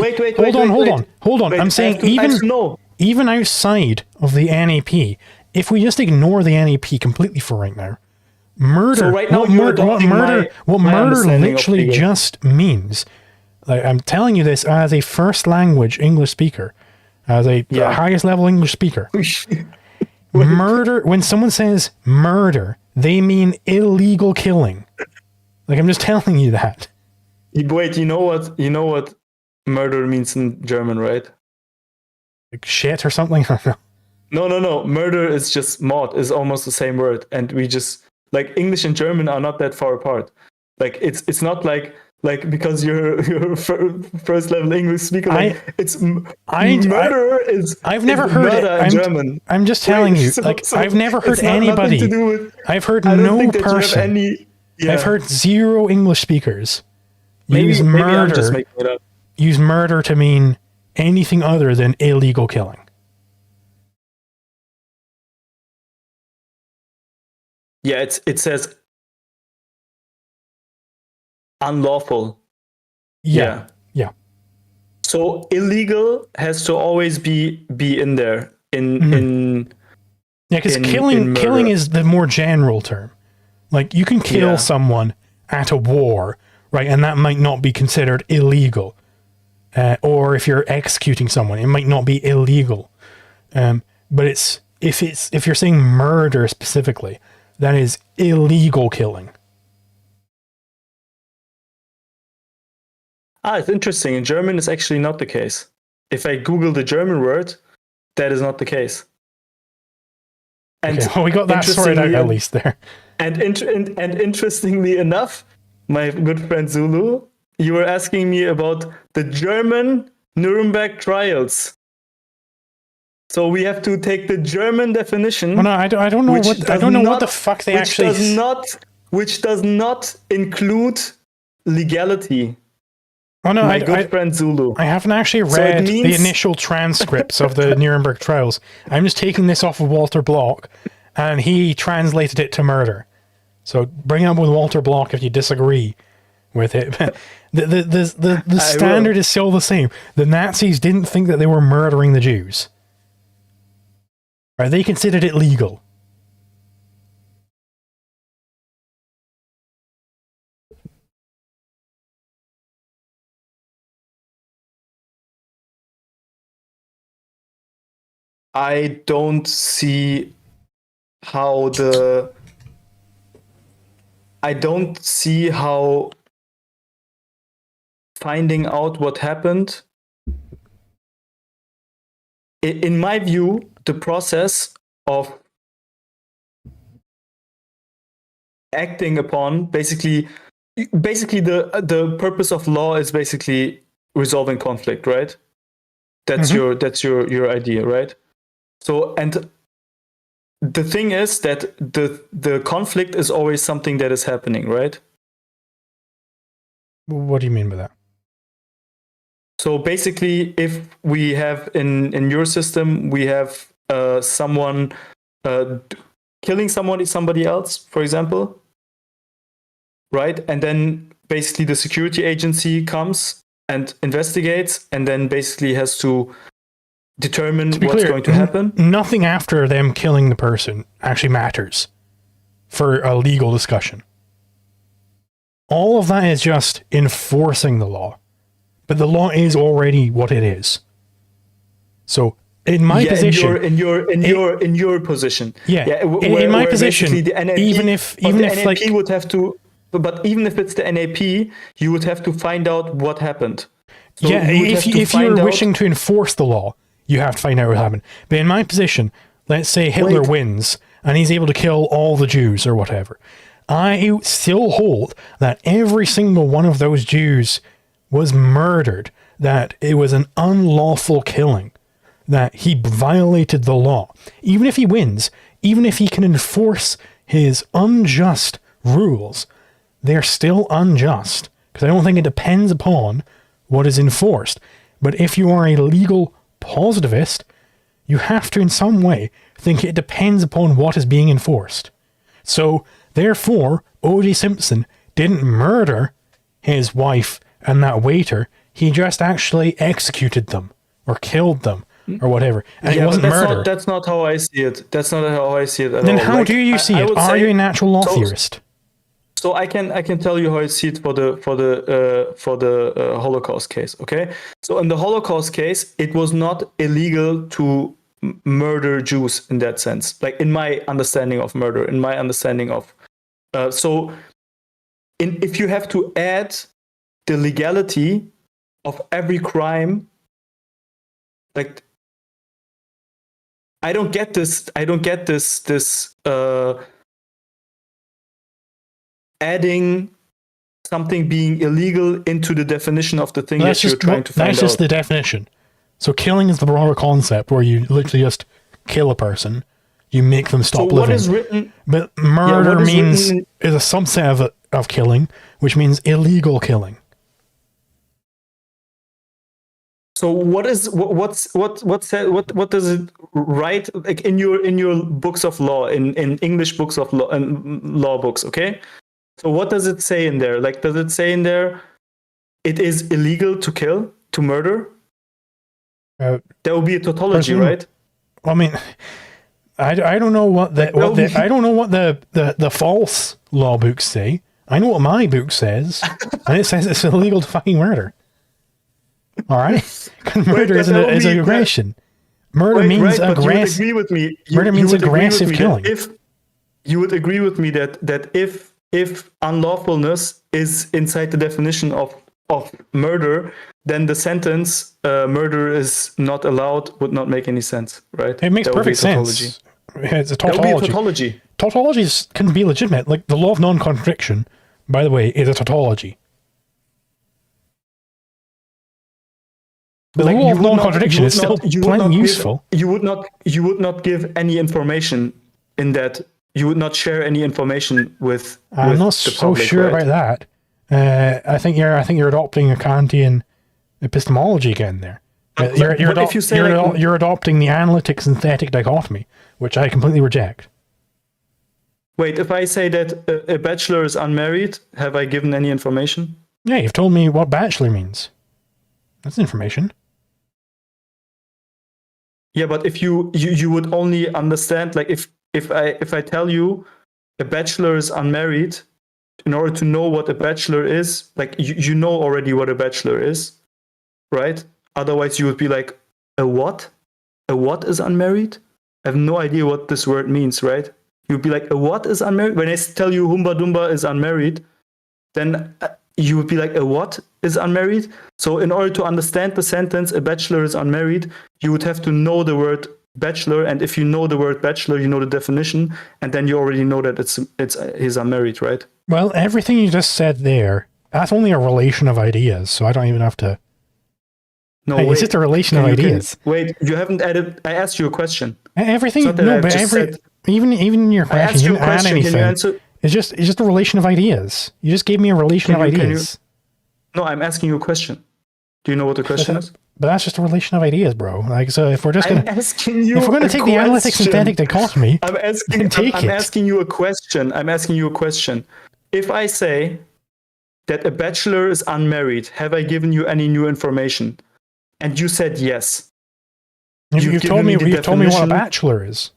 Hold on. I'm saying even outside of the NAP, if we just ignore the NAP completely for right now, murder. So right now what murder literally just means. Like, I'm telling you this as a first language English speaker, as a highest level English speaker. Murder. When someone says murder, they mean illegal killing. Like, I'm just telling you that. Wait, you know what murder means in German, right? Like shit or something? I don't know. No. Murder is just Mord, is almost the same word. And we just, like, English and German are not that far apart. Like, it's not like because you're first level English speaker, murder is. I've never heard it in German. I'm just telling you, I've never heard anybody. I've heard no person. I've heard zero English speakers use murder. I'm just making it up. Use murder to mean anything other than illegal killing. Yeah, it says unlawful. Yeah. So illegal has to always be in there in. Yeah, because killing is the more general term. Like, you can kill someone at a war, right? And that might not be considered illegal. Or if you're executing someone, it might not be illegal. But if you're saying murder specifically, that is illegal killing. It's interesting. In German, it's actually not the case. If I Google the German word, that is not the case. And we got that sorted out at least there. And interestingly enough, my good friend Zulu, you were asking me about the German Nuremberg trials. So we have to take the German definition. Well, no, I don't know what the fuck they actually. Which does not include legality. Oh no, my good friend Zulu. I haven't actually read the initial transcripts of the Nuremberg trials. I'm just taking this off of Walter Block, and he translated it to murder. So bring it up with Walter Block if you disagree with it. The standard is still the same. The Nazis didn't think that they were murdering the Jews. Right? They considered it legal. I don't see how finding out what happened, in my view, the process of acting upon basically the purpose of law is basically resolving conflict, right? That's your idea, right? So, and the thing is that the conflict is always something that is happening, right? What do you mean by that? So basically, if we have in your system, we have someone killing somebody else, for example, right? And then basically the security agency comes and investigates, and then basically has to determine what's going to happen. Nothing after them killing the person actually matters for a legal discussion. All of that is just enforcing the law. But the law is already what it is. So in my position, in your position, in my position, the NAP, even if NAP like would have to, but even if it's the NAP, you would have to find out what happened. So if you're wishing to enforce the law, you have to find out what happened. But in my position, let's say Hitler wins and he's able to kill all the Jews or whatever. I still hold that every single one of those Jews was murdered, that it was an unlawful killing, that he violated the law. Even if he wins, even if he can enforce his unjust rules, they're still unjust, because I don't think it depends upon what is enforced. But if you are a legal positivist, you have to in some way think it depends upon what is being enforced. So, therefore, O.J. Simpson didn't murder his wife and that waiter, he just actually executed them, or killed them, or whatever. And it wasn't murder. That's not how I see it. That's not how I see it at all. Then how do you see it? Are you a natural law theorist? So I can tell you how I see it for the Holocaust case. Okay, so in the Holocaust case, it was not illegal to murder Jews in that sense. Like in my understanding of murder, in my understanding of if you have to add the legality of every crime, like I don't get this adding something being illegal into the definition of the thing that you're trying to find out. That's just the definition. So killing is the broader concept where you literally just kill a person, you make them stop living. What is written? But murder is a subset of killing, which means illegal killing. So what does it write like in your books of law, in English books of law and law books, okay? So what does it say in there? Like, does it say in there it is illegal to kill, to murder? That would be a tautology, right? I mean, I don't know what the false law books say. I know what my book says, and it says it's illegal to fucking murder. All right, murder is an aggression. Murder means aggressive. You would agree with me. Murder means aggressive killing. If you would agree with me that if unlawfulness is inside the definition of murder, then the sentence murder is not allowed would not make any sense, right? It makes perfect sense. It's a tautology. That would be a tautology. Tautologies can be legitimate. Like the law of non-contradiction, by the way, is a tautology. The law of non-contradiction is still plenty useful. You would not give any information in that. You would not share any information with. I'm not so sure about that. I think you're adopting a Kantian epistemology again there. You're adopting the analytic synthetic dichotomy, which I completely reject. Wait, if I say that a bachelor is unmarried, have I given any information? Yeah, you've told me what bachelor means. That's information. Yeah, but if you would only understand, like if I tell you a bachelor is unmarried, in order to know what a bachelor is, like you know already what a bachelor is, right? Otherwise you would be like, a what? A what is unmarried? I have no idea what this word means, right? You'd be like, a what is unmarried? When I tell you Humba Dumba is unmarried, then you would be like, a what is unmarried? So in order to understand the sentence, a bachelor is unmarried, you would have to know the word bachelor. And if you know the word bachelor, you know the definition, and then you already know that he's unmarried, right? Well, everything you just said there, that's only a relation of ideas, so I don't even have to... No, Hey, wait. it's just a relation of ideas. Wait, you haven't added... I asked you a question. Everything... It's not that No, I've but just said- even in your I question, asked you you a didn't add question, can you anything. answer? It's just a relation of ideas. You just gave me a relation of Can you- ideas. No, I'm asking you a question. Do you know what the question is? But that's just a relation of ideas, bro. Like, so if we're just I'm gonna... asking you If we're gonna a take the analytic question. synthetic dichotomy, I'm take asking you a question. I'm asking you a question. If I say that a bachelor is unmarried, have I given you any new information? And you said yes. you've told me what a definition. bachelor is.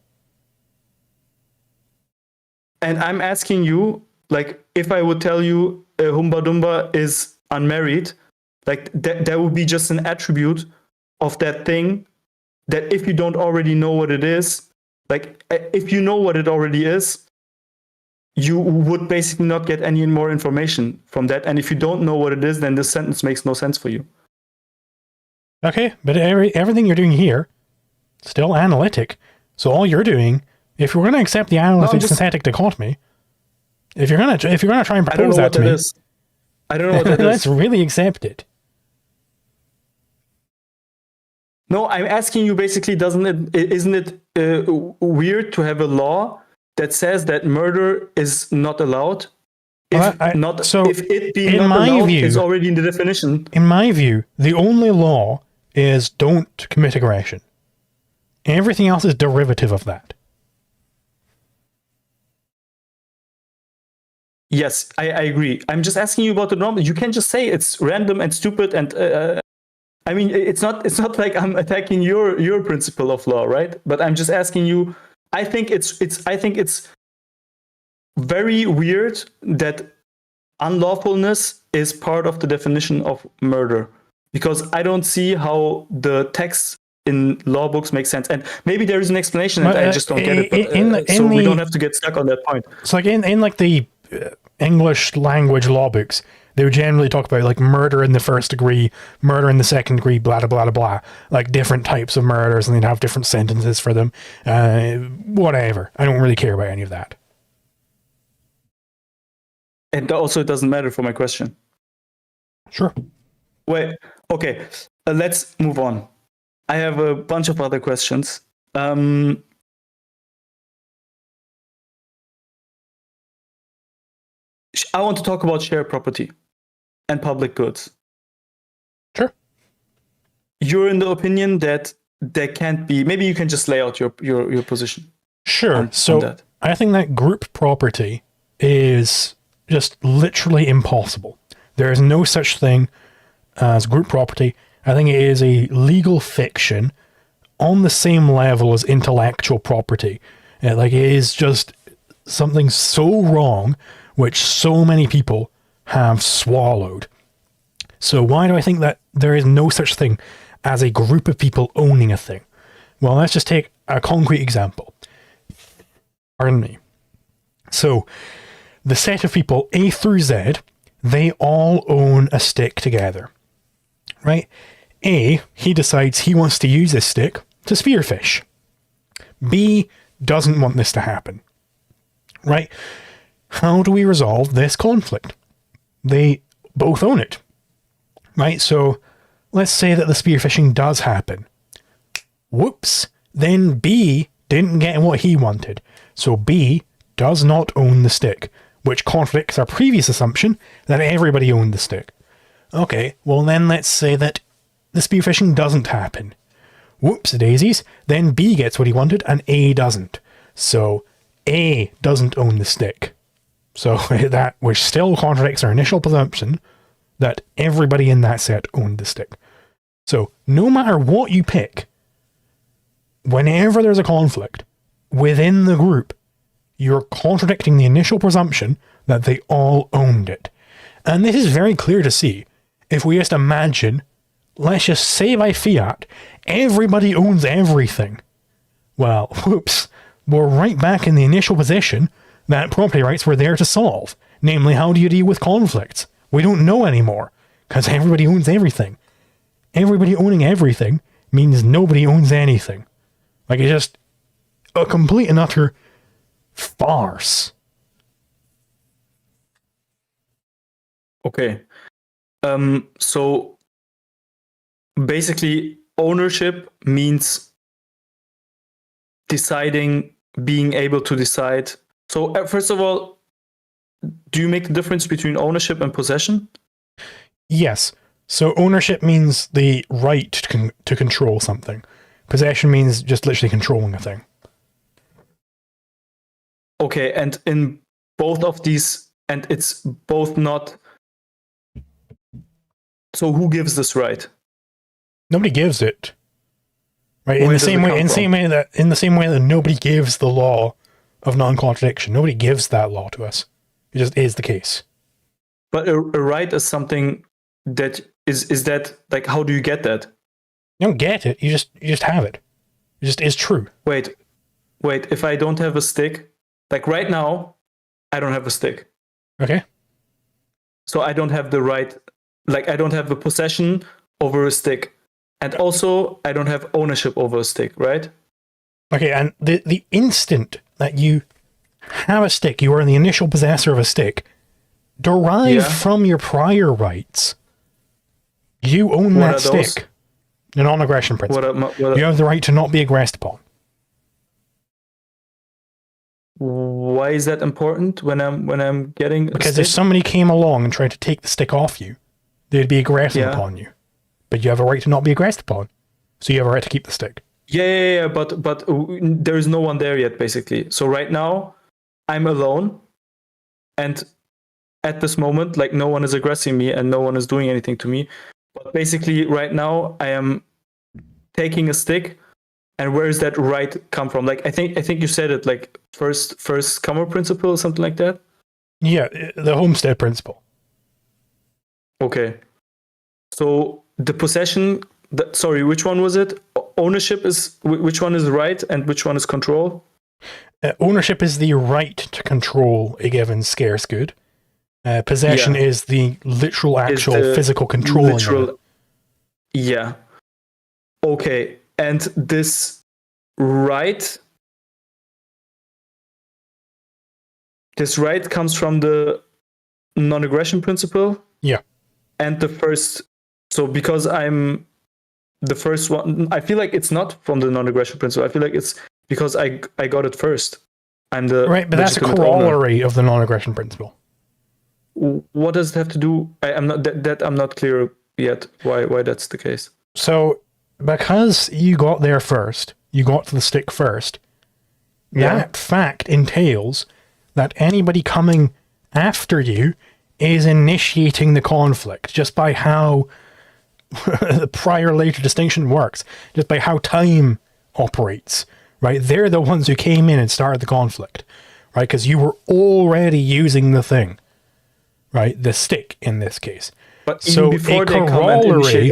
And I'm asking you, like, if I would tell you a Humba Dumba is unmarried, like that would be just an attribute of that thing that if you don't already know what it is, like if you know what it already is, you would basically not get any more information from that. And if you don't know what it is, then this sentence makes no sense for you. Okay, but everything you're doing here, still analytic. So all you're doing, if we're going to accept the analytic synthetic dichotomy, if you're going to try and propose that to me, I don't know what that is. let's really accept it. No, I'm asking you basically, isn't it weird to have a law that says that murder is not allowed? If it being not allowed is already in the definition. In my view, the only law is don't commit aggression. Everything else is derivative of that. Yes, I agree. I'm just asking you about the normal. You can just say it's random and stupid, and I mean, it's not like I'm attacking your principle of law, right? But I'm just asking you. I think it's very weird that unlawfulness is part of the definition of murder, because I don't see how the text in law books make sense. And maybe there is an explanation and I just don't get it. But, we don't have to get stuck on that point. It's like in like the English language law books, they would generally talk about like murder in the first degree, murder in the second degree, blah, blah, blah, blah, like different types of murders, and they'd have different sentences for them. Whatever. I don't really care about any of that. And also, it doesn't matter for my question. Sure. Wait, okay. Let's move on. I have a bunch of other questions. I want to talk about shared property and public goods. Sure. You're in the opinion that there can't be. Maybe you can just lay out your position. Sure. On that. I think that group property is just literally impossible. There is no such thing as group property. I think it is a legal fiction on the same level as intellectual property. Like, it is just something so wrong, which so many people have swallowed. So why do I think that there is no such thing as a group of people owning a thing? Well, let's just take a concrete example. Pardon me. So the set of people A through Z, they all own a stick together, right? A, he decides he wants to use this stick to spearfish. B doesn't want this to happen, right? How do we resolve this conflict? They both own it, right? So let's say that the spearfishing does happen. Whoops. Then B didn't get what he wanted. So B does not own the stick, which contradicts our previous assumption that everybody owned the stick. Okay, well then let's say that the spearfishing doesn't happen. Whoops daisies. Then B gets what he wanted and A doesn't. So A doesn't own the stick. So that, which still contradicts our initial presumption that everybody in that set owned the stick. So no matter what you pick, whenever there's a conflict within the group, you're contradicting the initial presumption that they all owned it. And this is very clear to see. If we just imagine, let's just say by fiat, everybody owns everything. Well, whoops, we're right back in the initial position that property rights were there to solve. Namely, how do you deal with conflicts? We don't know anymore, because everybody owns everything. Everybody owning everything means nobody owns anything. Like, it's just a complete and utter farce. Okay. So basically, ownership means deciding, being able to decide. So first of all, do you make the difference between ownership and possession? Yes. So ownership means the right to control something. Possession means just literally controlling a thing. Okay, and in both of these, and it's both not. So who gives this right? Nobody gives it. Right? Where In the does same it way, come in the same way that nobody gives the law of non-contradiction. Nobody gives that law to us. It just is the case. But a right is something that is that, like, how do you get that? You don't get it. You just have it. It just is true. Wait. If I don't have a stick, like right now, I don't have a stick. Okay. So I don't have the right, like I don't have the possession over a stick. And also I don't have ownership over a stick, right? Okay, and the instant that you have a stick, you are the initial possessor of a stick, derived from your prior rights. You own that stick. The non-aggression principle. You have the right to not be aggressed upon. Why is that important when I'm getting a because stick? if somebody came along and tried to take the stick off you, they'd be aggressive upon you. But you have a right to not be aggressed upon. So you have a right to keep the stick. Yeah, but there is no one there yet, basically. So right now, I'm alone, and at this moment, like, no one is aggressing me and no one is doing anything to me. But basically, right now, I am taking a stick, and where does that right come from? Like, I think you said it, like first comer principle or something like that. Yeah, the homestead principle. Okay, so the possession. Sorry, which one was it? Ownership is which one is right and which one is control? Ownership is the right to control a given scarce good. Possession is the literal, actual, physical controlling of it. Yeah. Okay, and this right comes from the non-aggression principle. Yeah. And the first, so because I'm the first one, I feel like it's not from the non-aggression principle. I feel like it's because I got it first. I'm the right, but that's a corollary of the non-aggression principle. What does it have to do? I'm not clear yet why that's the case. So because you got there first, you got to the stick first. That fact entails that anybody coming after you is initiating the conflict just by how the prior-later distinction works, just by how time operates, right? They're the ones who came in and started the conflict, right? Because you were already using the thing, right? The stick in this case. But so before a corollary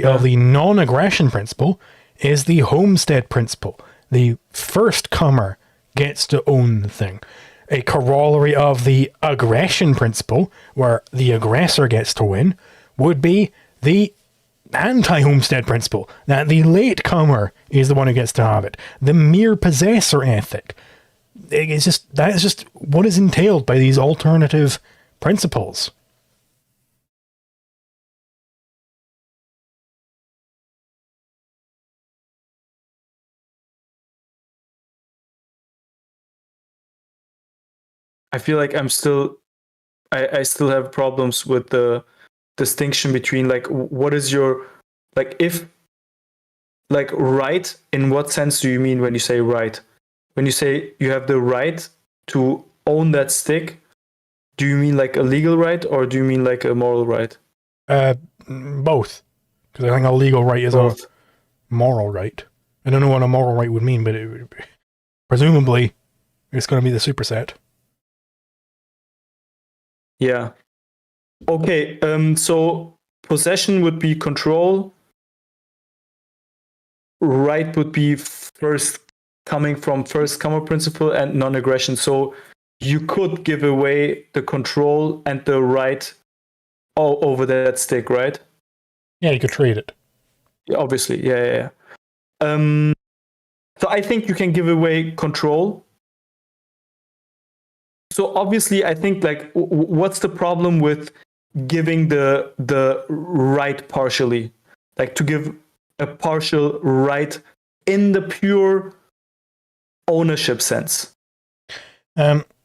of the non-aggression principle is the homestead principle. The first comer gets to own the thing. A corollary of the aggression principle, where the aggressor gets to win, would be the anti-homestead principle, that the late comer is the one who gets to have it. The mere possessor ethic. That is just what is entailed by these alternative principles. I feel like I still have problems with the distinction between, like, what is your, like, if, like, right, in what sense do you mean when you say right? When you say you have the right to own that stick, Do you mean like a legal right, or do you mean like a moral right? Both. Because I think a legal right is Both. a moral right. I don't know what a moral right would mean, but it would be, presumably it's going to be the superset. Yeah. Okay. So possession would be control. Right would be first comer principle and non-aggression. So you could give away the control and the right over that stick, right? Yeah, you could trade it. Yeah, obviously, yeah. So I think you can give away control. So obviously, I think like, what's the problem with giving the right partially? Like to give a partial right in the pure ownership sense.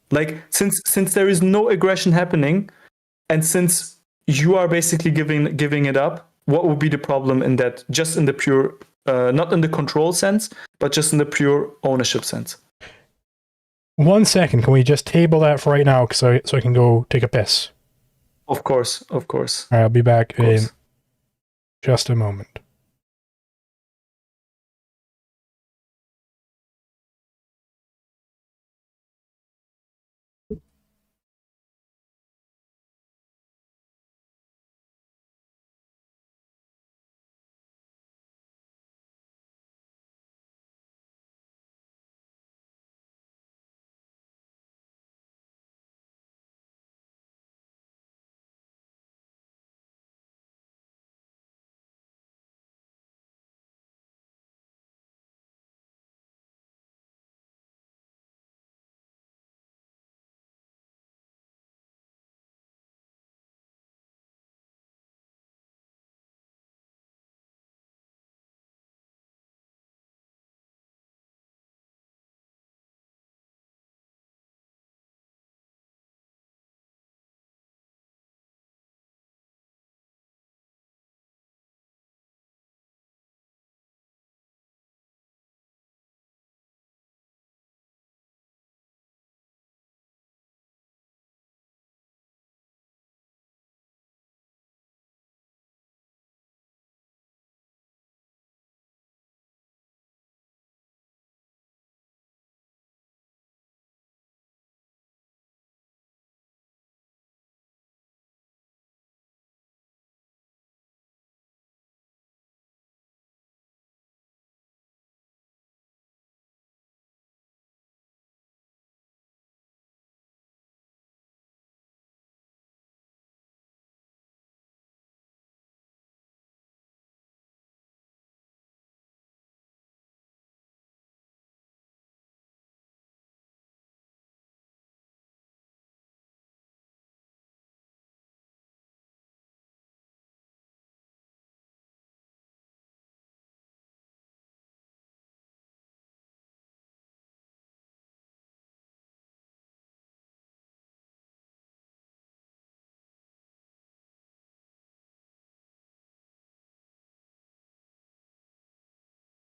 Like since there is no aggression happening, and since you are basically giving it up, what would be the problem in that? Just in the pure, not in the control sense, but just in the pure ownership sense. 1 second, can we just table that for right now so I can go take a piss? Of course. All right, I'll be back in just a moment.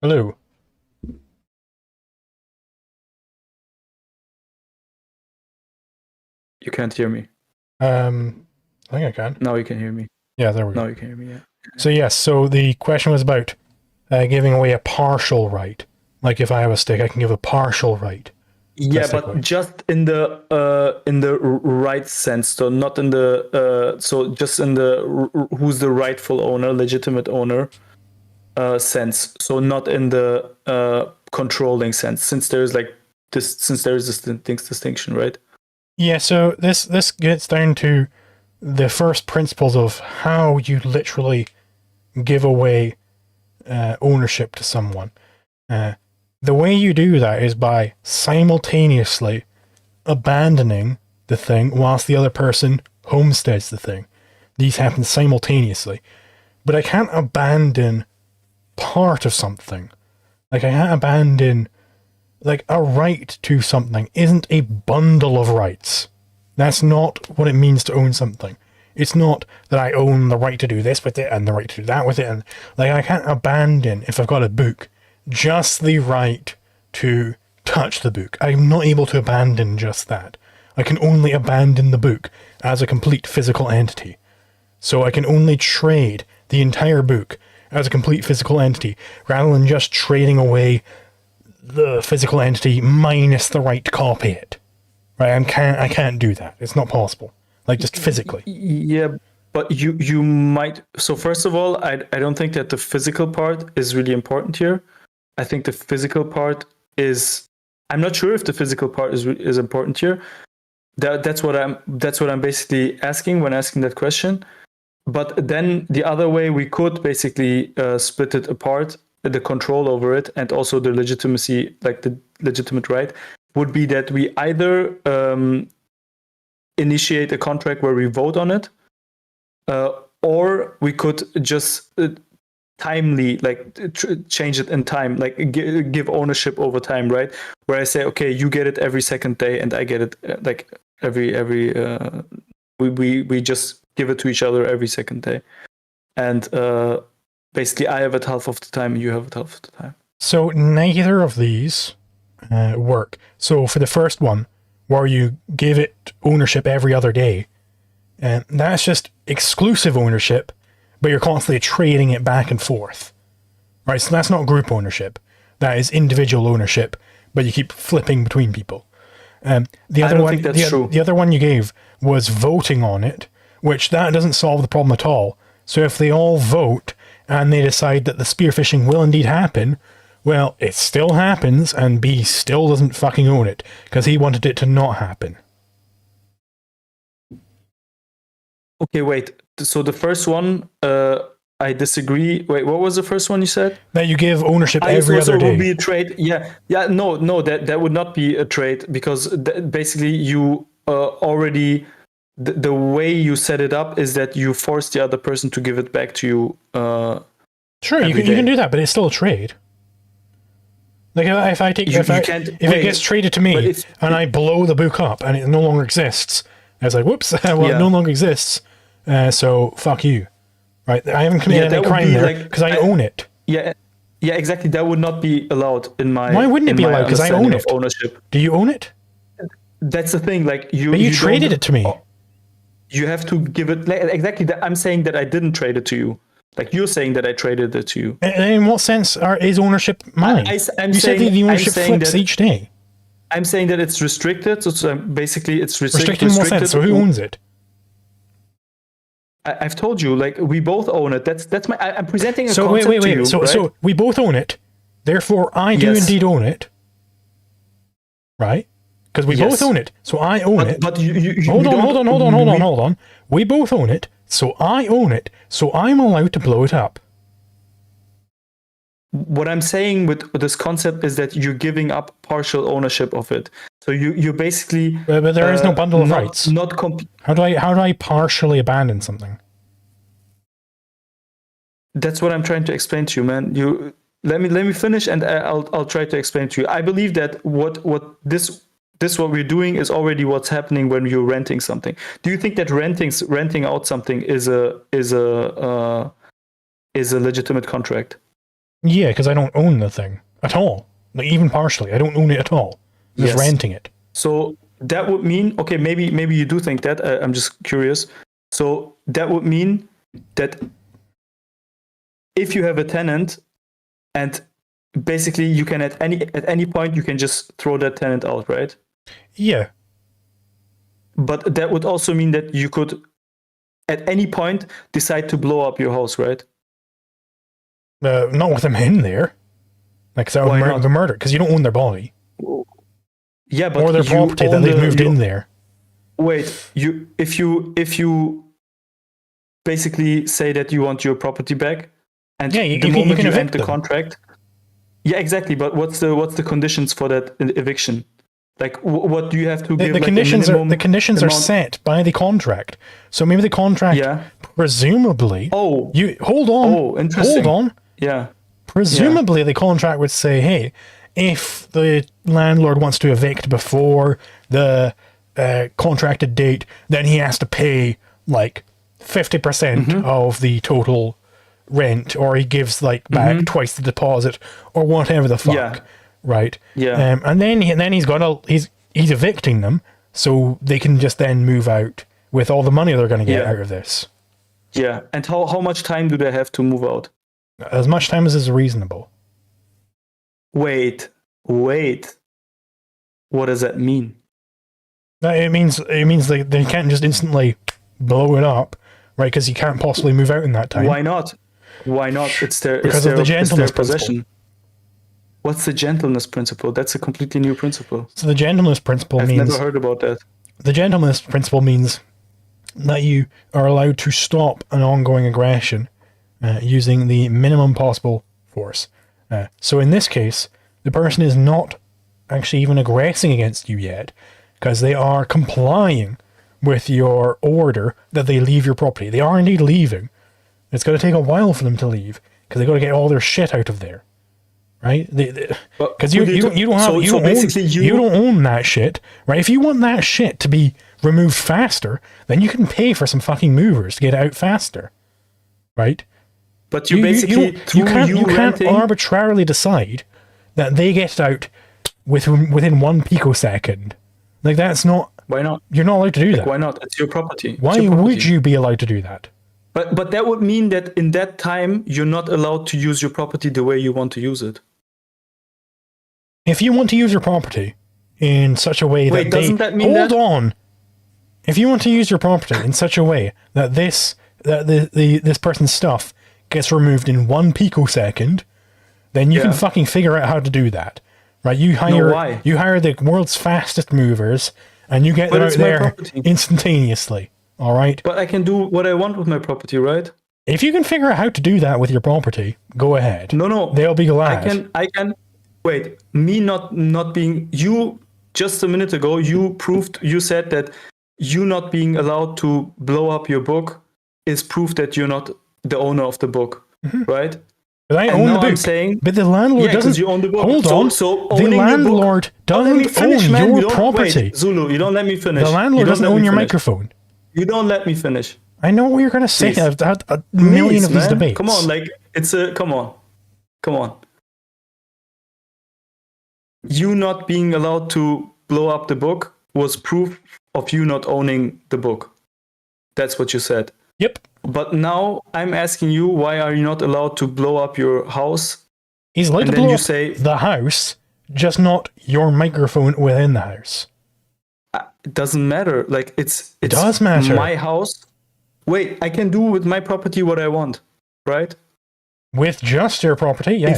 Hello. You can't hear me. I think I can. Now you can hear me. Yeah, there we go. Now you can hear me, yeah. So yes, so the question was about giving away a partial right. Like if I have a stick, I can give a partial right. Yeah, but just in the right sense, so not in the so just in the who's the rightful owner, legitimate owner sense. So not in the controlling sense, since there's like this, since there is this distinction, right? Yeah. So this gets down to the first principles of how you literally give away ownership to someone. The way you do that is by simultaneously abandoning the thing whilst the other person homesteads the thing. These happen simultaneously. But I can't abandon part of something. Like I can't abandon, like a right to something isn't a bundle of rights. That's not what it means to own something. It's not that I own the right to do this with it and the right to do that with it. And like I can't abandon, if I've got a book, just the right to touch the book. I'm not able to abandon just that. I can only abandon the book as a complete physical entity. So I can only trade the entire book as a complete physical entity, rather than just trading away the physical entity minus the right to copy it. Right? I can't do that. It's not possible. Like, just physically. Yeah, but you might. So first of all, I don't think that the physical part is really important here. I think the physical part is. I'm not sure if the physical part is important here. That's what I'm basically asking when asking that question. But then the other way we could basically split it apart, the control over it, and also the legitimacy, like the legitimate right, would be that we either initiate a contract where we vote on it, or we could just timely, like change it in time, like give ownership over time, right? Where I say, okay, you get it every second day, and I get it like every we just give it to each other every second day, and basically I have it half of the time, and you have it half of the time. So neither of these work. So for the first one, where you give it ownership every other day, that's just exclusive ownership, but you're constantly trading it back and forth. Right, so that's not group ownership. That is individual ownership, but you keep flipping between people. The other one, the other one you gave was voting on it, which that doesn't solve the problem at all. So if they all vote and they decide that the spearfishing will indeed happen, well, it still happens, and B still doesn't fucking own it, because he wanted it to not happen. Okay, wait. So the first one, I disagree. Wait, what was the first one you said? That you give ownership every other day. Would be a trade. Yeah, no, that would not be a trade, because basically you already, the way you set it up is that you force the other person to give it back to you. Sure, you can do that, but it's still a trade. Like if it gets traded to me and I blow the book up and it no longer exists, I was like, whoops, well, it no longer exists, so fuck you. Right? I haven't committed any crime there because I own it. Yeah, exactly. That would not be allowed in my. Why wouldn't it be allowed? Because I own it. Ownership. Do you own it? That's the thing. Like you. But you traded it to me. You have to give it exactly. I'm saying that I didn't trade it to you. Like you're saying that I traded it to you. And in what sense is ownership mine? You said the ownership flips each day. I'm saying that it's restricted. So basically, it's restricted. In what sense? So who owns it? I've told you, like we both own it. That's my. I'm presenting a concept to you. So we both own it. Therefore, I do indeed own it. Right? Because we both own it. So I own it. But you hold on. We both own it. So I own it. So I'm allowed to blow it up. What I'm saying with this concept is that you're giving up partial ownership of it. So you basically. But there is no bundle of rights. How do I partially abandon something? That's what I'm trying to explain to you, man. You let me finish, and I'll try to explain to you. I believe that what we're doing is already what's happening when you're renting something. Do you think that renting out something is a legitimate contract? Yeah, because I don't own the thing at all. Like even partially, I don't own it at all. I'm just renting it. So that would mean, okay, maybe you do think that. I'm just curious. So that would mean that if you have a tenant, and basically you can at any point you can just throw that tenant out, right? Yeah. But that would also mean that you could at any point decide to blow up your house, right? Not with them in there. Like, that would be murder, because you don't own their body. Yeah, but or their property that they've moved in there. Wait, if you basically say that you want your property back, and the moment you end the contract. Yeah, exactly. But what's the conditions for that eviction? Like, what do you have to give? The conditions are set by the contract. So maybe the contract, presumably. You hold on. Oh, interesting. Hold on. Yeah. Presumably, the contract would say, hey, if the landlord wants to evict before the contracted date, then he has to pay like 50% of the total rent, or he gives like back twice the deposit, or whatever the fuck. Right? Yeah. And then he's evicting them. so they can just then move out with all the money they're going to get out of this. Yeah, and how much time do they have to move out? As much time as is reasonable. Wait. What does that mean? It means they can't just instantly blow it up, right? Because you can't possibly move out in that time. Why not? It's their gentleness possession. What's the gentleness principle? That's a completely new principle. So the gentleness principle means... I've never heard about that. The gentleness principle means that you are allowed to stop an ongoing aggression using the minimum possible force. So in this case, the person is not actually even aggressing against you yet, because they are complying with your order that they leave your property. They are indeed leaving. It's going to take a while for them to leave, because they've got to get all their shit out of there. Right? Because you don't own that shit, right? If you want that shit to be removed faster, then you can pay for some fucking movers to get it out faster, right? But you can't arbitrarily decide that they get it out within 1 picosecond. Like, that's not... Why not? You're not allowed to do that. Why not? It's your property. Why would you be allowed to do that? But that would mean that in that time, you're not allowed to use your property the way you want to use it. If you want to use your property in such a way that doesn't that mean hold on. If you want to use your property in such a way that this person's stuff gets removed in 1 picosecond, then you can fucking figure out how to do that. Right? You hire the world's fastest movers and you get them out there instantaneously. All right? But I can do what I want with my property, right? If you can figure out how to do that with your property, go ahead. No. They'll be glad. I can wait, me not being... You, just a minute ago, you said that you not being allowed to blow up your book is proof that you're not the owner of the book, right? But I own the book. But the landlord doesn't... You own the book. Hold on. So the landlord doesn't own your property. Wait, Zulu, you don't let me finish. The landlord doesn't own your microphone. You don't let me finish. I know what you're going to say. I've had a million of these debates. Come on, come on. You not being allowed to blow up the book was proof of you not owning the book. That's what you said. Yep. But now I'm asking you, why are you not allowed to blow up your house? He's allowed to blow up the house, just not your microphone within the house. It doesn't matter. Like, it does matter. My house. Wait, I can do with my property what I want, right? With just your property, yes.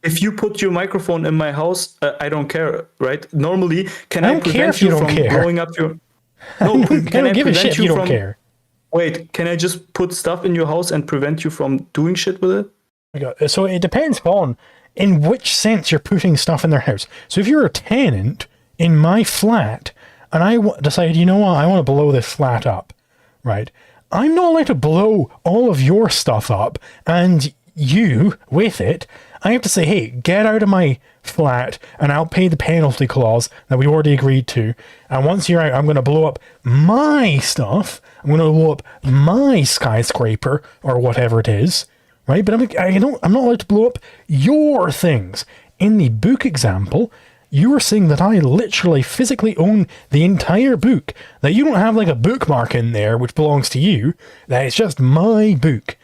If you put your microphone in my house, I don't care, right? Normally, can I prevent you from blowing up your... No, can I give a shit if you don't care? Wait, can I just put stuff in your house and prevent you from doing shit with it? So it depends on in which sense you're putting stuff in their house. So if you're a tenant in my flat and I decide, you know what, I want to blow this flat up, right? I'm not allowed to blow all of your stuff up and you with it. I have to say, hey, get out of my flat and I'll pay the penalty clause that we already agreed to. And once you're out, I'm going to blow up my stuff. I'm going to blow up my skyscraper or whatever it is, right? But I'm not allowed to blow up your things. In the book example, you were saying that I literally physically own the entire book, that you don't have like a bookmark in there which belongs to you, that it's just my book.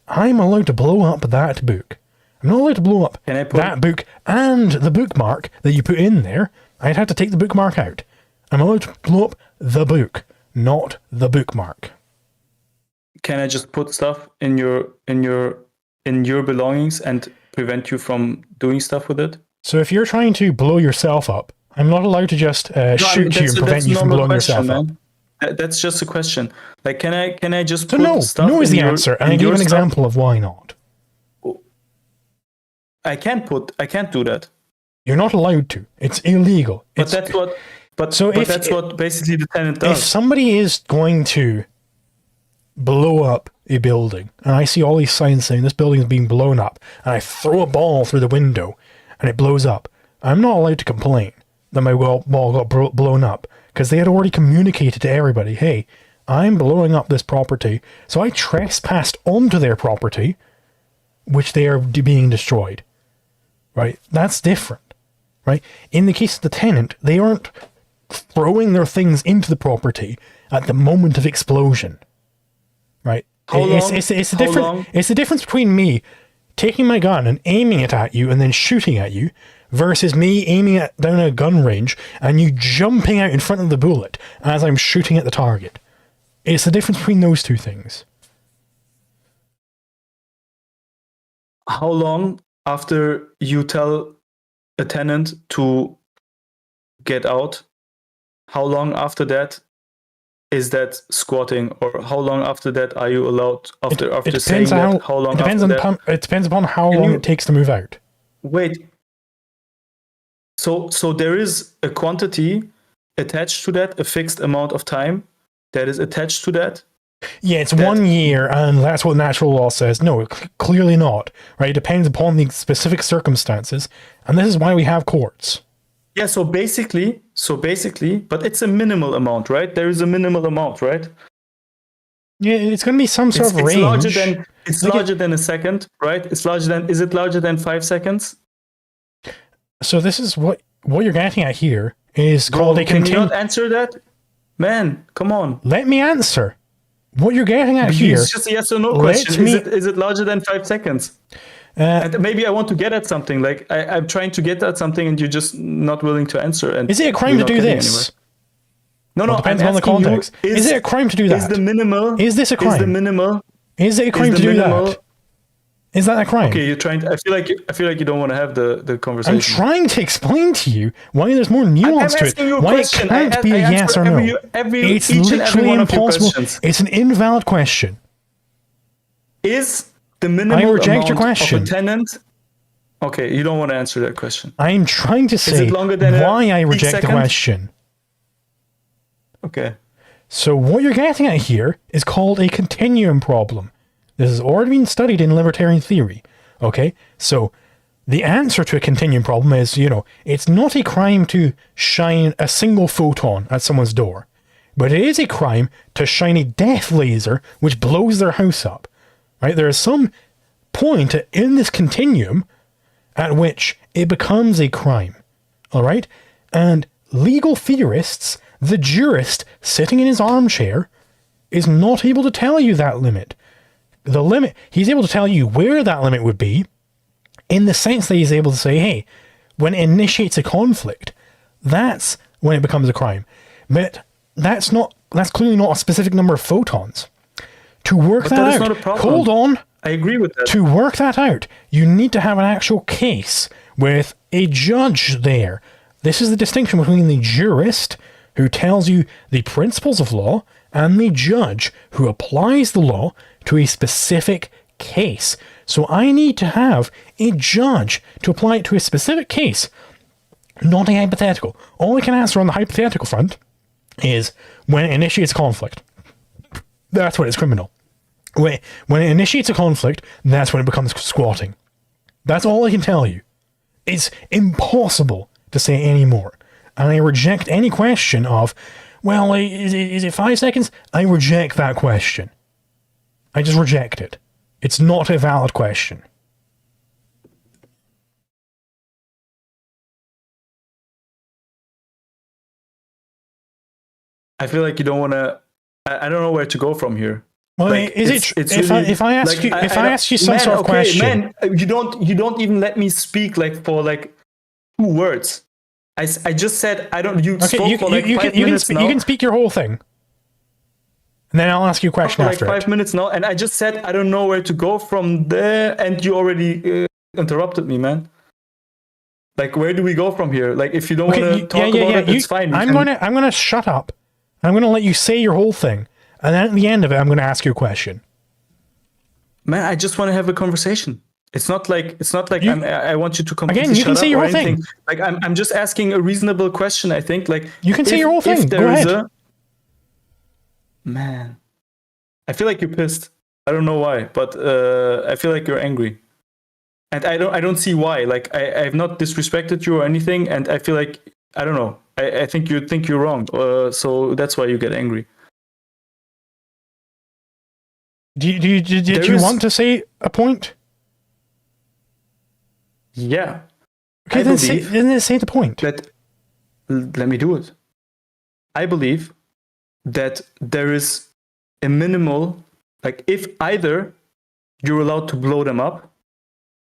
I'm allowed to blow up that book. I'm not allowed to blow up that book and the bookmark that you put in there. I'd have to take the bookmark out. I'm allowed to blow up the book, not the bookmark. Can I just put stuff in your belongings and prevent you from doing stuff with it? So if you're trying to blow yourself up, I'm not allowed to just shoot you and prevent you from blowing yourself up. That's just a question. Like, can I just put stuff? No is the answer, and I gave an example of why not. I can't do that. You're not allowed to. It's illegal. That's what basically the tenant does. If somebody is going to blow up a building, and I see all these signs saying this building is being blown up, and I throw a ball through the window, and it blows up, I'm not allowed to complain that my ball got blown up, because they had already communicated to everybody, hey, I'm blowing up this property, so I trespassed onto their property, which they are being destroyed. Right? That's different. Right? In the case of the tenant, they aren't throwing their things into the property at the moment of explosion. Right? It's the difference between me taking my gun and aiming it at you and then shooting at you versus me aiming it down a gun range and you jumping out in front of the bullet as I'm shooting at the target. It's the difference between those two things. How long after you tell a tenant to get out, how long after that is that squatting, or how long after that are you allowed after saying that? How long after that? It depends upon how long it takes to move out. Wait. So there is a quantity attached to that, a fixed amount of time that is attached to that? Yeah, it's 1 year, and that's what natural law says. No, clearly not. Right? It depends upon the specific circumstances, and this is why we have courts. Yeah, so basically, but it's a minimal amount, right? There is a minimal amount, right? Yeah, it's going to be some sort of range. It's larger than a second, right? Is it larger than 5 seconds? So this is what you're getting at here is called a Can you not answer that? Man, come on. Let me answer. What you're getting at here... It's just a yes or no question. Is it larger than 5 seconds? And maybe I want to get at something. Like I'm trying to get at something, and you're just not willing to answer. And is it a crime to do this? Anywhere. No, depends on the context. Is it a crime to do that? Is the minimal? Is this a crime? Is the minimal? Is it a crime to do that? Is that a crime? Okay, you're trying to, I feel like you don't want to have the conversation. I'm trying to explain to you why there's more nuance to it. Why it can't be a yes or no. It's literally impossible. It's an invalid question. Is the minimum I reject amount your question. of a tenant? Okay, you don't want to answer that question. I'm trying to say why I reject the question. Okay. So what you're getting at here is called a continuum problem. This has already been studied in libertarian theory. Okay? So the answer to a continuum problem is, it's not a crime to shine a single photon at someone's door, but it is a crime to shine a death laser which blows their house up. Right? There is some point in this continuum at which it becomes a crime. All right? And legal theorists, the jurist sitting in his armchair, is not able to tell you that limit. The limit, he's able to tell you where that limit would be, in the sense that he's able to say, hey, when it initiates a conflict, that's when it becomes a crime. But that's clearly not a specific number of photons. To work that out, not a problem. Hold on. I agree with that. To work that out, you need to have an actual case with a judge there. This is the distinction between the jurist, who tells you the principles of law, and the judge, who applies the law to a specific case. So I need to have a judge to apply it to a specific case, not a hypothetical. All I can answer on the hypothetical front is when it initiates conflict. That's when it's criminal. When it initiates a conflict, that's when it becomes squatting. That's all I can tell you. It's impossible to say any more. And I reject any question of, well, is it 5 seconds? I reject that question. I just reject it. It's not a valid question. I feel like you don't want to... I don't know where to go from here. Well, like, if I ask you some sort of question, you don't even let me speak for 2 words. I just said I don't. You spoke for 5 minutes now. You can speak your whole thing, and then I'll ask you a question after 5 minutes now, and I just said I don't know where to go from there, and you already interrupted me, man. Where do we go from here? If you don't want to talk about it, it's fine. I'm gonna shut up. I'm gonna let you say your whole thing, and then at the end of it, I'm gonna ask you a question. Man, I just want to have a conversation. It's not like I want you to completely again. You shut can say up your or whole anything. thing. I'm just asking a reasonable question. I think you can say your whole thing. Go ahead. Man, I feel like you're pissed. I don't know why, but I feel like you're angry, and I don't see why. I have not disrespected you or anything, and I feel like I don't know. I think you're wrong, so that's why you get angry. Did you want to say a point? Yeah. Okay, then say the point. Let me do it. I believe that there is a minimal, like if either you're allowed to blow them up,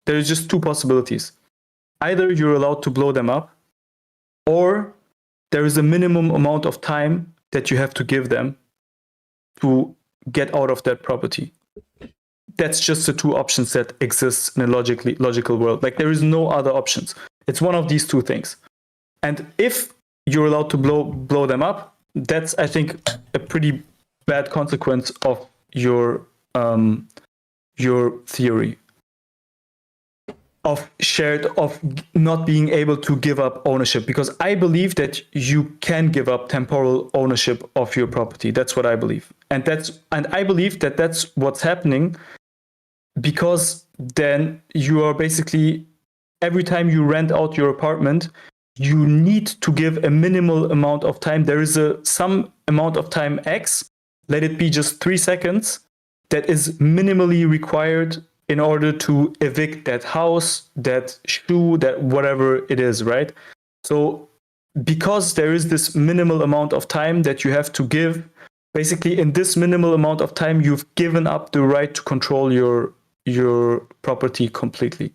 there's just two possibilities. Either you're allowed to blow them up, or there is a minimum amount of time that you have to give them to get out of that property. That's just the two options that exist in a logical world. Like there is no other options. It's one of these two things. And if you're allowed to blow them up, that's, I think, a pretty bad consequence of your theory of not being able to give up ownership, because I believe that you can give up temporal ownership of your property. That's what I believe. And I believe that that's what's happening, because then you are basically, every time you rent out your apartment, you need to give a minimal amount of time. There is some amount of time X, let it be just 3 seconds, that is minimally required in order to evict that house, that shoe, that whatever it is, right? So because there is this minimal amount of time that you have to give, basically in this minimal amount of time, you've given up the right to control your property completely.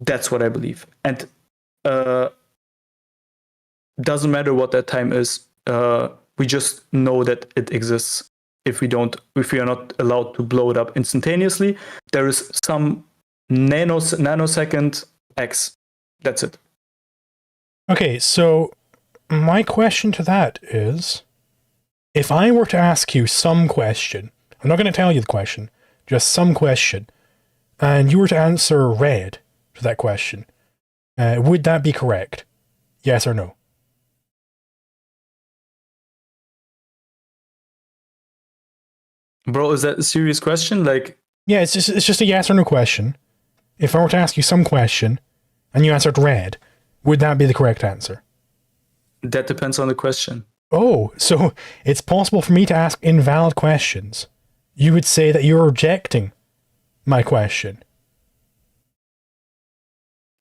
That's what I believe. And doesn't matter what that time is. We just know that it exists. If we are not allowed to blow it up instantaneously, there is some nanosecond X. That's it. Okay, so my question to that is, if I were to ask you some question, I'm not going to tell you the question, just some question, and you were to answer red to that question, would that be correct? Yes or no? Bro, is that a serious question? Like, yeah, it's just a yes or no question. If I were to ask you some question and you answered red, would that be the correct answer? That depends on the question. Oh, so it's possible for me to ask invalid questions. You would say that you're rejecting my question.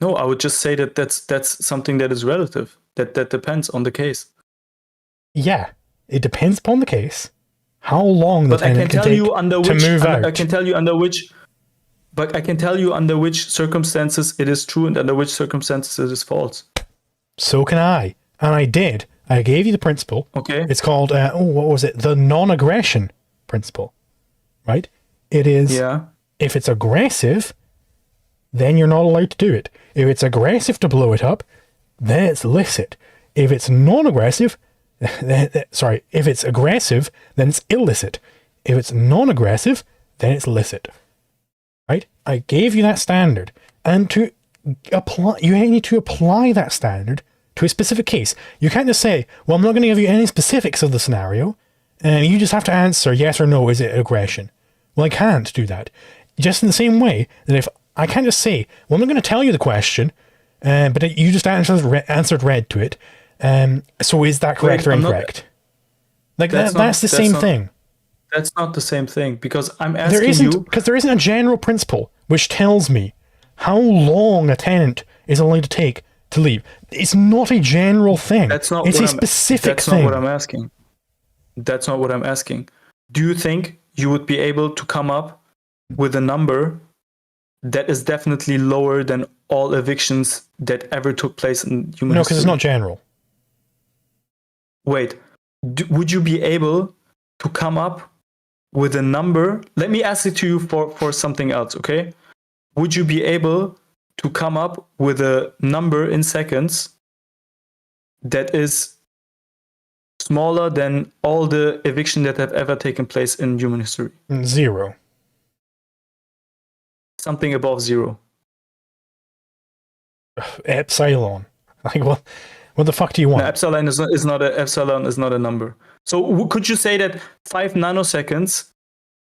No, I would just say that that's something that is relative. That depends on the case. Yeah, it depends upon the case. How long the tenant can take to move out. I can tell you under which circumstances it is true and under which circumstances it is false. So can I. And I did. I gave you the principle. Okay. It's called, what was it? The non-aggression principle. Right? It is, if it's aggressive, then you're not allowed to do it. If it's aggressive to blow it up, then it's licit. If it's non-aggressive, if it's aggressive, then it's illicit. If it's non-aggressive, then it's licit. Right? I gave you that standard. And to apply, you need to apply that standard to a specific case. You can't just say, well, I'm not going to give you any specifics of the scenario, and you just have to answer yes or no, is it aggression? Well, I can't do that. Just in the same way that if I can't just say, well, I'm not going to tell you the question, but you just answered red to it. So is that correct or incorrect? That's the same thing. That's not the same thing, because I'm asking you... Because there isn't a general principle which tells me how long a tenant is allowed to take to leave. It's not a general thing. It's a specific thing. That's not what I'm asking. That's not what I'm asking. Do you think you would be able to come up with a number that is definitely lower than all evictions that ever took place in human history? No, because it's not general. Wait, would you be able to come up with a number? Let me ask it to you for something else, okay? Would you be able to come up with a number in seconds that is smaller than all the eviction that have ever taken place in human history? 0. Something above 0. Epsilon. Like, what the fuck do you want? No, epsilon is not a number. So could you say that 5 nanoseconds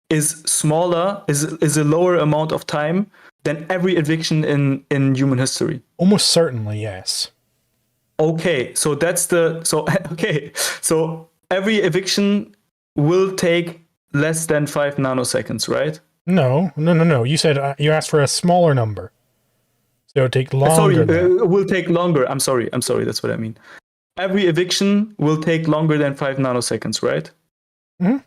is smaller, is a lower amount of time than every eviction in human history? Almost certainly, yes. Okay, so so every eviction will take less than 5 nanoseconds, right? No. You said you asked for a smaller number. So it'll take longer. Will take longer. I'm sorry. That's what I mean. every eviction will take longer than 5 nanoseconds, right? Mm-hmm.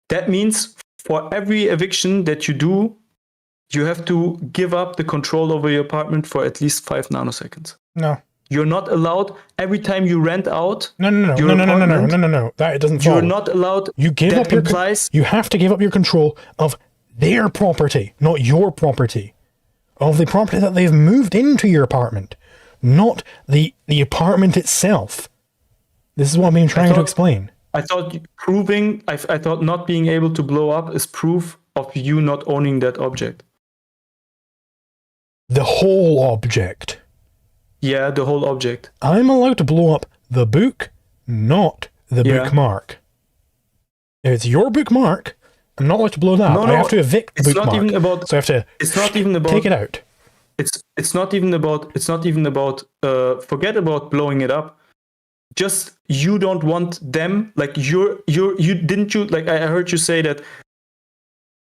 That means for every eviction that you do, you have to give up the control over your apartment for at least 5 nanoseconds. No. You're not allowed, every time you rent out No. That doesn't follow. You're not allowed. You give that up your implies you have to give up your control of their property, not your property. Of the property that they've moved into your apartment, not the apartment itself. This is what I'm trying to explain. I thought I thought not being able to blow up is proof of you not owning that object. The whole object. Yeah, the whole object. I'm allowed to blow up the book, not the bookmark. If it's your bookmark, I'm not allowed to blow that up. I have to evict the bookmark. Not even about, so I have to it's not even about, take it out. It's not even about forget about blowing it up. Just you don't want them, like you didn't you, like I heard you say that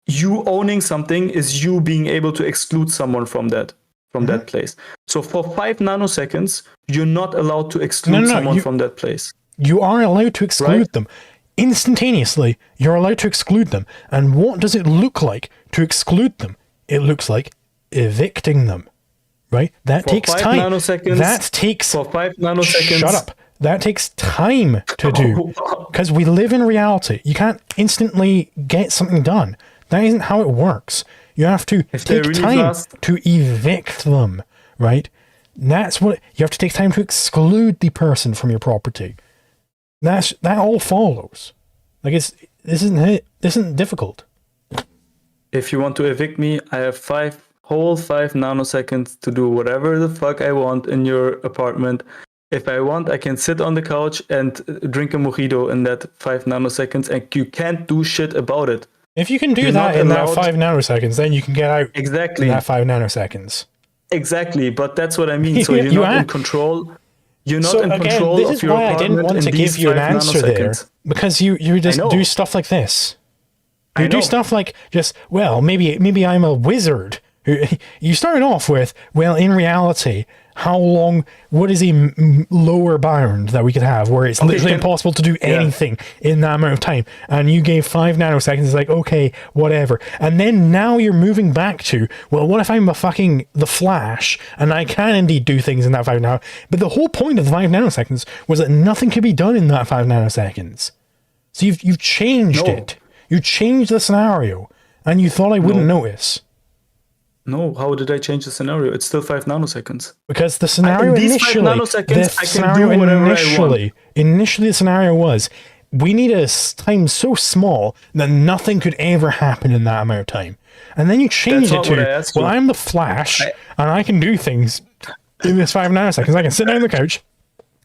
you owning something is you being able to exclude someone from that place. So for 5 nanoseconds, you're not allowed to exclude someone from that place. You are allowed to exclude them. Instantaneously, you're allowed to exclude them. And what does it look like to exclude them? It looks like evicting them. Right? That takes time. That takes... For 5 nanoseconds... Shut up. That takes time to do. Because we live in reality. You can't instantly get something done. That isn't how it works. You have to take time to evict them, right? That's what you have to take time to exclude the person from your property. That all follows. Like this isn't difficult. If you want to evict me, I have 5 nanoseconds to do whatever the fuck I want in your apartment. If I want, I can sit on the couch and drink a mojito in that 5 nanoseconds, and you can't do shit about it. If you can do that in that 5 nanoseconds, then you can get out in that 5 nanoseconds. Exactly, but that's what I mean. So you're not in control. You're not in control of your apartment. This is why I didn't want to give you an answer there, because you just do stuff like this. You do stuff like just, well, maybe I'm a wizard. You started off with, well, in reality, how long, what is a lower bound that we could have where it's literally impossible to do anything in that amount of time? And you gave 5 nanoseconds, it's like, okay, whatever. And then now you're moving back to, well, what if I'm the Flash and I can indeed do things in that 5 nanoseconds? But the whole point of the 5 nanoseconds was that nothing could be done in that 5 nanoseconds. So you've changed it. You changed the scenario and you thought I wouldn't notice. No, how did I change the scenario? It's still 5 nanoseconds. Because the scenario initially the scenario was, we need a time so small that nothing could ever happen in that amount of time. And then you changed it to, well, I'm the Flash, and I can do things in this 5 nanoseconds. I can sit down on the couch,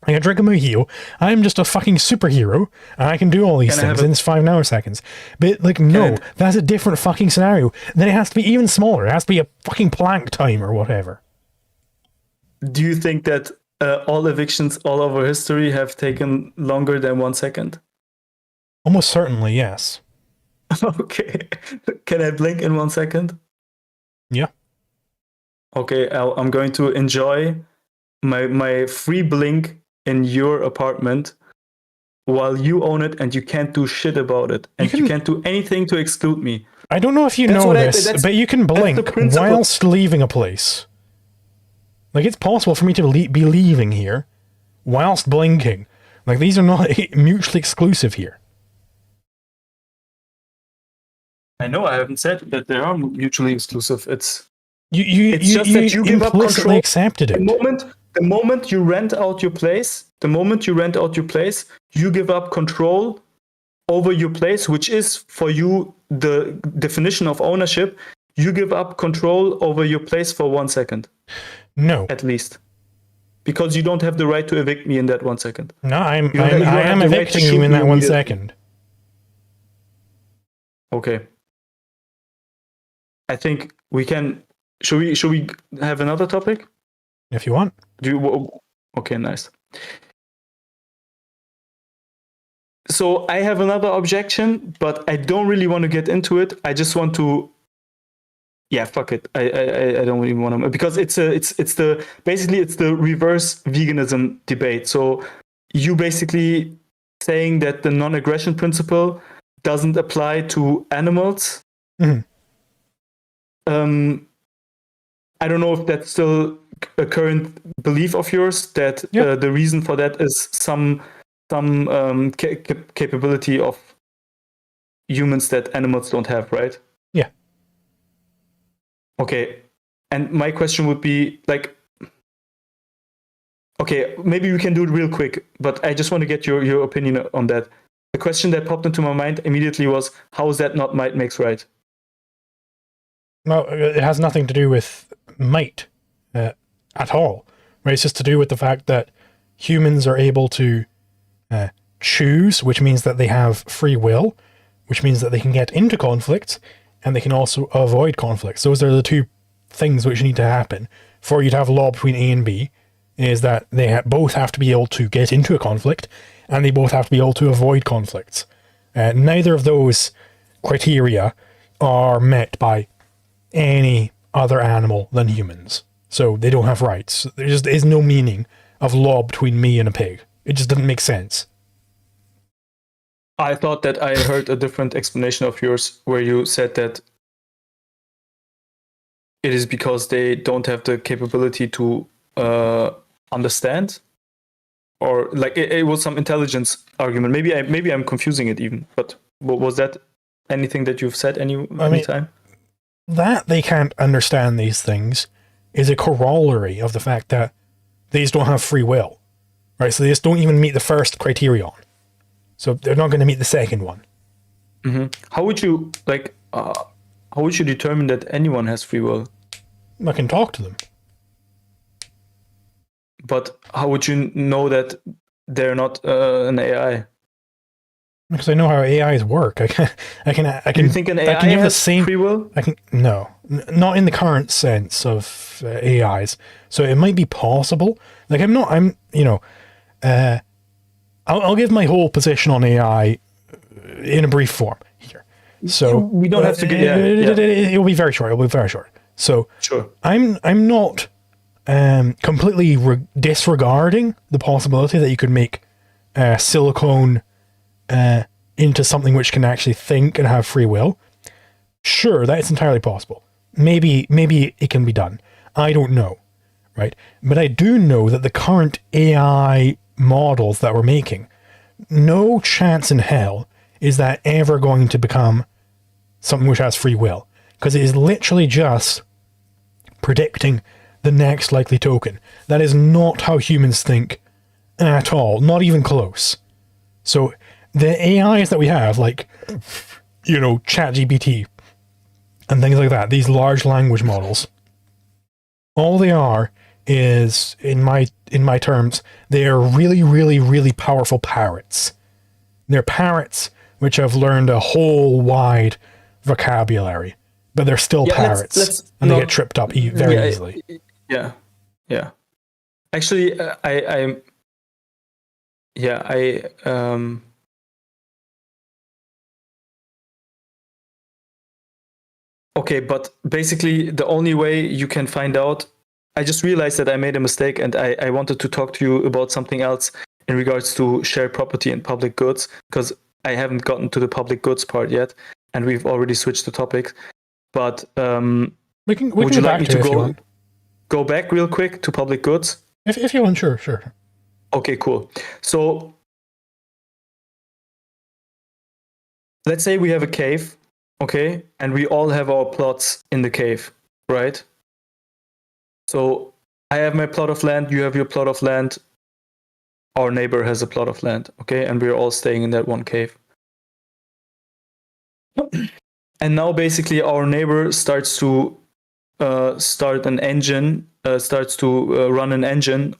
I can drink a mojito, I'm just a fucking superhero, and I can do all these things in this 5 nanoseconds. But, like, no, that's a different fucking scenario. Then it has to be even smaller. It has to be a fucking Planck time or whatever. Do you think that all evictions all over history have taken longer than 1 second? Almost certainly, yes. Okay. Can I blink in 1 second? Yeah. Okay, I'm going to enjoy my free blink in your apartment while you own it and you can't do shit about it. And you can't do anything to exclude me. I don't know if you know this, but you can blink whilst leaving a place. Like, it's possible for me to be leaving here whilst blinking. Like, these are not mutually exclusive here. I know, I haven't said that they are mutually exclusive. It's just that you give up control. Accepted it. The moment you rent out your place, you give up control over your place, which is for you the definition of ownership. You give up control over your place for 1 second. No. At least. Because you don't have the right to evict me in that 1 second. No, I am evicting you in that 1 second. Okay. I think we can... Should we have another topic? If you want. Okay, nice. So I have another objection, but I don't really want to get into it. I just want to Yeah, fuck it. I don't even want to, because it's the reverse veganism debate. So you basically saying that the non-aggression principle doesn't apply to animals. Mhm. I don't know if that's still a current belief of yours, that Yeah. the reason for that is some capability of humans that animals don't have, right? Yeah. Okay. And my question would be like, okay, maybe we can do it real quick, but I just want to get your opinion on that. The question that popped into my mind immediately was, how is that not might makes right? No, it has nothing to do with might at all. Right? It's just to do with the fact that humans are able to choose, which means that they have free will, which means that they can get into conflicts and they can also avoid conflicts. Those are the two things which need to happen for you to have law between A and B, is that they both have to be able to get into a conflict and they both have to be able to avoid conflicts. Neither of those criteria are met by any other animal than humans. So they don't have rights. There just is no meaning of law between me and a pig. It just doesn't make sense. I thought that I heard a different explanation of yours where you said that it is because they don't have the capability to understand, or like it was some intelligence argument. Maybe I'm confusing it even. But was that anything that you've said any time? That they can't understand these things is a corollary of the fact that they just don't have free will, right? So they just don't even meet the first criterion. So they're not going to meet the second one. Mm-hmm. How would you determine that anyone has free will? I can talk to them. But how would you know that they're not an AI? Because I know how AIs work. I can. Do you think an AI can give has the same free will? not in the current sense of AIs. So it might be possible. Like I'll give my whole position on AI in a brief form here. So we don't have to get. It'll be very short. It'll be very short. So sure. I'm not completely disregarding the possibility that you could make silicone into something which can actually think and have free will. Sure, that's entirely possible. Maybe it can be done. I don't know, right? But I do know that the current AI models that we're making, no chance in hell is that ever going to become something which has free will, because it is literally just predicting the next likely token. That is not how humans think at all, not even close. So the AIs that we have, like, ChatGPT and things like that, these large language models, all they are is, in my terms, they are really, really, really powerful parrots. They're parrots which have learned a whole wide vocabulary, but they're still parrots, and they get tripped up very easily. Yeah. Actually, okay, but basically the only way you can find out, I just realized that I made a mistake, and I wanted to talk to you about something else in regards to shared property and public goods, because I haven't gotten to the public goods part yet, and we've already switched the topic. But we can would you like me to go back real quick to public goods? If you want, sure. Okay, cool. So let's say we have a cave, okay, and we all have our plots in the cave, right? So I have my plot of land, you have your plot of land, our neighbor has a plot of land, okay, and we're all staying in that one cave. And now basically our neighbor starts to run an engine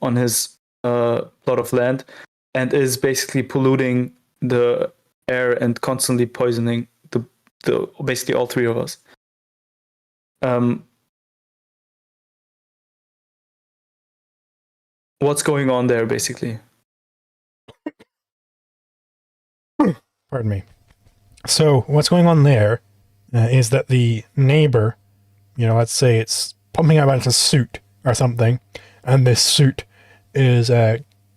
on his plot of land, and is basically polluting the air and constantly poisoning the basically all three of us. What's going on there, basically? Pardon me. So what's going on there is that the neighbor You know, let's say it's pumping out a bunch of soot or something, and this soot is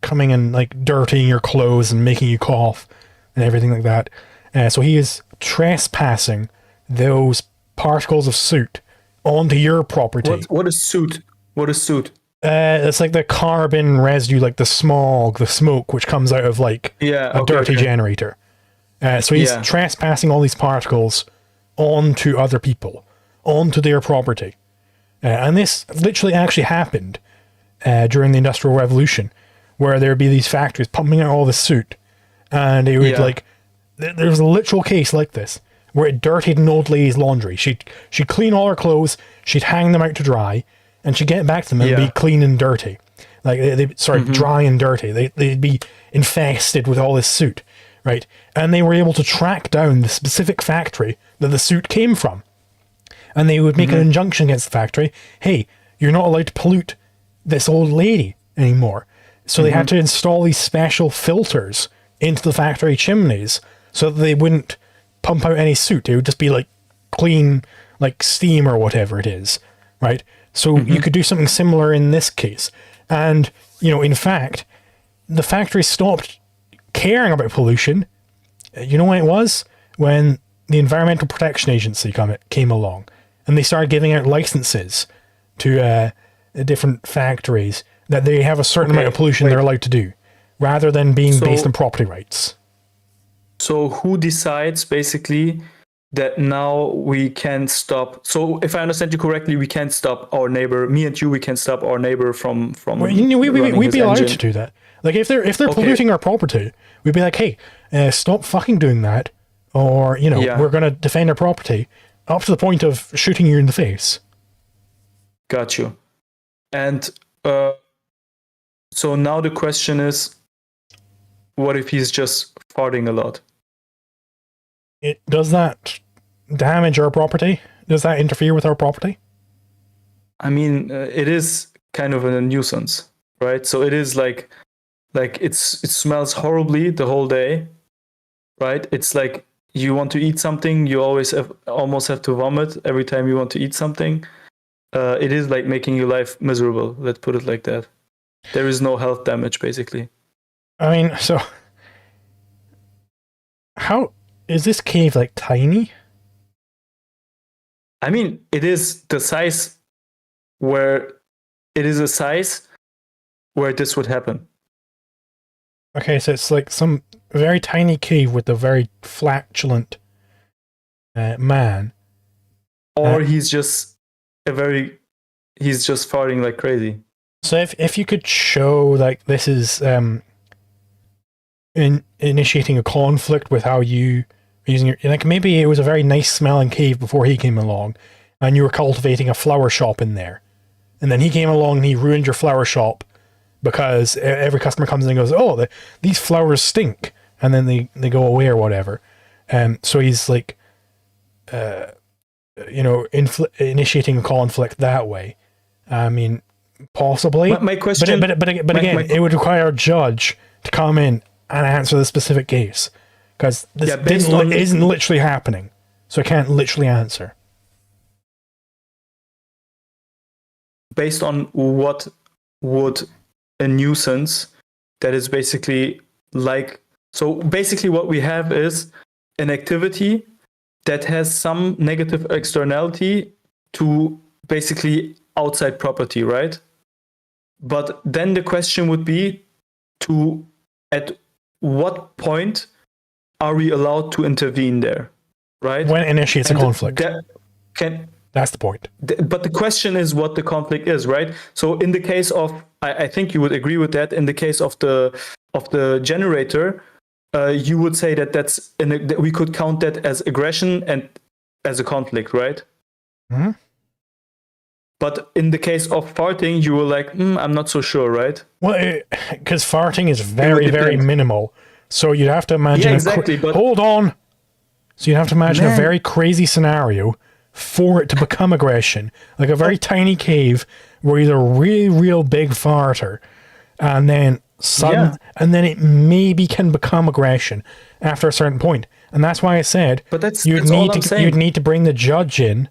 coming and like dirtying your clothes and making you cough and everything like that. So he is trespassing those particles of soot onto your property. What is soot? What is soot? It's like the carbon residue, like the smog, the smoke, which comes out of like a dirty generator. So he's trespassing all these particles onto other people, onto their property. And this literally actually happened during the Industrial Revolution, where there'd be these factories pumping out all the soot, and it would like, there was a literal case like this, where it dirtied an old lady's laundry. She'd clean all her clothes, she'd hang them out to dry, and she'd get back to them and be clean and dirty. Like, dry and dirty. They'd be infested with all this soot, right? And they were able to track down the specific factory that the soot came from. And they would make an injunction against the factory, hey, you're not allowed to pollute this old lady anymore. So they had to install these special filters into the factory chimneys so that they wouldn't pump out any soot. It would just be like clean, like steam or whatever it is, right? So you could do something similar in this case. And, you know, in fact, the factory stopped caring about pollution. You know when it was? When the Environmental Protection Agency came along, and they started giving out licenses to different factories that they have a certain amount of pollution they're allowed to do, rather than being based on property rights. So who decides basically that now we can stop? So if I understand you correctly, we can't stop our neighbor. Me and you, we can stop our neighbor from. Well, you know, we'd be allowed to do that. Like if they're polluting our property, we'd be like, hey, stop fucking doing that, or you know, we're gonna defend our property up to the point of shooting you in the face. Got you. And so now the question is, what if he's just farting a lot? Does that damage our property? Does that interfere with our property? I mean, it is kind of a nuisance, right? So it is like it smells horribly the whole day, right? It's like you want to eat something, you almost have to vomit every time you want to eat something. It is like making your life miserable. Let's put it like that. There is no health damage, basically. I mean, so how is this cave like tiny? I mean, it is the size where this would happen. Okay, so it's like some very tiny cave with a very flatulent man. Or he's just farting like crazy. So if you could show like this is initiating a conflict with how you using your, like maybe it was a very nice smelling cave before he came along, and you were cultivating a flower shop in there, and then he came along and he ruined your flower shop because every customer comes in and goes, oh, these flowers stink, and then they go away or whatever. So he's like, you know, initiating a conflict that way. I mean, possibly. My question, but again, it would require a judge to come in and answer the specific case, because this isn't literally happening, so I can't literally answer. Based on what would a nuisance that is basically like, so basically what we have is an activity that has some negative externality to basically outside property, right? But then the question would be at what point are we allowed to intervene there, right? When it initiates a conflict. That's the point. But the question is what the conflict is, right? So in the case of, I think you would agree with that. In the case of the generator, you would say that we could count that as aggression and as a conflict, right? Mm-hmm. But in the case of farting, you were like, I'm not so sure, right? Well, because farting is very, very minimal. So you'd have to imagine... Yeah, exactly, but... Hold on! So you'd have to imagine a very crazy scenario for it to become aggression. Like a very tiny cave where he's a really, real big farter. And then and then it maybe can become aggression after a certain point. And that's why I said but that's you'd need to bring the judge in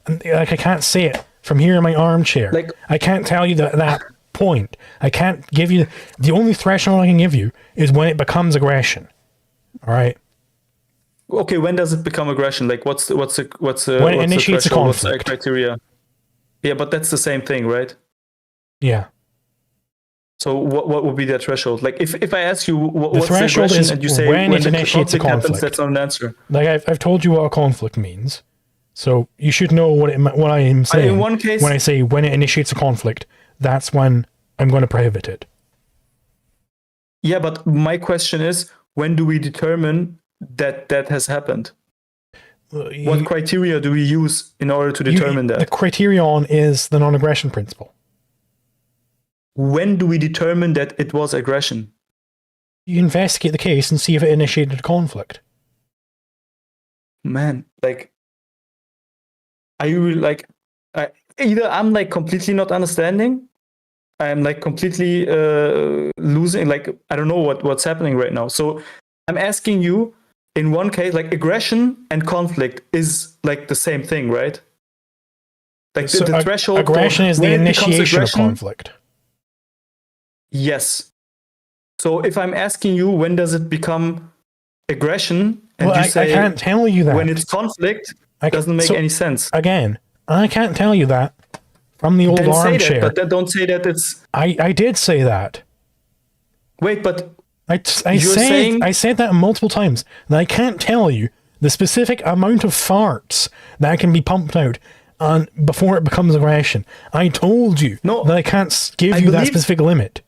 Like, I can't say it from here in my armchair. Like, I can't tell you that point. I can't give you the only threshold I can give you is when it becomes aggression. All right. okay, when does it become aggression? Like, what's the When it what's initiates the a threshold? What's the conflict. criteria? Yeah, but that's the same thing, right? Yeah. So what would be that threshold? Like, if I ask you what's the threshold aggression, is and you say when it the initiates a conflict happens, conflict. that's not an answer. Like, I've told you what a conflict means, so you should know what I am saying. In one case, when I say when it initiates a conflict, that's when I'm going to prohibit it. yeah, but my question is, when do we determine that that has happened? What criteria do we use in order to determine that? The criterion is the non-aggression principle. When do we determine that it was aggression? You investigate the case and see if it initiated a conflict. Man, like, are you like, either I'm like completely not understanding, I'm like completely losing, like, I don't know what's happening right now. So I'm asking you, in one case, like, aggression and conflict is like the same thing, right? Like, So the threshold. aggression is the initiation of conflict. Yes. So if I'm asking you, when does it become aggression? And Well, you I say can't tell you that. when it's conflict, it doesn't make any sense. Again, I can't tell you that from the old Then armchair. say that, but don't say that it's... I did say that. Wait, but... I said that multiple times. That I can't tell you the specific amount of farts that can be pumped out before it becomes aggression. I told you that I can't give you that specific limit.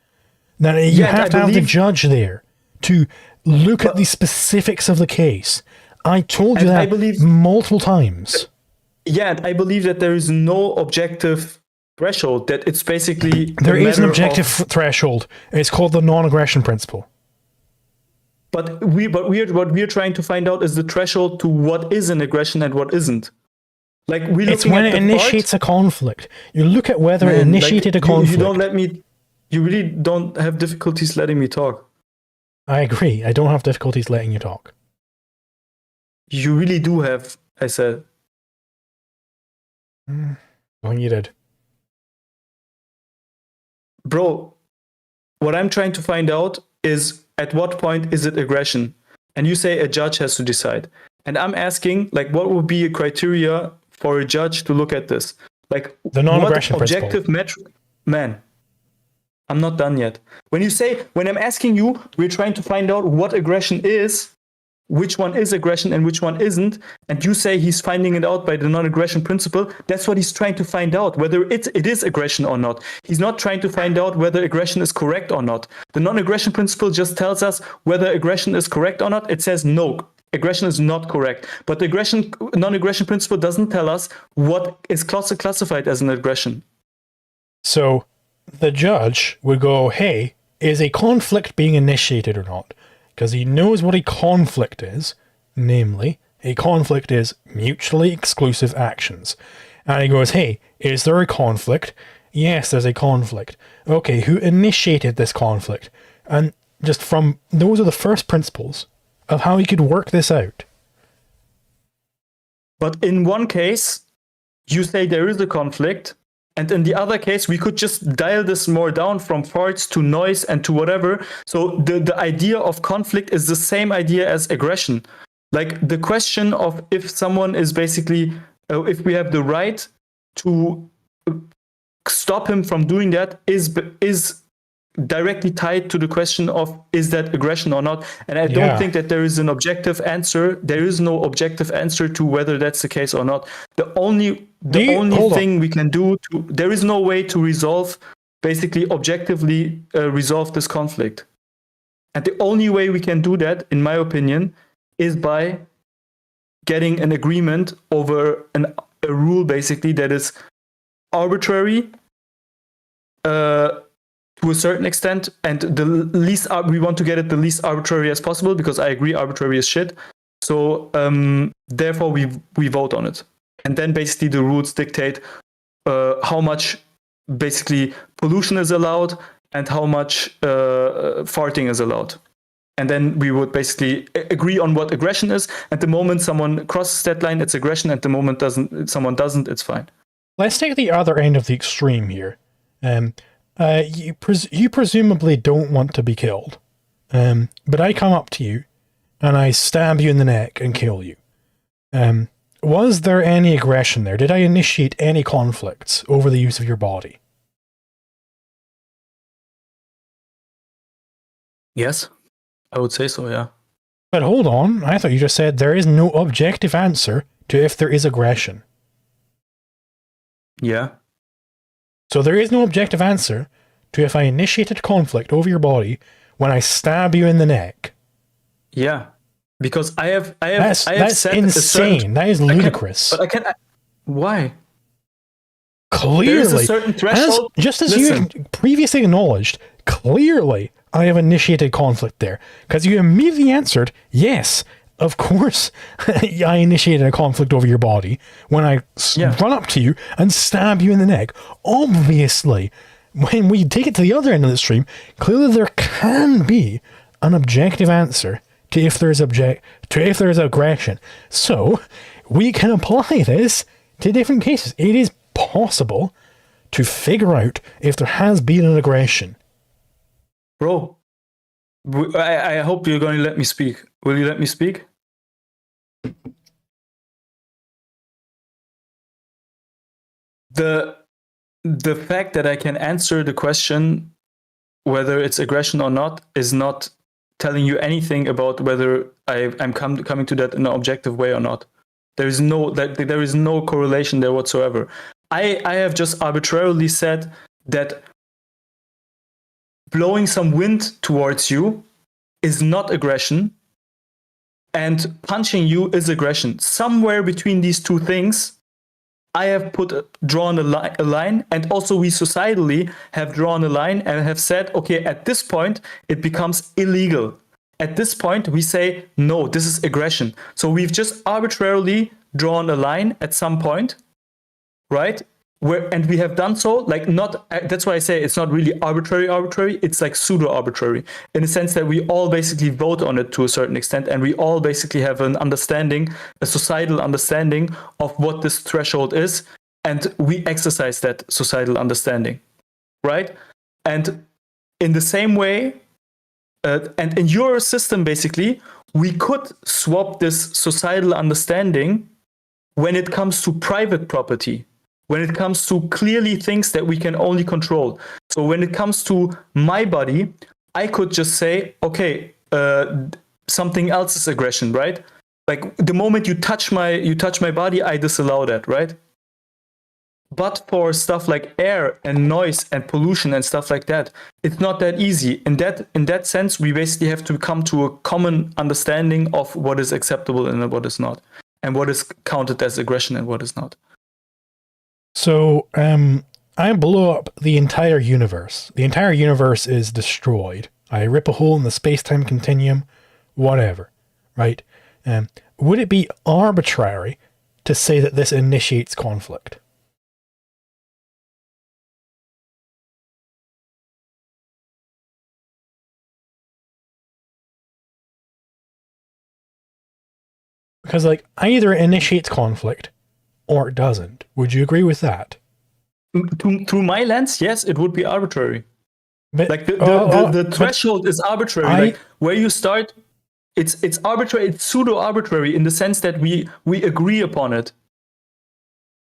That you have to have the judge there to look at the specifics of the case. I told you that multiple times. Yeah, I believe that there is no objective threshold, that it's basically... There is an objective threshold. It's called the non-aggression principle. But what we're trying to find out is the threshold to what is an aggression and what isn't. Like, it's when it initiates a conflict. You look at whether it initiated a conflict. You don't let me... You really don't have difficulties letting me talk. I agree. I don't have difficulties letting you talk. You really do have, I said. Well, you did. Bro, what I'm trying to find out is, at what point is it aggression? And you say a judge has to decide. And I'm asking, like, what would be a criteria for a judge to look at this? Like, the non-aggression principle. Objective metric? Man, I'm not done yet. When I'm asking you, we're trying to find out what aggression is, which one is aggression and which one isn't, and you say he's finding it out by the non-aggression principle, that's what he's trying to find out, whether it is aggression or not. He's not trying to find out whether aggression is correct or not. The non-aggression principle just tells us whether aggression is correct or not. It says no, aggression is not correct. But the non-aggression principle doesn't tell us what is classified as an aggression. So the judge would go, hey, is a conflict being initiated or not? Because he knows what a conflict is, namely, a conflict is mutually exclusive actions. And he goes, hey, is there a conflict? Yes, there's a conflict. Okay, who initiated this conflict? And just from, those are the first principles of how he could work this out. But in one case, you say there is a conflict, and in the other case, we could just dial this more down from farts to noise and to whatever. So the idea of conflict is the same idea as aggression. Like, the question of if someone is basically, if we have the right to stop him from doing that is directly tied to the question of, is that aggression or not? And I don't think that there is an objective answer. There is no objective answer to whether that's the case or not. The only thing we can do there is no way to resolve, basically objectively resolve this conflict. And the only way we can do that, in my opinion, is by getting an agreement over a rule, basically, that is arbitrary, to a certain extent, and we want to get it the least arbitrary as possible, because I agree arbitrary is shit. So therefore we vote on it, and then basically the rules dictate how much basically pollution is allowed and how much farting is allowed. And then we would basically agree on what aggression is. At the moment someone crosses that line, it's aggression. At the moment someone doesn't, it's fine. Let's take the other end of the extreme here. You presumably don't want to be killed. But I come up to you and I stab you in the neck and kill you. Was there any aggression there? Did I initiate any conflicts over the use of your body? Yes, I would say so, yeah. But hold on, I thought you just said there is no objective answer to if there is aggression. Yeah. So there is no objective answer to if I initiated conflict over your body when I stab you in the neck. Yeah. Because I have That's set insane. That is ludicrous. Why? Clearly, there is a certain threshold. Just as you previously acknowledged, clearly I have initiated conflict there. Because you immediately answered, yes, of course I initiated a conflict over your body when I run up to you and stab you in the neck. Obviously, when we take it to the other end of the stream, clearly there can be an objective answer to if there's aggression. So we can apply this to different cases. It is possible to figure out if there has been an aggression. Bro, I hope you're going to let me speak. Will you let me speak? The fact that I can answer the question whether it's aggression or not is not telling you anything about whether I'm coming to that in an objective way or not. There is no correlation there whatsoever. I have just arbitrarily said that blowing some wind towards you is not aggression, and punching you is aggression. Somewhere between these two things, I have drawn a line, and also we societally have drawn a line and have said, okay, at this point, it becomes illegal. At this point, we say, no, this is aggression. So we've just arbitrarily drawn a line at some point, right? And we have done so, that's why I say it's not really arbitrary, it's like pseudo-arbitrary, in the sense that we all basically vote on it to a certain extent, and we all basically have an understanding, a societal understanding of what this threshold is, and we exercise that societal understanding, right? And in the same way, and in your system, basically, we could swap this societal understanding when it comes to private property, when it comes to clearly things that we can only control. So when it comes to my body, I could just say, okay, something else is aggression, right? Like the moment you touch my body, I disallow that, right? But for stuff like air and noise and pollution and stuff like that, it's not that easy. In that sense, we basically have to come to a common understanding of what is acceptable and what is not, and what is counted as aggression and what is not. So, I blow up the entire universe. The entire universe is destroyed. I rip a hole in the space-time continuum, whatever, right? Would it be arbitrary to say that this initiates conflict? Because, either it initiates conflict or it doesn't. Would you agree with that? Through my lens, yes, it would be arbitrary. But the threshold is arbitrary. Where you start, it's arbitrary. It's pseudo-arbitrary in the sense that we agree upon it.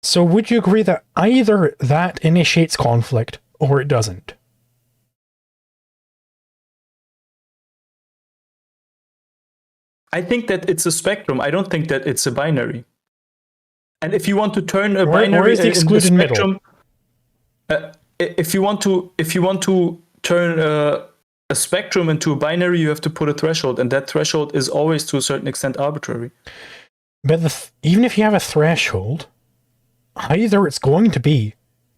So would you agree that either that initiates conflict or it doesn't? I think that it's a spectrum. I don't think that it's a binary. And if you want to turn a binary is the excluded in the spectrum, middle? If you want to turn a spectrum into a binary, you have to put a threshold, and that threshold is always to a certain extent arbitrary. But even if you have a threshold, either it's going to be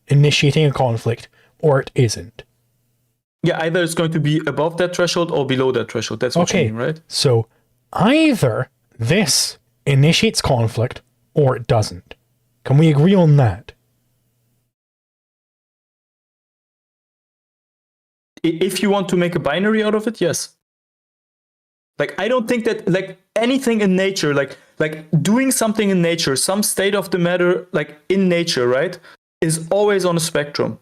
initiating a conflict or it isn't. Yeah, either it's going to be above that threshold or below that threshold. That's what you mean, right? So either this initiates conflict or it doesn't. Can we agree on that? If you want to make a binary out of it, yes. Like, I don't think that like anything in nature, like doing something in nature, some state of the matter, like in nature, right, is always on a spectrum.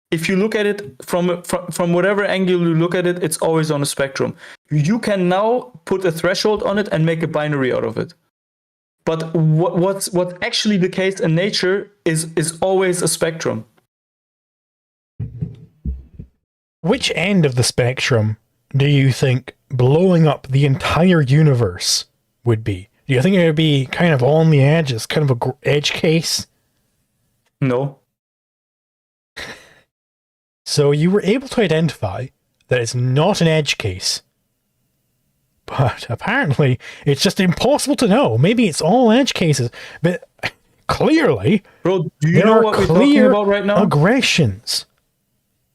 If you look at it from whatever angle you look at it, it's always on a spectrum. You can now put a threshold on it and make a binary out of it. But what's actually the case in nature is always a spectrum. Which end of the spectrum do you think blowing up the entire universe would be? Do you think it would be kind of on the edge? It's kind of a edge case? No. So you were able to identify that it's not an edge case. But apparently, it's just impossible to know. Maybe it's all edge cases. But clearly, bro, do you know what we're talking about right now? Aggressions.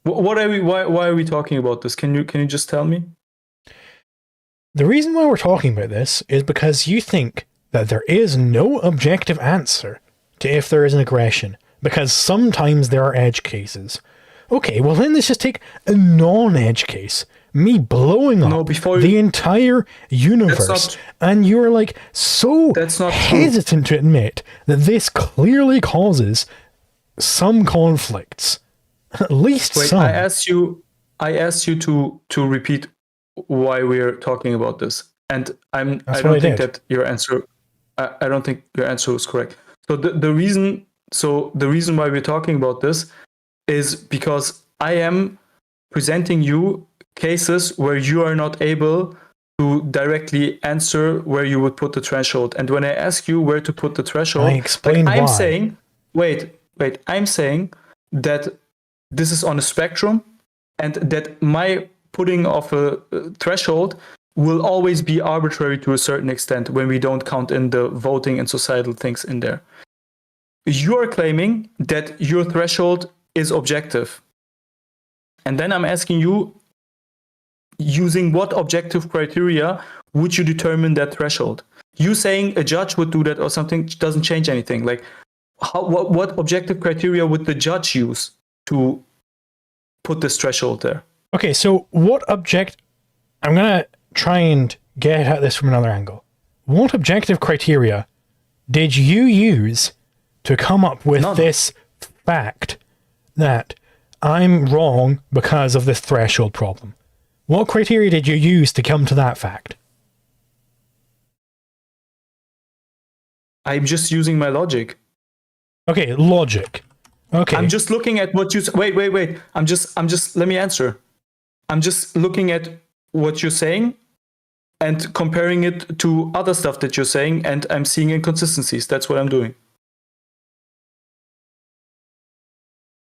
What are we? Why are we talking about this? Can you just tell me? The reason why we're talking about this is because you think that there is no objective answer to if there is an aggression, because sometimes there are edge cases. Okay, well then let's just take a non-edge case. Me blowing up the entire universe. And you're like so hesitant to admit that this clearly causes some conflicts. At least some. I asked you to repeat why we're talking about this. And I don't think that your answer I don't think your answer was correct. So the reason why we're talking about this is because I am presenting you cases where you are not able to directly answer where you would put the threshold. And when I ask you where to put the threshold, I'm saying that this is on a spectrum and that my putting of a threshold will always be arbitrary to a certain extent when we don't count in the voting and societal things in there. You are claiming that your threshold is objective. And then I'm asking you, using what objective criteria would you determine that threshold? You saying a judge would do that or something doesn't change anything. Like, what objective criteria would the judge use to put this threshold there? Okay, so I'm going to try and get at this from another angle. What objective criteria did you use to come up with this fact that I'm wrong because of this threshold problem? What criteria did you use to come to that fact? I'm just using my logic. Okay, logic. Okay. I'm just looking at what you... Wait. I'm just... Let me answer. I'm just looking at what you're saying and comparing it to other stuff that you're saying, and I'm seeing inconsistencies. That's what I'm doing.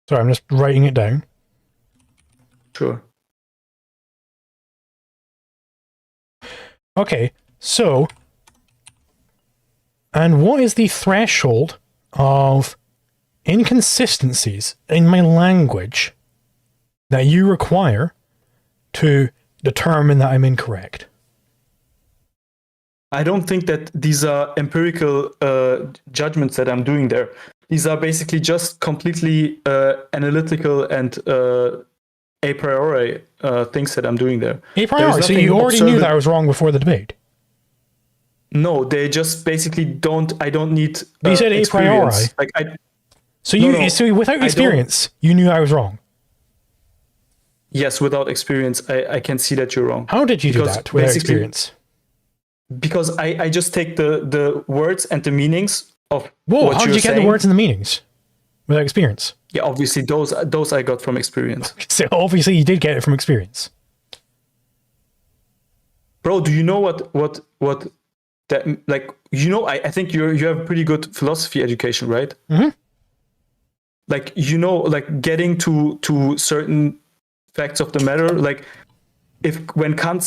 Sorry, I'm just writing it down. Sure. Okay, so, and what is the threshold of inconsistencies in my language that you require to determine that I'm incorrect? I don't think that these are empirical judgments that I'm doing there. These are basically just completely analytical and a priori things that I'm doing there. A priori, so you already knew that I was wrong before the debate? No, they just basically I don't need you said a priori. So without experience, you knew I was wrong? Yes, without experience, I can see that you're wrong. How did you do that without experience? Because I just take the words and the meanings of what how did you get the words and the meanings without experience? Yeah, obviously those I got from experience. So obviously you did get it from experience. Bro, do you know what that, like, you know, I think you have pretty good philosophy education, right? Mm-hmm. Like, you know, like getting to certain facts of the matter, like when Kant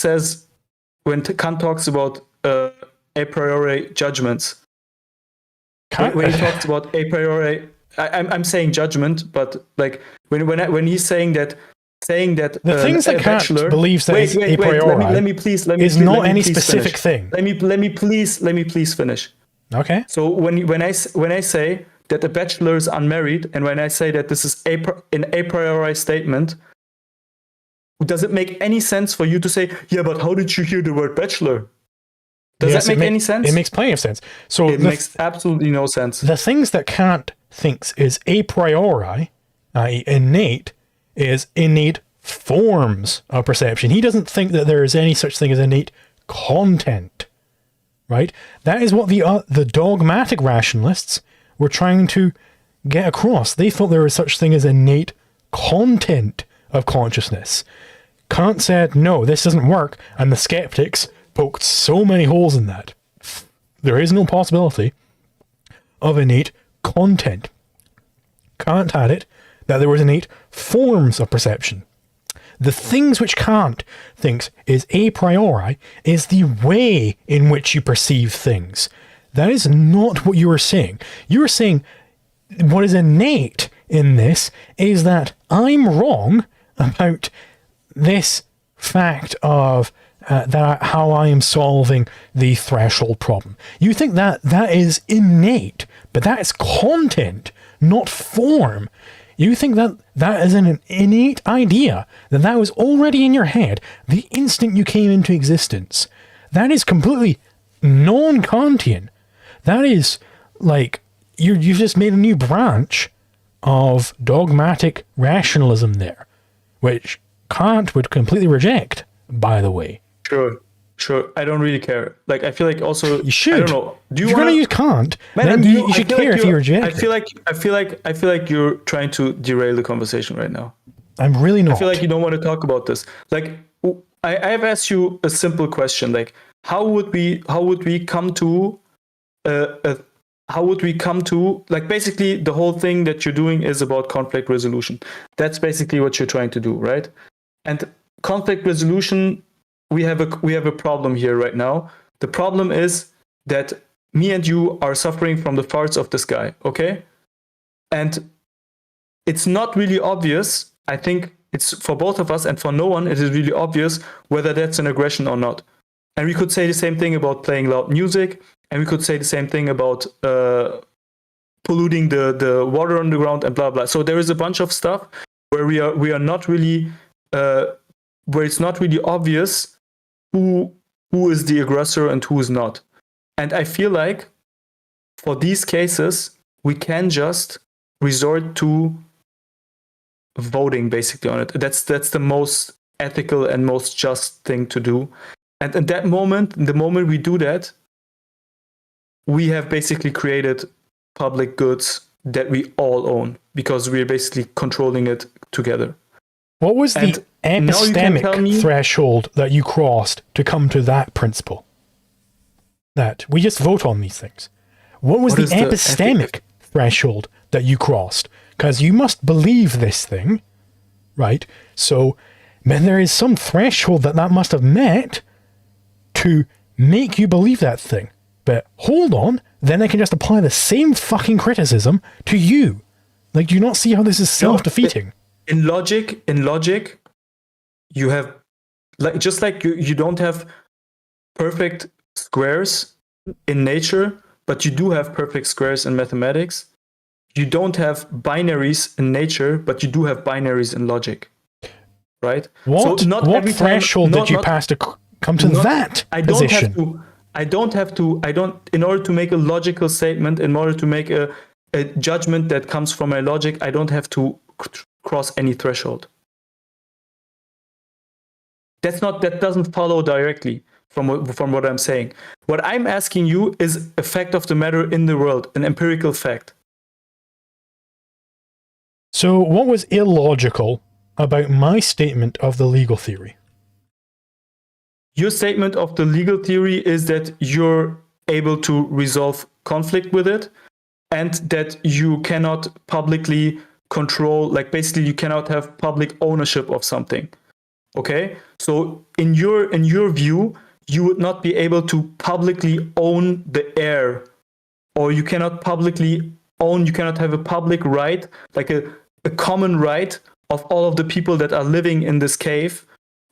talks about a priori judgments, when he talks about a priori, I'm saying judgment, but like when he's saying that the things that Kant believes that is a priori let me please is not any specific thing. Let me please finish. Okay. So when I say that a bachelor is unmarried, and when I say that this is an a priori statement, does it make any sense for you to say, yeah, but how did you hear the word bachelor? Does that make any sense? It makes plenty of sense. So it makes absolutely no sense. The things that Kant thinks is a priori, i.e. innate, is innate forms of perception. He doesn't think that there is any such thing as innate content, right? That is what the dogmatic rationalists were trying to get across. They thought there was such thing as innate content of consciousness. Kant said, no, this doesn't work, and the skeptics poked so many holes in that. There is no possibility of innate content. Kant had it that there was innate forms of perception. The things which Kant thinks is a priori is the way in which you perceive things. That is not what you were saying. You were saying what is innate in this is that I'm wrong about this fact of how I am solving the threshold problem. You think that is innate, but that is content, not form. You think that is an innate idea, that was already in your head the instant you came into existence. That is completely non-Kantian. That is like, you've just made a new branch of dogmatic rationalism there, which Kant would completely reject, by the way. Sure. I don't really care. Like, I feel like also you should. I don't know. If you're gonna use Kant, then you should care if you reject it. I feel like you're trying to derail the conversation right now. I'm really not. I feel like you don't want to talk about this. Like, I have asked you a simple question. Like, how would we come to like, basically the whole thing that you're doing is about conflict resolution. That's basically what you're trying to do, right? And conflict resolution, we have a problem here right now. The problem is that me and you are suffering from the farts of the sky, okay? And it's not really obvious. I think it's for both of us and for no one, it is really obvious whether that's an aggression or not. And we could say the same thing about playing loud music, and we could say the same thing about polluting the water on the ground and blah, blah. So there is a bunch of stuff where we are not really, where it's not really obvious who is the aggressor and who is not. And I feel like for these cases, we can just resort to voting basically on it. That's the most ethical and most just thing to do. And at that moment, the moment we do that, we have basically created public goods that we all own because we're basically controlling it together. What was the epistemic threshold that you crossed to come to that principle? That we just vote on these things. What was the epistemic threshold that you crossed? Because you must believe this thing, right? So then there is some threshold that must have met to make you believe that thing. But hold on, then I can just apply the same fucking criticism to you. Like, do you not see how this is self-defeating? In logic, you have, like, just like you don't have perfect squares in nature, but you do have perfect squares in mathematics. You don't have binaries in nature, but you do have binaries in logic, right? What threshold did you pass to come to that position? In order to make a logical statement, in order to make a judgment that comes from my logic, I don't have to cross any threshold. That doesn't follow directly from what I'm saying. What I'm asking you is a fact of the matter in the world, an empirical fact. So what was illogical about my statement of the legal theory? Your statement of the legal theory is that you're able to resolve conflict with it, and that you cannot publicly control, like, basically you cannot have public ownership of something. Okay? So in your view, you would not be able to publicly own the air, or you cannot have a public right, like a common right of all of the people that are living in this cave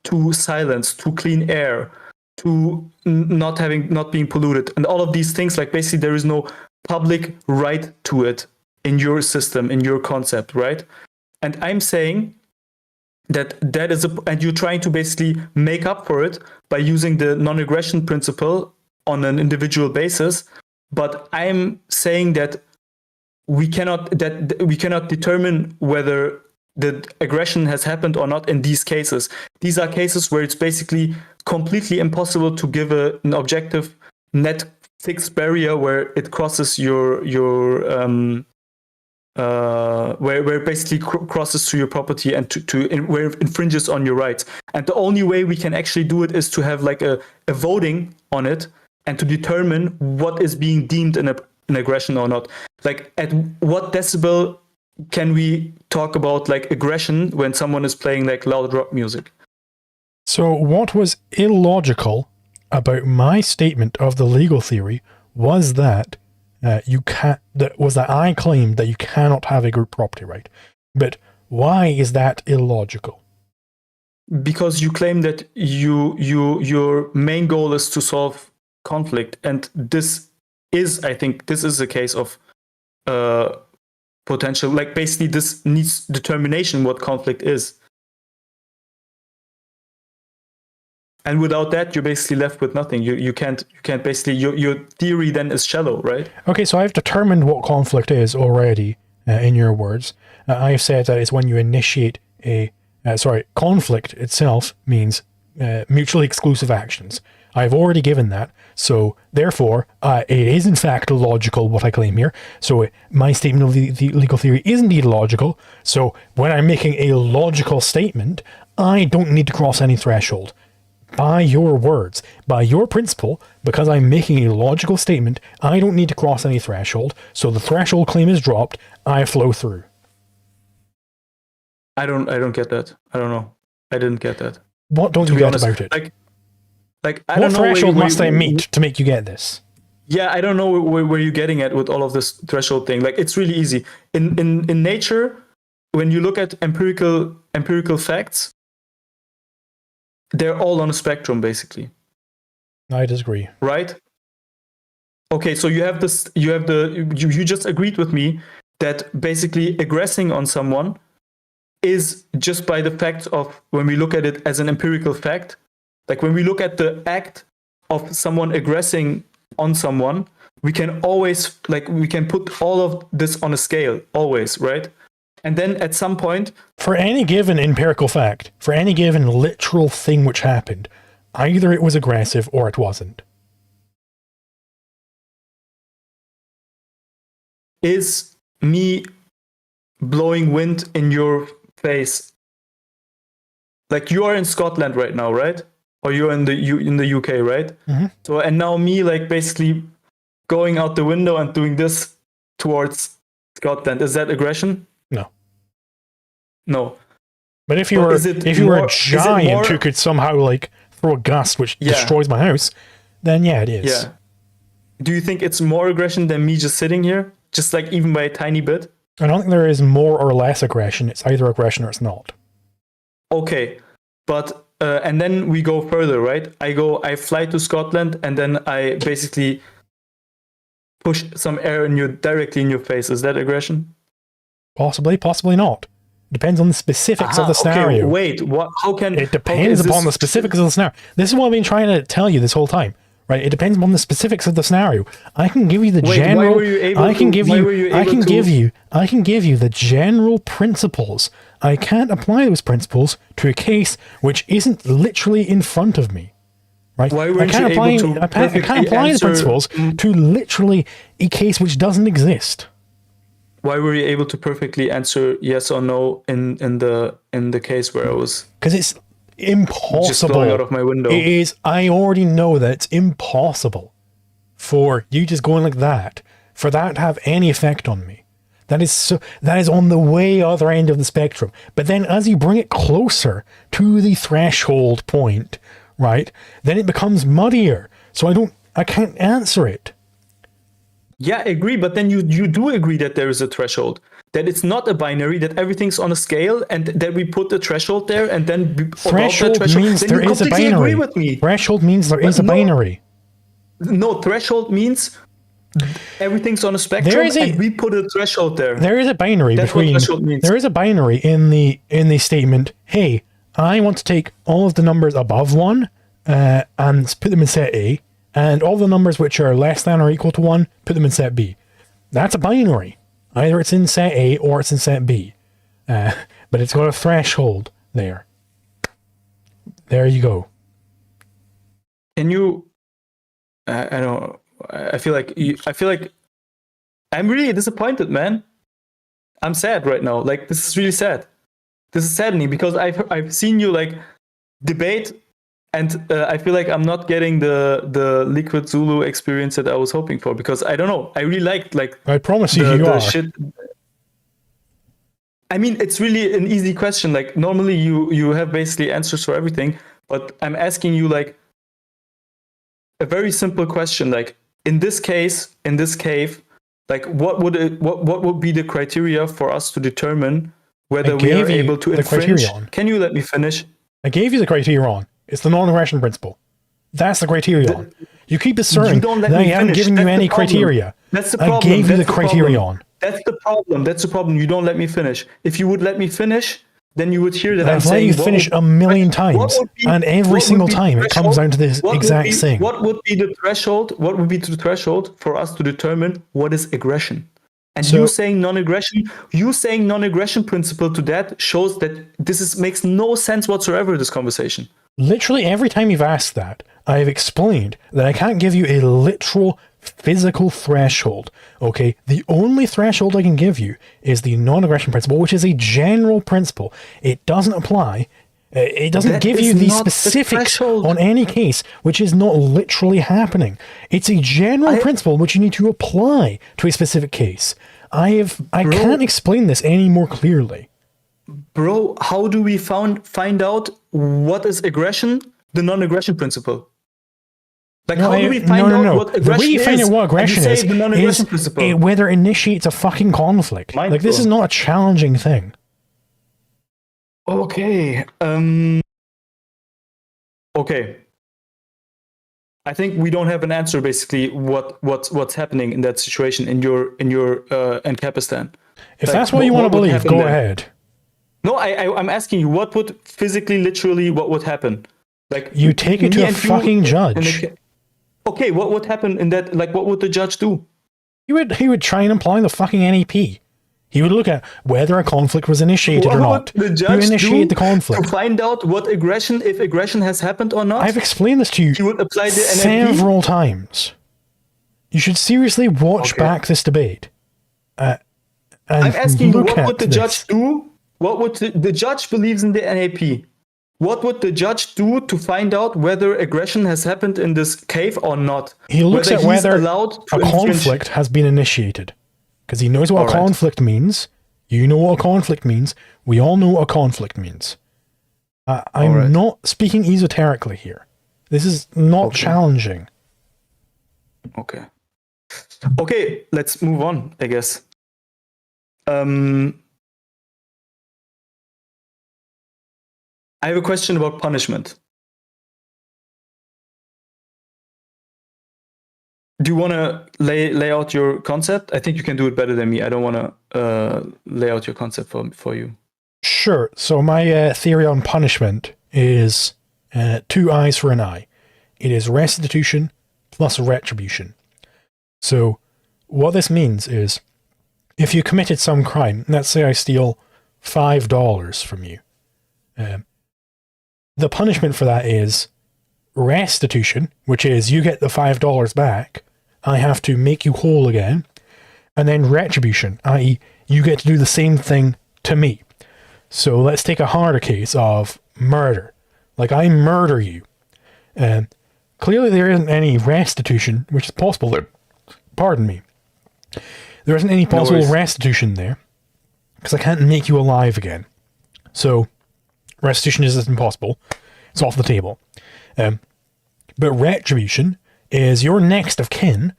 to silence, to clean air, to not being polluted, and all of these things. Like, basically there is no public right to it in your system, in your concept, right? And I'm saying that is and you're trying to basically make up for it by using the non-aggression principle on an individual basis. But I'm saying that we cannot determine whether the aggression has happened or not in these cases. These are cases where it's basically completely impossible to give an objective net fixed barrier where it crosses where it basically crosses to your property and where it infringes on your rights. And the only way we can actually do it is to have like a voting on it and to determine what is being deemed an aggression or not. Like at what decibel can we talk about like aggression when someone is playing like loud rock music? So what was illogical about my statement of the legal theory was that I claimed that you cannot have a group property right. But why is that illogical? Because you claim that your main goal is to solve conflict, and I think this is a case of potential, like basically this needs determination what conflict is. And without that, you're basically left with nothing. You can't basically, your theory then is shallow, right? Okay, so I've determined what conflict is already, in your words. I've said that it's when you initiate conflict itself means mutually exclusive actions. I've already given that, so therefore, it is in fact logical what I claim here. So my statement of the legal theory is indeed logical. So when I'm making a logical statement, I don't need to cross any threshold. By your words, by your principle, because I'm making a logical statement, I don't need to cross any threshold, so the threshold claim is dropped, I flow through. I don't get that. I don't know. I didn't get that. What don't you get about it? Like I what don't know threshold must I meet to make you get this? Yeah, I don't know where you're getting at with all of this threshold thing. Like it's really easy. In nature, when you look at empirical facts, they're all on a spectrum, basically. I disagree. Right? Okay, so you just agreed with me that basically aggressing on someone is just by the fact of when we look at it as an empirical fact, like when we look at the act of someone aggressing on someone, we can always, like, we can put all of this on a scale, always, right? And then at some point... For any given empirical fact, for any given literal thing which happened, either it was aggressive or it wasn't. Is me blowing wind in your face... Like, you are in Scotland right now, right? Or you're in the UK, right? Mm-hmm. So, and now me, like, basically going out the window and doing this towards Scotland, is that aggression? No. But if you were a giant who could somehow like throw a gust which destroys my house, then yeah, it is. Yeah. Do you think it's more aggression than me just sitting here? Just like even by a tiny bit? I don't think there is more or less aggression. It's either aggression or it's not. Okay. But and then we go further, right? I fly to Scotland and then I basically push some air directly in your face. Is that aggression? Possibly, possibly not. Depends on the specifics of the scenario. Okay, wait, what? How can it depends upon the specifics of the scenario? This is what I've been trying to tell you this whole time, right? It depends upon the specifics of the scenario. I can give you the general. I can give you the general principles. I can't apply those principles to a case which isn't literally in front of me, right? I can't apply the principles to literally a case which doesn't exist. Why were you able to perfectly answer yes or no in the case where I was? Because it's impossible. Just going out of my window. It is. I already know that it's impossible for you just going like that, for that to have any effect on me. That is on the way other end of the spectrum. But then as you bring it closer to the threshold point, right, then it becomes muddier. So I can't answer it. Yeah, I agree, but then you do agree that there is a threshold, that it's not a binary, that everything's on a scale, and that we put the threshold there, and then threshold means there is a binary. Agree with me. Threshold means there is a binary. No, threshold means everything's on a spectrum, and we put a threshold there. There is a binary between. There is a binary in the statement. Hey, I want to take all of the numbers above 1 and put them in set A, and all the numbers which are less than or equal to 1, put them in set B. That's a binary. Either it's in set A or it's in set B. But it's got a threshold there. There you go. Can you... I don't... I feel like I'm really disappointed, man. I'm sad right now. Like, this is really sad. This is saddening because I've seen you like debate, and I feel like I'm not getting the Liquid Zulu experience that I was hoping for, because I don't know. I really liked like. I promise you are. Shit. I mean, it's really an easy question. Like, normally you have basically answers for everything, but I'm asking you like a very simple question. Like, in this case, in this cave, like what would be the criteria for us to determine whether we are able to infringe? Can you let me finish? I gave you the criterion. It's the non-aggression principle. That's the criterion. You keep asserting that I haven't given you any criteria. That's the problem. I gave you the criterion. That's the problem. That's the problem. You don't let me finish. If you would let me finish, then you would hear that I'm saying... I've let you finish a million times, and every single time it comes down to this exact thing. What would be the threshold? What would be the threshold for us to determine what is aggression? And so, you saying non-aggression principle to that shows that this makes no sense whatsoever, this conversation. Literally every time you've asked that, I've explained that I can't give you a literal physical threshold. Okay, the only threshold I can give you is the non-aggression principle, which is a general principle. It doesn't apply. It doesn't give you the specifics on any case, which is not literally happening. It's a general principle which you need to apply to a specific case. I can't explain this any more clearly. Bro, how do we find out what is aggression? The non-aggression principle. Like, how do we find out what aggression is? The way you find out what aggression is whether it initiates a fucking conflict. Mindful. Like, this is not a challenging thing. Okay. Okay. I think we don't have an answer. Basically, what's happening in that situation in your Anarcho-Capitalism. If that's what you want to believe, go ahead. No, I'm asking you, what would physically, literally, what would happen? Like, you take it to a fucking judge. Okay, what would happen in that? Like, what would the judge do? He would try and apply the fucking NEP. He would look at whether a conflict was initiated or not. What would the judge initiate the conflict to find out what aggression, if aggression has happened or not? I've explained this to you he would apply the several times. You should seriously watch back this debate. And I'm asking you, what would the judge do? What would the judge believes in the NAP? What would the judge do to find out whether aggression has happened in this cave or not? He looks at whether a conflict has been initiated. Because he knows what a conflict means. You know what a conflict means. We all know what a conflict means. I'm not speaking esoterically here. This is not challenging. Okay. Okay, let's move on, I guess. I have a question about punishment. Do you want to lay out your concept? I think you can do it better than me. I don't want to lay out your concept for you. Sure. So my theory on punishment is 2 eyes for an eye. It is restitution plus retribution. So what this means is, if you committed some crime, let's say I steal $5 from you, the punishment for that is restitution, which is you get the $5 back, I have to make you whole again, and then retribution, i.e. you get to do the same thing to me. So let's take a harder case of murder. Like, I murder you. Clearly there isn't any restitution, which is possible there. Pardon me. There isn't any possible restitution there, because I can't make you alive again. So restitution is impossible. It's off the table. But retribution is your next of kin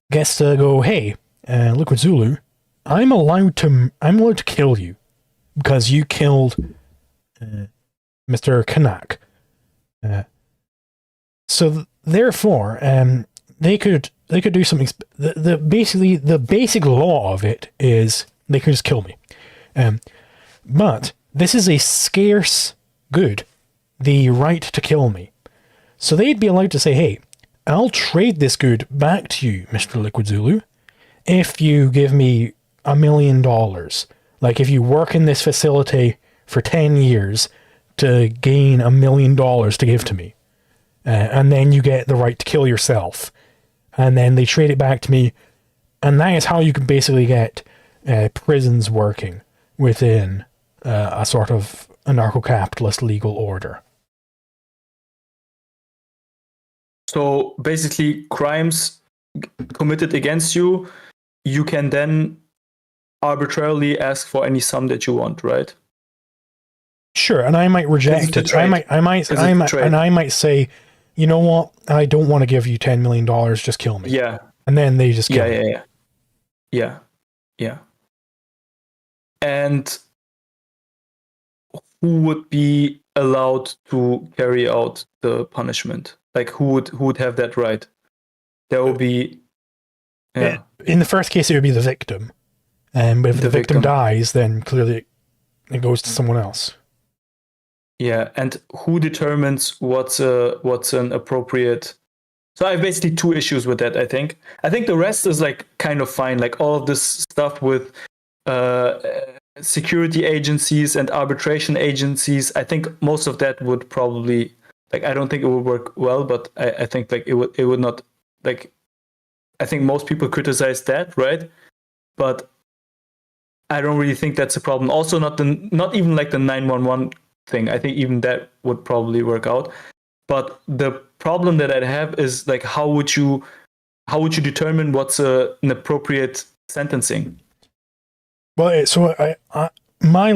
gets to go, hey, Liquid Zulu, I'm allowed to kill you because you killed Mr. Kanak. So therefore, they could they could do something. Basically the basic law of it is they could just kill me. But this is a scarce good, the right to kill me. So they'd be allowed to say, hey, I'll trade this good back to you, Mr. Liquid Zulu, if you give me $1 million. Like if you work in this facility for 10 years to gain $1 million to give to me. And then you get the right to kill yourself. And then they trade it back to me. And that is how you can basically get prisons working within a sort of anarcho-capitalist legal order. So basically, crimes committed against you, you can then arbitrarily ask for any sum that you want, right? Sure, and I might reject it. I might say, you know what? I don't want to give you $10 million. Just kill me. Yeah. And then they just kill me. Yeah. And who would be allowed to carry out the punishment? Like who would have that right? There will be. Yeah. In the first case, it would be the victim. But if the victim dies, then clearly it goes to someone else. Yeah, and who determines what's an appropriate? So I have basically two issues with that. I think the rest is like kind of fine. Like all of this stuff with security agencies and arbitration agencies. I think most of that would probably like. I don't think it would work well, but I think like it would not like. I think most people criticize that, right? But I don't really think that's a problem. Also, not even like the 911 thing. I think even that would probably work out. But the problem that I'd have is like how would you determine what's an appropriate sentencing? Well, so my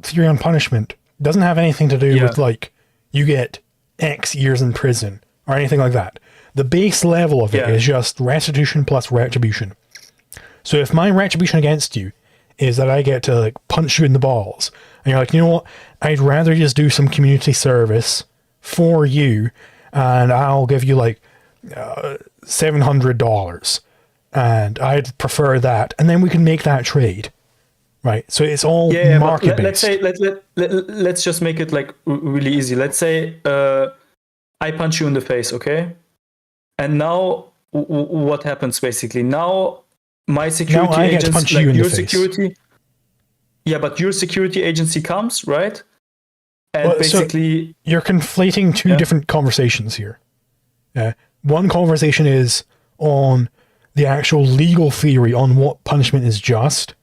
theory on punishment doesn't have anything to do with like you get X years in prison or anything like that. The base level of it is just restitution plus retribution. So if my retribution against you is that I get to like punch you in the balls, and you're like, you know what, I'd rather just do some community service for you, and I'll give you like $700, and I'd prefer that, and then we can make that trade, right? So it's all market based. Let's just make it like really easy. Let's say I punch you in the face, okay? And now what happens basically? Now my security agents, like your security. Yeah, but your security agency comes, right? And basically, so you're conflating two different conversations here. One conversation is on the actual legal theory on what punishment is just,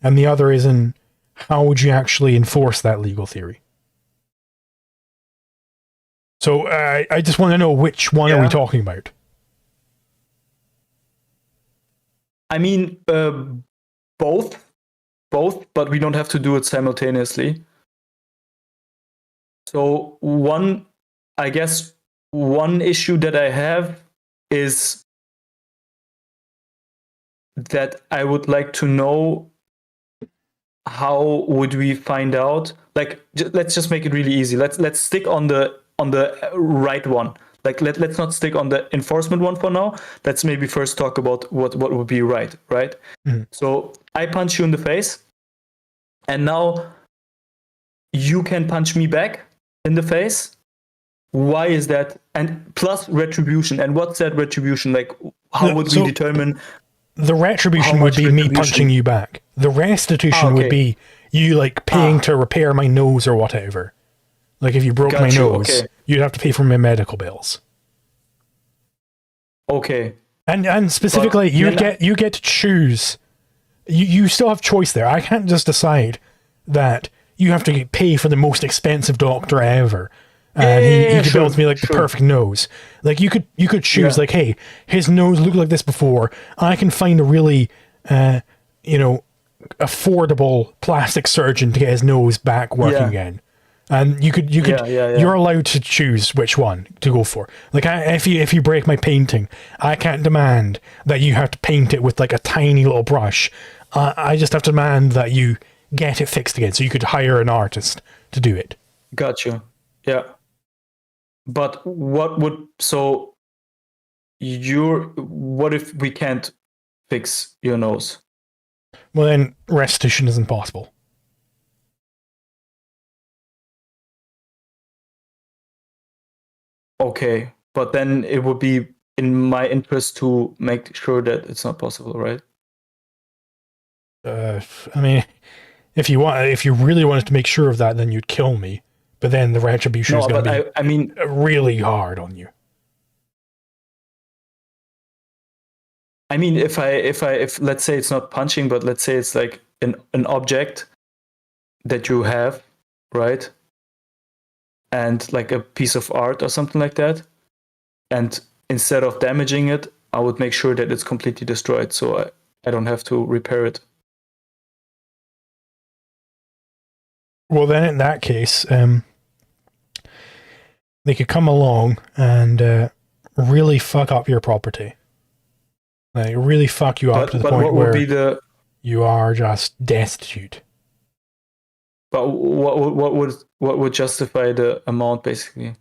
and the other is in how would you actually enforce that legal theory. So I just want to know which one are we talking about? I mean, both, but we don't have to do it simultaneously. So one issue that I have is that I would like to know how would we find out? Like, let's just make it really easy. Let's stick on the right one. Like let's not stick on the enforcement one for now. Let's maybe first talk about what would be right? Mm-hmm. So I punch you in the face, and now you can punch me back in the face. Why is that? And plus retribution. And what's that retribution? Like how would we determine? The retribution would be me punching you back. The restitution would be you like paying to repair my nose or whatever. Like if you broke my nose, you'd have to pay for my medical bills. Okay. And specifically, you get to choose. You still have choice there. I can't just decide that you have to pay for the most expensive doctor ever, and he builds me like the perfect nose. Like you could choose like, hey, his nose looked like this before. I can find a really, affordable plastic surgeon to get his nose back working again. And you're allowed to choose which one to go for. Like if you break my painting, I can't demand that you have to paint it with like a tiny little brush. I just have to demand that you get it fixed again. So you could hire an artist to do it. Gotcha. Yeah. But what if we can't fix your nose? Well, then restitution isn't possible. Okay, but then it would be in my interest to make sure that it's not possible, right? I mean, if you really wanted to make sure of that, then you'd kill me. But then the retribution is No, going to but be I mean, really hard on you. if let's say it's not punching, but let's say it's like an object that you have, right? And like a piece of art or something like that. And instead of damaging it, I would make sure that it's completely destroyed, so I don't have to repair it. Well, then in that case, they could come along and really fuck up your property. Like, really fuck you up to the point where you are just destitute. But what would justify the amount, basically?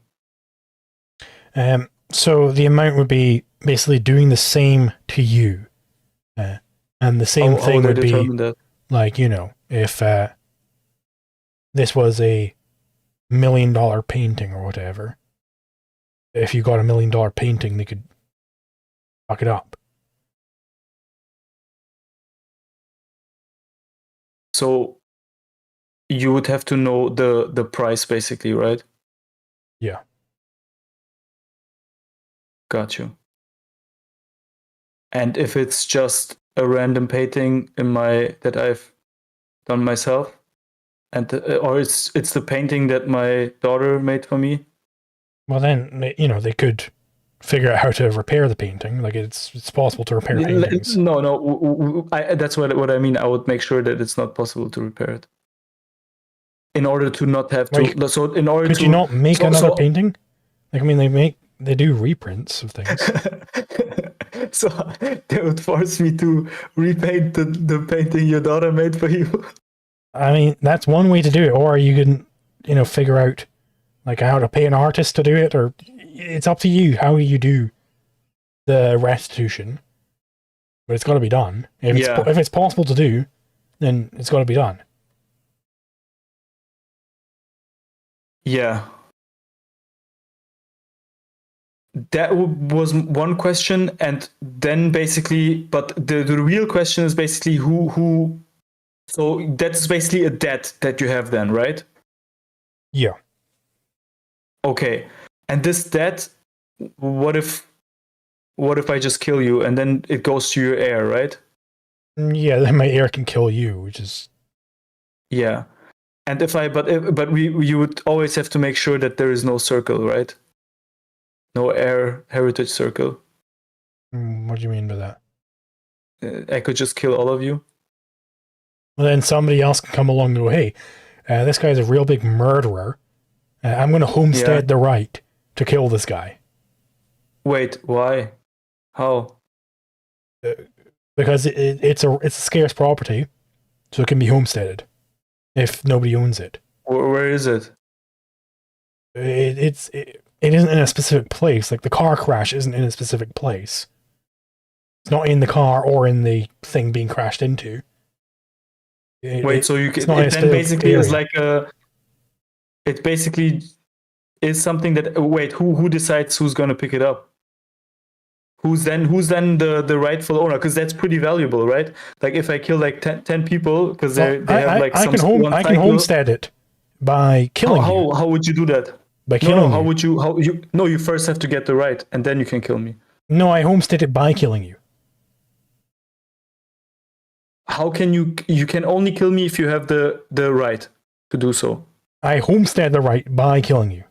So the amount would be basically doing the same to you, and the same thing would be that? Like, you know, if this was a $1 million painting or whatever. If you got a $1 million painting, they could fuck it up. So you would have to know the price, basically, right? Yeah. Got you. And if it's just a random painting that I've done myself, and or it's the painting that my daughter made for me. Well, then they could figure out how to repair the painting. Like it's possible to repair paintings. No, that's what I mean. I would make sure that it's not possible to repair it. In order to not have to. Like, so in order could to, you not make another painting? Like, I mean, they do reprints of things. So they would force me to repaint the painting your daughter made for you. I mean, that's one way to do it, or you can, figure out like how to pay an artist to do it, or it's up to you how you do the restitution. But it's got to be done. If it's possible to do, then it's got to be done. Yeah. That was one question, and then basically, but the real question is basically who. So that's basically a debt that you have then, right? Yeah. Okay. And this debt, what if I just kill you and then it goes to your heir, right? Yeah, then my heir can kill you, which is. Yeah. And you would always have to make sure that there is no circle, right? No heir heritage circle. What do you mean by that? I could just kill all of you. Well, then somebody else can come along and go, hey, this guy's a real big murderer. I'm going to homestead the right to kill this guy. Wait, why? How? Because it's a scarce property, so it can be homesteaded if nobody owns it. Where is it? It isn't in a specific place. Like the car crash isn't in a specific place. It's not in the car or in the thing being crashed into. So you can then basically is like it basically is something that who decides who's going to pick it up? Who's then the rightful owner? Because that's pretty valuable, right? Like if I kill like 10 people because they have like I can homestead it by killing you. How would you do that? By killing you. You first have to get the right and then you can kill me. No, I homestead it by killing you. How can you can only kill me if you have the right to do so? I homestead the right by killing you.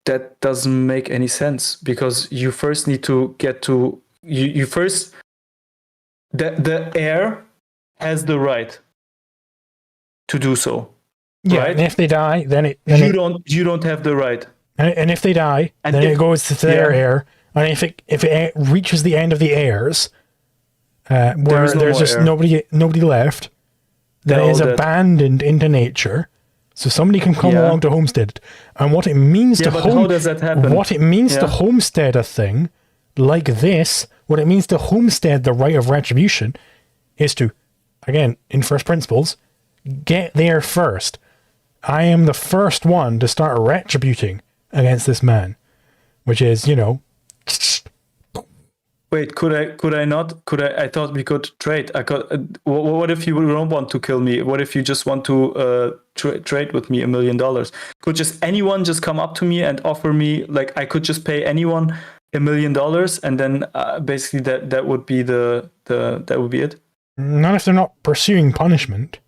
That doesn't make any sense because you first need to get to you first the heir has the right to do so. Yeah, right? And if they die, then you don't have the right. And if they die, then it goes to their heir. And if it reaches the end of the heirs, where there's just nobody left, then it is abandoned into nature, So somebody can come along to homestead it. And what it means to how does that happen? What it means to homestead a thing like this, what it means to homestead the right of retribution is to, again, in first principles, get there first. I am the first one to start retributing against this man, which is, you know. Wait, I thought we could trade. What if you don't want to kill me? What if you just want to trade with me $1 million? Could just anyone just come up to me and offer me, like, I could just pay anyone $1 million, and then basically that would be that would be it? Not if they're not pursuing punishment.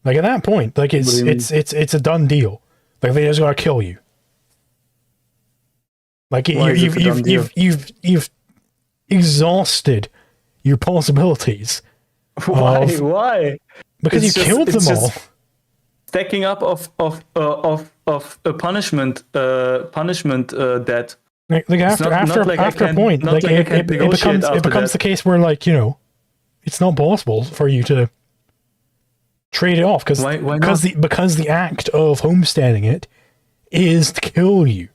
Like, at that point, like, it's a done deal. Like, they just gotta kill you. Like, you've exhausted your possibilities. Why? Because you killed them all. Stacking up of a punishment debt. Like after a point, like it becomes the case where, like, you know, it's not possible for you to trade it off because the act of homesteading it is to kill you.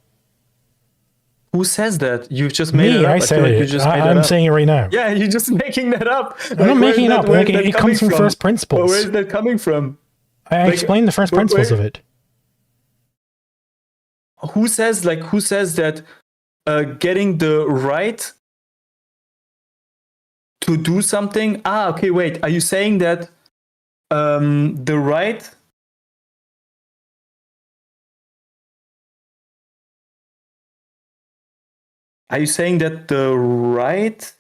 Who says that? You've just made it up. I said it. I'm saying it right now. Yeah, you're just making that up. I'm not making it up. Like, it comes from first principles. Where is that coming from? I explained the first principles of it. Who says that getting the right to do something? Okay, wait. Are you saying that the right? Are you saying that the right?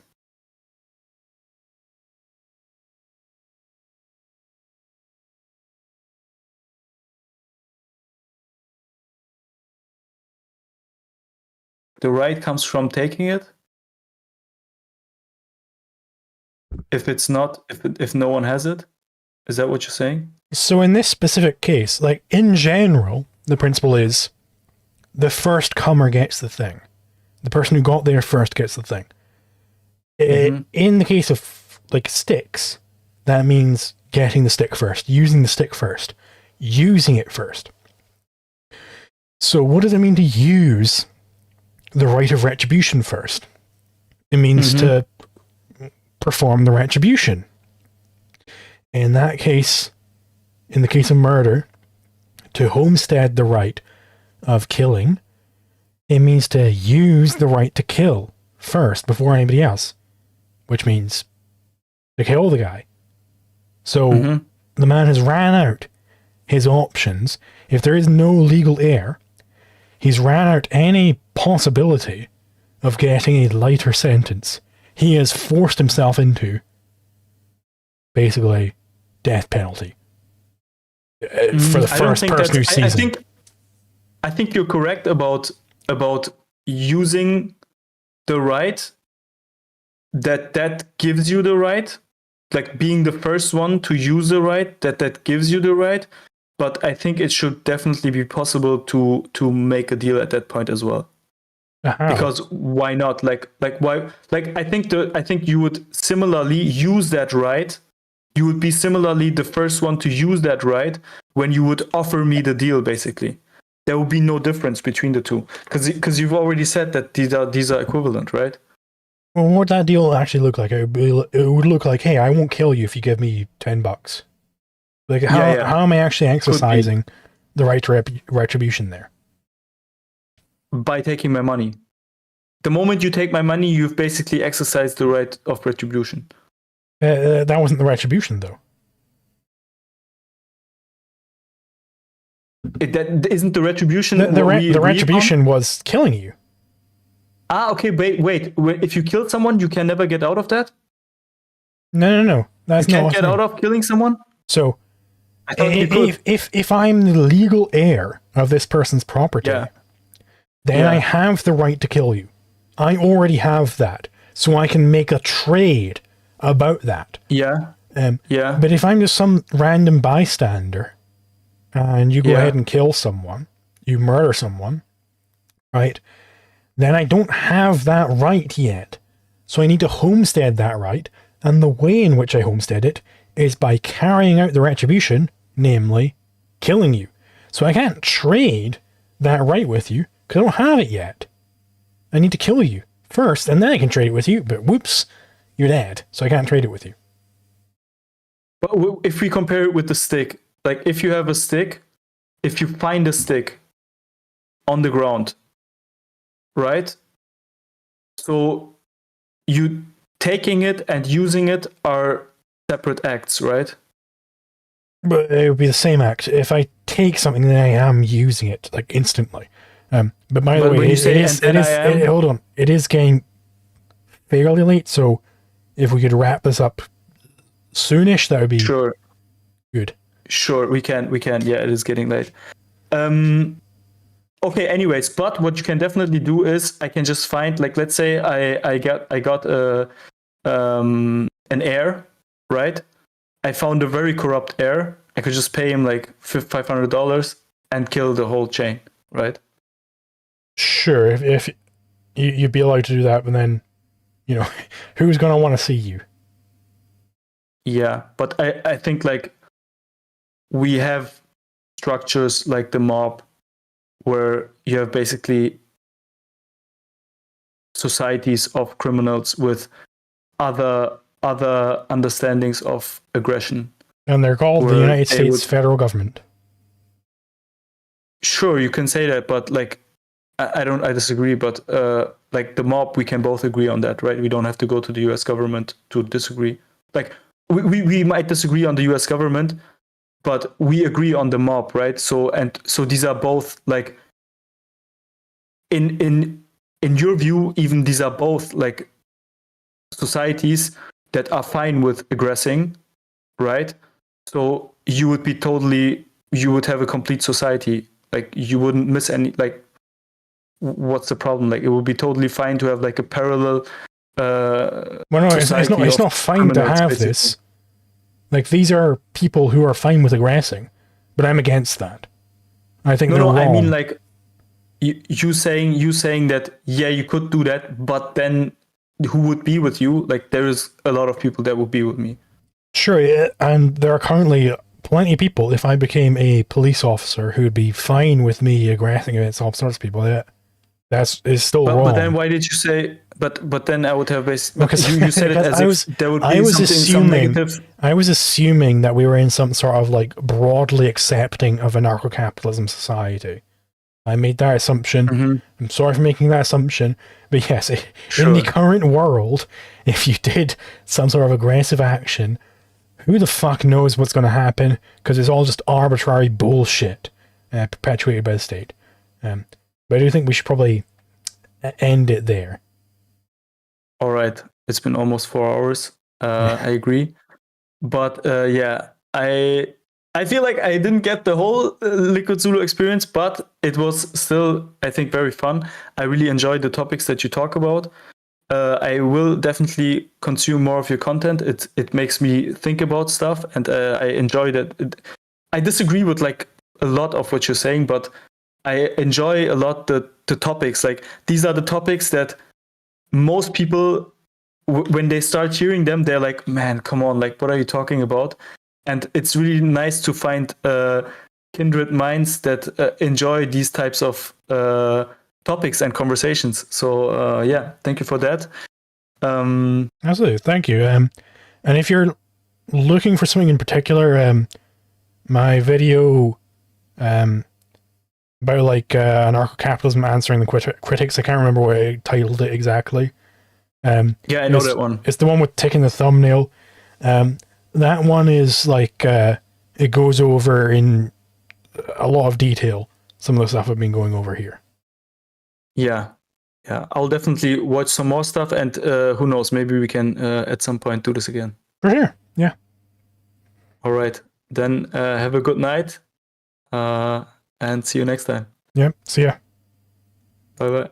The right comes from taking it? If it's not, if no one has it? Is that what you're saying? So in this specific case, like, in general, the principle is the first comer gets the thing. The person who got there first gets the thing. In the case of, like, sticks, that means getting the stick first, using the stick first, using it first. So what does it mean to use the right of retribution first? It means to perform the retribution. In that case, in the case of murder, to homestead the right of killing, it means to use the right to kill first before anybody else, which means to kill the guy. So the man has ran out his options. If there is no legal heir, he's ran out any possibility of getting a lighter sentence. He has forced himself into basically death penalty for the first person who sees him. I think you're correct about using the right, that gives you the right, like being the first one to use the right, that gives you the right. But I think it should definitely be possible to make a deal at that point as well. Because why not? Like why? Like I think you would similarly use that right. You would be similarly the first one to use that right when you would offer me the deal. Basically, there would be no difference between the two because you've already said that these are equivalent, right? Well, what would that deal actually look like? It would look like, hey, I won't kill you if you give me $10. Like, how am I actually exercising the right to retribution there? By taking my money. The moment you take my money, you've basically exercised the right of retribution. That wasn't the retribution, though. That isn't the retribution. The retribution was killing you. Okay, wait. If you kill someone, you can never get out of that? No. That's you can't get out of killing someone? So, if I'm the legal heir of this person's property, then I have the right to kill you. I already have that. So I can make a trade about that. But if I'm just some random bystander, and you go ahead and kill someone, you murder someone, right? Then I don't have that right yet. So I need to homestead that right. And the way in which I homestead it is by carrying out the retribution, namely killing you. So I can't trade that right with you because I don't have it yet. I need to kill you first, and then I can trade it with you. But whoops, you're dead, so I can't trade it with you. But if we compare it with the stick, like if you have a stick, if you find a stick on the ground, right? So you taking it and using it are separate acts, right? But it would be the same act. If I take something, then I am using it like instantly. But by the way, hold on. It is getting fairly late, so if we could wrap this up soonish, that would be good. Sure, we can. Yeah, it is getting late. Okay. Anyways, but what you can definitely do is I can just find, like, let's say I got an heir, right? I found a very corrupt heir. I could just pay him like $500 and kill the whole chain, right? Sure, if you'd be allowed to do that, but then, who's going to want to see you? Yeah, but I think like we have structures like the mob where you have basically societies of criminals with other understandings of aggression. And they're called the United States federal government. Sure, you can say that, but like I disagree, but like the mob, we can both agree on that, right? We don't have to go to the US government to disagree. Like we might disagree on the US government, but we agree on the mob, right? So these are both like in your view, even these are both like societies that are fine with aggressing, right? So you would have a complete society. Like you wouldn't miss any, like, what's the problem? Like it would be totally fine to have like a parallel well, no, it's not fine to have basically. This. Like these are people who are fine with aggressing, but I'm against that. I think wrong. I mean like you saying that, yeah, you could do that, but then who would be with you? Like there is a lot of people that would be with me. Sure, and there are currently plenty of people, if I became a police officer, who would be fine with me aggressing against all sorts of people. That is still wrong. But then why did you say? But then I would have basically. Because you said it as if there would be some negative. I was assuming that we were in some sort of like broadly accepting of anarcho-capitalism society. I made that assumption. Mm-hmm. I'm sorry for making that assumption, but yes, in the current world, if you did some sort of aggressive action, who the fuck knows what's going to happen? Because it's all just arbitrary bullshit perpetuated by the state. But I do think we should probably end it there. All right. It's been almost 4 hours. I agree. But yeah, I feel like I didn't get the whole Liquid Zulu experience, but it was still, I think, very fun. I really enjoyed the topics that you talk about. I will definitely consume more of your content. It makes me think about stuff, and I enjoy that. I disagree with like a lot of what you're saying, but I enjoy a lot the topics. Like these are the topics that most people, when they start hearing them, they're like, man, come on, like what are you talking about? And it's really nice to find kindred minds that enjoy these types of topics and conversations. So yeah, thank you for that. Absolutely, thank you. And if you're looking for something in particular, my video about like anarcho-capitalism answering the critics, I can't remember what I titled it exactly. Yeah, I know that one. It's the one with ticking the thumbnail. That one is like it goes over in a lot of detail some of the stuff I've been going over here. Yeah, I'll definitely watch some more stuff, and who knows, maybe we can at some point do this again. For sure, yeah. All right, then have a good night, and see you next time. Yep, see ya. Bye-bye.